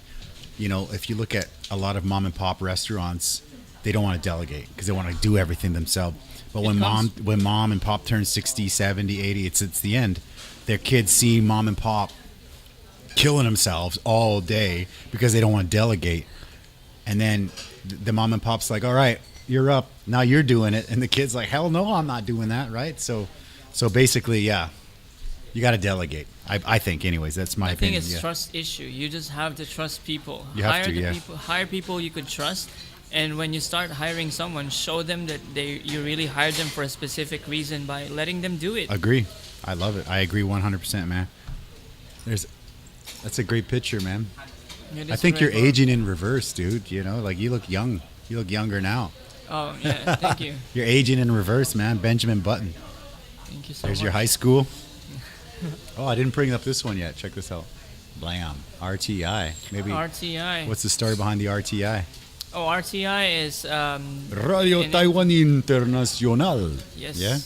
you know, if you look at a lot of mom and pop restaurants, they don't want to delegate because they want to do everything themselves. But when mom and pop turn 60, 70, 80, it's the end. Their kids see mom and pop killing themselves all day because they don't want to delegate. And then the mom and pop's like, all right, you're up. Now you're doing it. And the kid's like, hell no, I'm not doing that, right? So basically, yeah. You got to delegate. I think, anyways. That's my opinion. I think it's trust issue. You just have to trust people. You have to, hire people you could trust. And when you start hiring someone, show them that you really hired them for a specific reason by letting them do it. Agree. I love it. I agree 100%, man. That's a great picture, man. I think you're aging in reverse, dude. You know, like you look young. You look younger now. Oh, yeah. Thank you. You're aging in reverse, man. Benjamin Button. Thank you so much. There's your high school. Oh, I didn't bring up this one yet. Check this out. Blam. RTI. Maybe. RTI. What's the story behind the RTI? Oh, RTI is... Radio Taiwan Internacional. Yes. Yeah?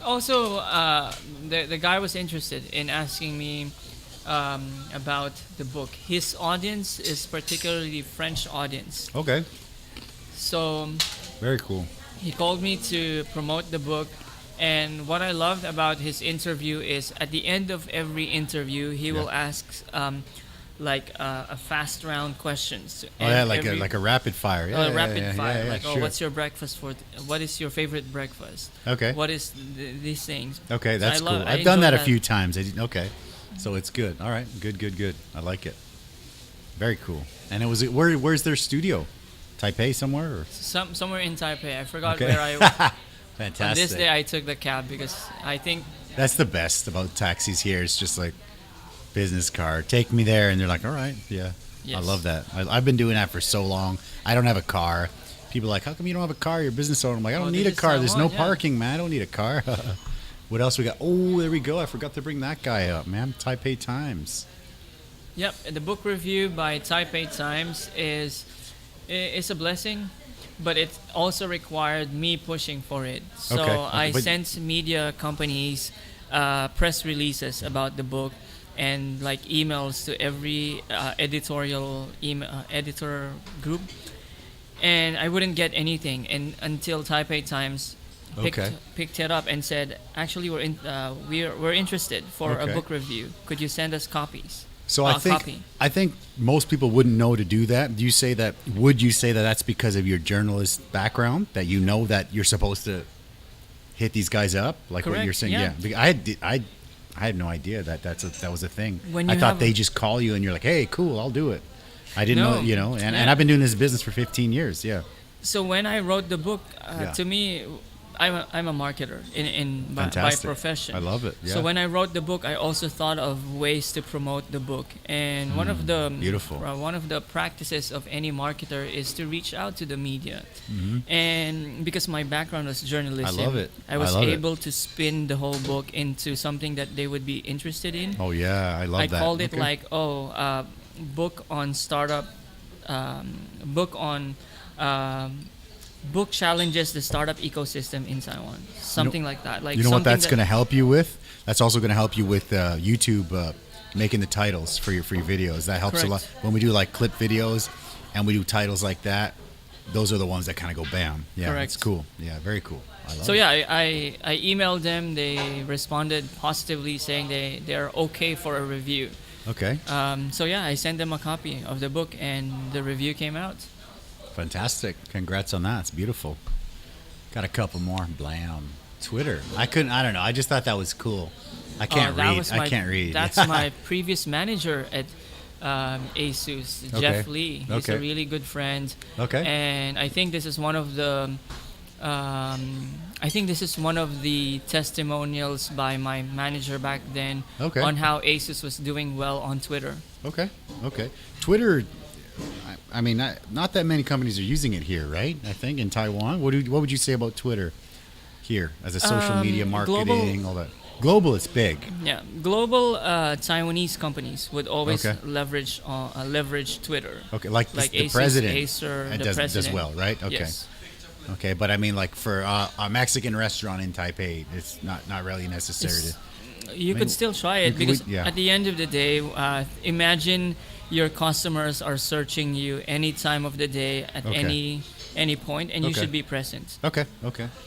Also, the guy was interested in asking me about the book. His audience is particularly French audience. Okay. So... Very cool. He called me to promote the book. And what I loved about his interview is at the end of every interview, he will ask a fast round questions. Oh yeah, like a rapid fire. Yeah, rapid fire. Yeah, sure. What's your breakfast for? What is your favorite breakfast? Okay. What is these things? Okay, that's cool. I've done that a few times. Okay, so it's good. All right, good. I like it. Very cool. And where's their studio? Taipei somewhere? Or? Somewhere in Taipei. I forgot where I. Fantastic. On this day, I took the cab because I think that's the best about taxis here. It's just like business card. Take me there, and they're like, all right, yeah. Yes. I love that. I've been doing that for so long. I don't have a car. People are like, how come you don't have a car? You're a business owner. I'm like, I don't need a car. There's no parking, man. I don't need a car. What else we got? Oh, there we go. I forgot to bring that guy up, man. Taipei Times. Yep, the book review by Taipei Times is a blessing. But it also required me pushing for it. So I sent media companies press releases about the book and like emails to every editor group. And I wouldn't get anything until Taipei Times picked it up and said, actually, we're interested for a book review. Could you send us copies? So I think most people wouldn't know to do that. Would you say that that's because of your journalist background, that you know that you're supposed to hit these guys up, like Correct, what you're saying? Yeah. I had no idea that was a thing. I thought they just call you and you're like, hey, cool, I'll do it. I didn't know, and I've been doing this business for 15 years. Yeah. So when I wrote the book, to me, I'm a marketer by profession. I love it. Yeah. So when I wrote the book, I also thought of ways to promote the book. And one of the practices of any marketer is to reach out to the media. Mm-hmm. And because my background was journalism, I love it. I was able to spin the whole book into something that they would be interested in. Oh yeah, I love that. I called it book on startup, book challenges the startup ecosystem in Taiwan. Something like that. Like, you know what that's going to help you with? That's also going to help you with YouTube making the titles for your videos. That helps a lot. When we do like clip videos and we do titles like that, those are the ones that kind of go bam. Yeah, that's cool. Yeah, very cool. I love it. I emailed them. They responded positively saying they're okay for a review. Okay. I sent them a copy of the book and the review came out. Fantastic. Congrats on that. It's beautiful. Got a couple more. Blam. Twitter. I don't know. I just thought that was cool. I can't read. I can't read. That's my previous manager at ASUS, Jeff Lee. He's a really good friend. Okay. And I think this is one of the testimonials by my manager back then on how ASUS was doing well on Twitter. Okay. Twitter, I mean, not that many companies are using it here, right? I think in Taiwan. What would you say about Twitter here as a social media marketing, all that? Global, it's big. Yeah, global Taiwanese companies would always leverage Twitter. Okay, like the ASUS, president Acer, does well, right? Okay. Yes. Okay, but I mean, like for a Mexican restaurant in Taipei, it's not really necessary You could still try it because at the end of the day, imagine your customers are searching you any time of the day at any point, and you should be present. Okay,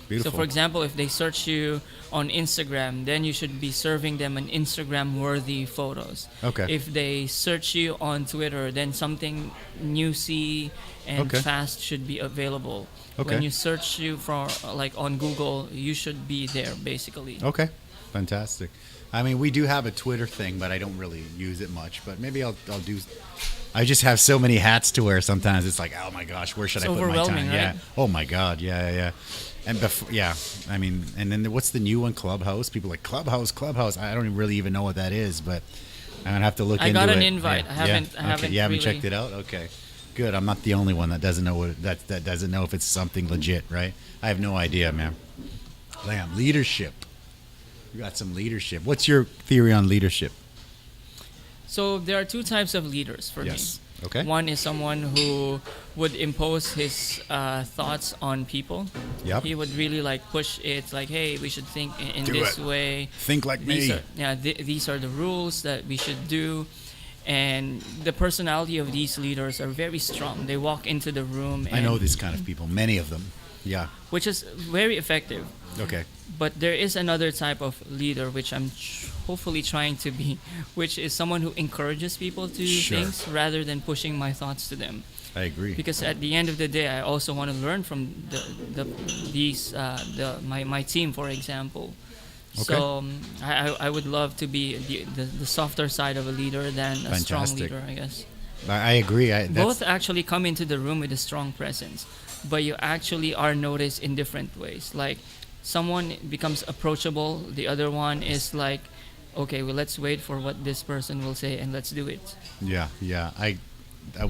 beautiful. So, for example, if they search you on Instagram, then you should be serving them an Instagram-worthy photos. Okay. If they search you on Twitter, then something newsy and fast should be available. Okay. When you search you for on Google, you should be there basically. Okay, fantastic. I mean, we do have a Twitter thing, but I don't really use it much. But maybe I'll do. I just have so many hats to wear. Sometimes it's like, oh my gosh, where should I put my time? Right? Yeah. Oh my God. Yeah. And yeah, I mean, and then what's the new one? Clubhouse. People are like Clubhouse. I don't really even know what that is, but I'm gonna have to look into it. I got an invite. Yeah. I haven't. Okay. I haven't. You haven't really... checked it out. Okay. Good. I'm not the only one that doesn't know that doesn't know if it's something legit, right? I have no idea, man. Lamb, leadership. You got some leadership. What's your theory on leadership? So there are two types of leaders for me. Okay. One is someone who would impose his thoughts on people. Yep. He would really like push it, like, hey, we should think in Do this it. way. Think like me. These are the rules that we should do. And the personality of these leaders are very strong. They walk into the room. And, I know these kind of people, many of them. Yeah. which is very effective. Okay. But there is another type of leader, which I'm hopefully trying to be, which is someone who encourages people to do things rather than pushing my thoughts to them. I agree. Because at the end of the day, I also want to learn from my team, for example. Okay. So I would love to be the softer side of a leader than a strong leader, I guess. I agree. Both actually come into the room with a strong presence, but you actually are noticed in different ways. Like someone becomes approachable, the other one is like, okay, well, let's wait for what this person will say and let's do it. Yeah. I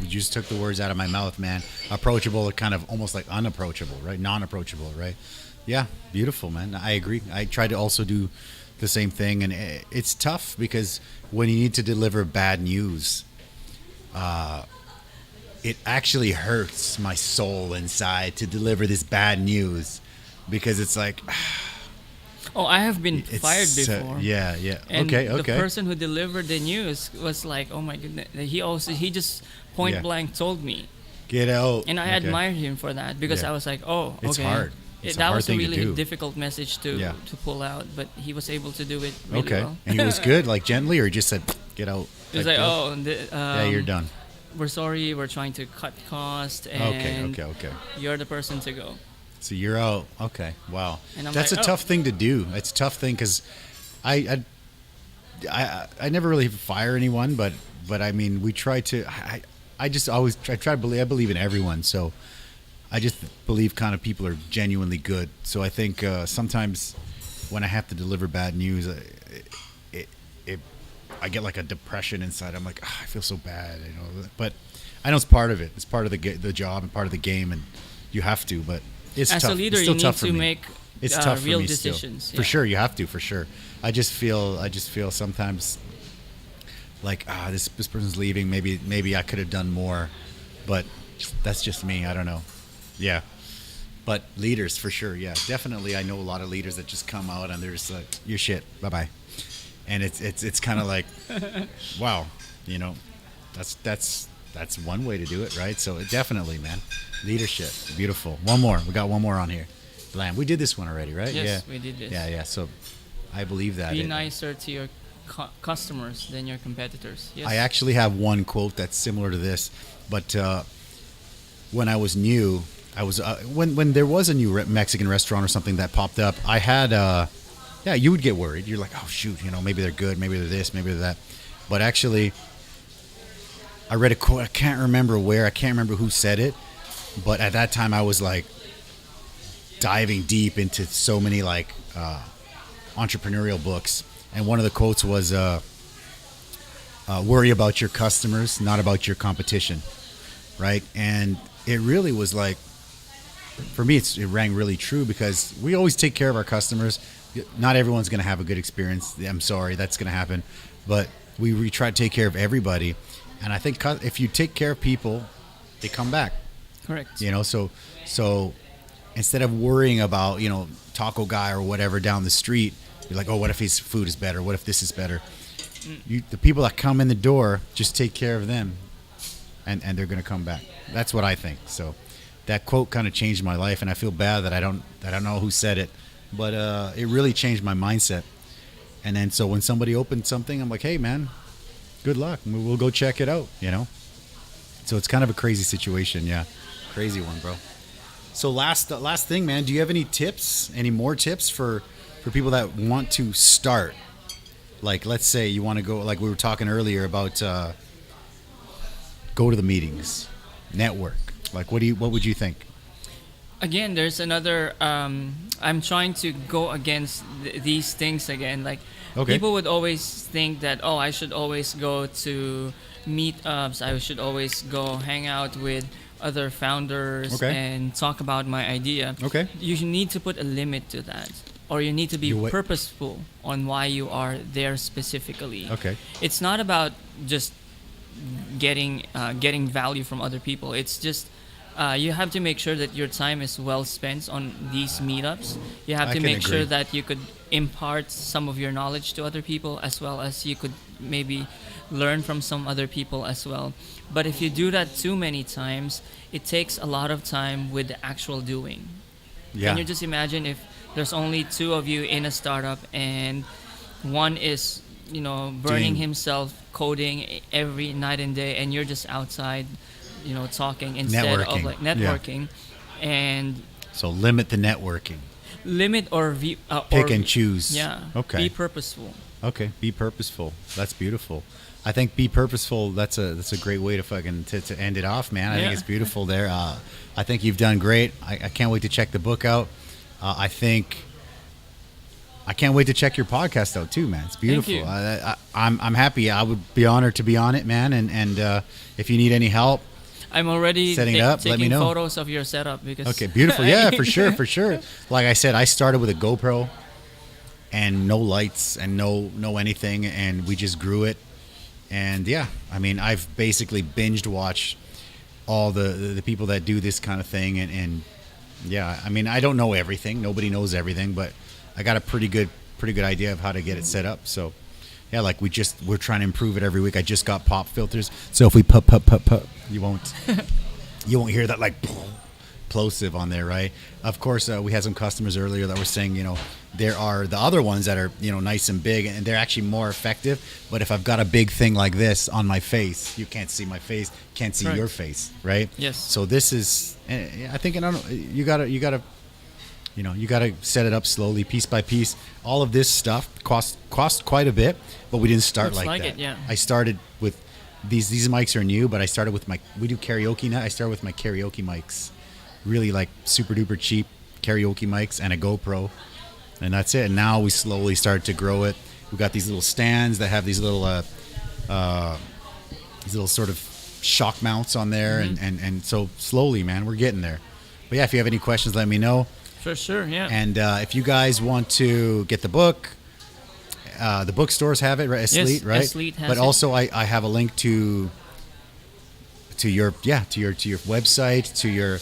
just took the words out of my mouth, man. Approachable, kind of almost like unapproachable, right? Non-approachable, right? Yeah, beautiful, man. I agree. I try to also do the same thing, and it's tough because when you need to deliver bad news, it actually hurts my soul inside to deliver this bad news because it's like... Oh, I have been fired before. Yeah. And okay. the person who delivered the news was like, oh my goodness. He just point blank told me. Get out. And I admired him for that because I was like, oh, okay. It's hard. That was a really difficult message to pull out, but he was able to do it really well. And he was good, like gently, or he just said, get out. He was like, you're done. We're sorry, we're trying to cut costs, and okay. You're the person to go. So you're out. Okay, wow. That's a tough thing to do. It's a tough thing because I never really fire anyone, but I mean, we try to. I just always try to believe. I believe in everyone, so I just believe kind of people are genuinely good. So I think sometimes when I have to deliver bad news, I get like a depression inside. I'm like, I feel so bad, But I know it's part of it. It's part of the job and part of the game, and you have to. But it's as tough. a leader, it's still you tough need for to me. make It's tough real for me decisions. Still. For sure, you have to. For sure. I just feel sometimes like this person's leaving. Maybe I could have done more, but that's just me. I don't know. Yeah. But leaders, for sure, yeah, definitely. I know a lot of leaders that just come out and they're just like, "You're shit, bye bye," and it's kind of like, wow, that's one way to do it, right? So definitely, man, leadership, beautiful. One more, we got one more on here. Blam, we did this one already, right? Yes, we did this. Yeah. So I believe that. Be nicer to your customers than your competitors. Yes. I actually have one quote that's similar to this, but when I was new. I was when there was a new Mexican restaurant or something that popped up. I had you would get worried. You're like, oh shoot, maybe they're good, maybe they're this, maybe they're that. But actually, I read a quote. I can't remember where. I can't remember who said it. But at that time, I was like diving deep into so many like entrepreneurial books, and one of the quotes was, "Worry about your customers, not about your competition." Right, and it really was like. For me, it rang really true because we always take care of our customers. Not everyone's going to have a good experience. I'm sorry, that's going to happen. But we try to take care of everybody. And I think if you take care of people, they come back. Correct. So instead of worrying about, taco guy or whatever down the street, you're like, oh, what if his food is better? What if this is better? The people that come in the door, just take care of them and they're going to come back. That's what I think. So that quote kind of changed my life, and I feel bad that I don't know who said it, but it really changed my mindset. And then so when somebody opened something, I'm like, hey man, good luck. We'll go check it out, So it's kind of a crazy situation, yeah, crazy one, bro. So last thing, man, do you have any more tips for people that want to start Like, let's say you want to go, like we were talking earlier about go to the meetings, network. Like, what would you think? Again, there's another. I'm trying to go against these things again. Like, people would always think that, oh, I should always go to meetups. I should always go hang out with other founders and talk about my idea. You need to put a limit to that, or you need to be purposeful on why you are there specifically. It's not about just getting value from other people. It's just you have to make sure that your time is well spent on these meetups. You have to make sure that you could impart some of your knowledge to other people, as well as you could maybe learn from some other people as well. But if you do that too many times, it takes a lot of time with the actual doing. Can you just imagine if there's only two of you in a startup and one is, burning himself coding every night and day, and you're just outside, talking instead of like networking. And so limit the networking. Limit or pick and choose. Be purposeful. Be purposeful. That's beautiful. I think be purposeful. That's a great way to to end it off, man. I think it's beautiful there. I think you've done great. I can't wait to check the book out. I can't wait to check your podcast out too, man. It's beautiful. Thank you. I'm happy. I would be honored to be on it, man. And if you need any help, I'm already setting it up. Let me know. Photos of your setup because. Beautiful. Yeah, for sure. Like I said, I started with a GoPro and no lights and no anything, and we just grew it. And I mean, I've basically binged watched all the people that do this kind of thing, and I mean, I don't know everything. Nobody knows everything, but I got a pretty good idea of how to get it set up. So like we're trying to improve it every week. I just got pop filters, so if we pop, you won't hear that like plosive on there, right? Of course, we had some customers earlier that were saying, there are the other ones that are, nice and big, and they're actually more effective. But if I've got a big thing like this on my face, you can't see my face, can't see your face, right? Yes. So this is, I think, you gotta set it up slowly, piece by piece. All of this stuff cost quite a bit, but we didn't start like that. I started with these mics are new, but I started with we do karaoke now. I started with my karaoke mics, really like super duper cheap karaoke mics and a GoPro, and that's it. And now we slowly start to grow it. We got these little stands that have these little sort of shock mounts on there, and so slowly, man, we're getting there. But if you have any questions, let me know. For sure, yeah. And if you guys want to get the book, the bookstores have it, right? Asleet, right? Asleet has but also, I have a link to your website, to your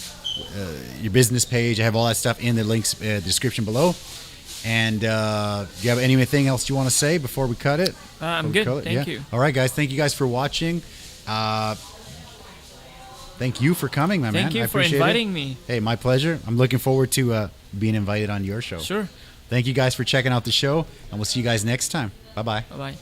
business page. I have all that stuff in the links description below. And do you have anything else you want to say before we cut it? I'm good. Thank you. All right, guys. Thank you guys for watching. Thank you for coming, my man. Thank you for inviting me. Hey, my pleasure. I'm looking forward to being invited on your show. Sure. Thank you guys for checking out the show, and we'll see you guys next time. Bye-bye. Bye-bye.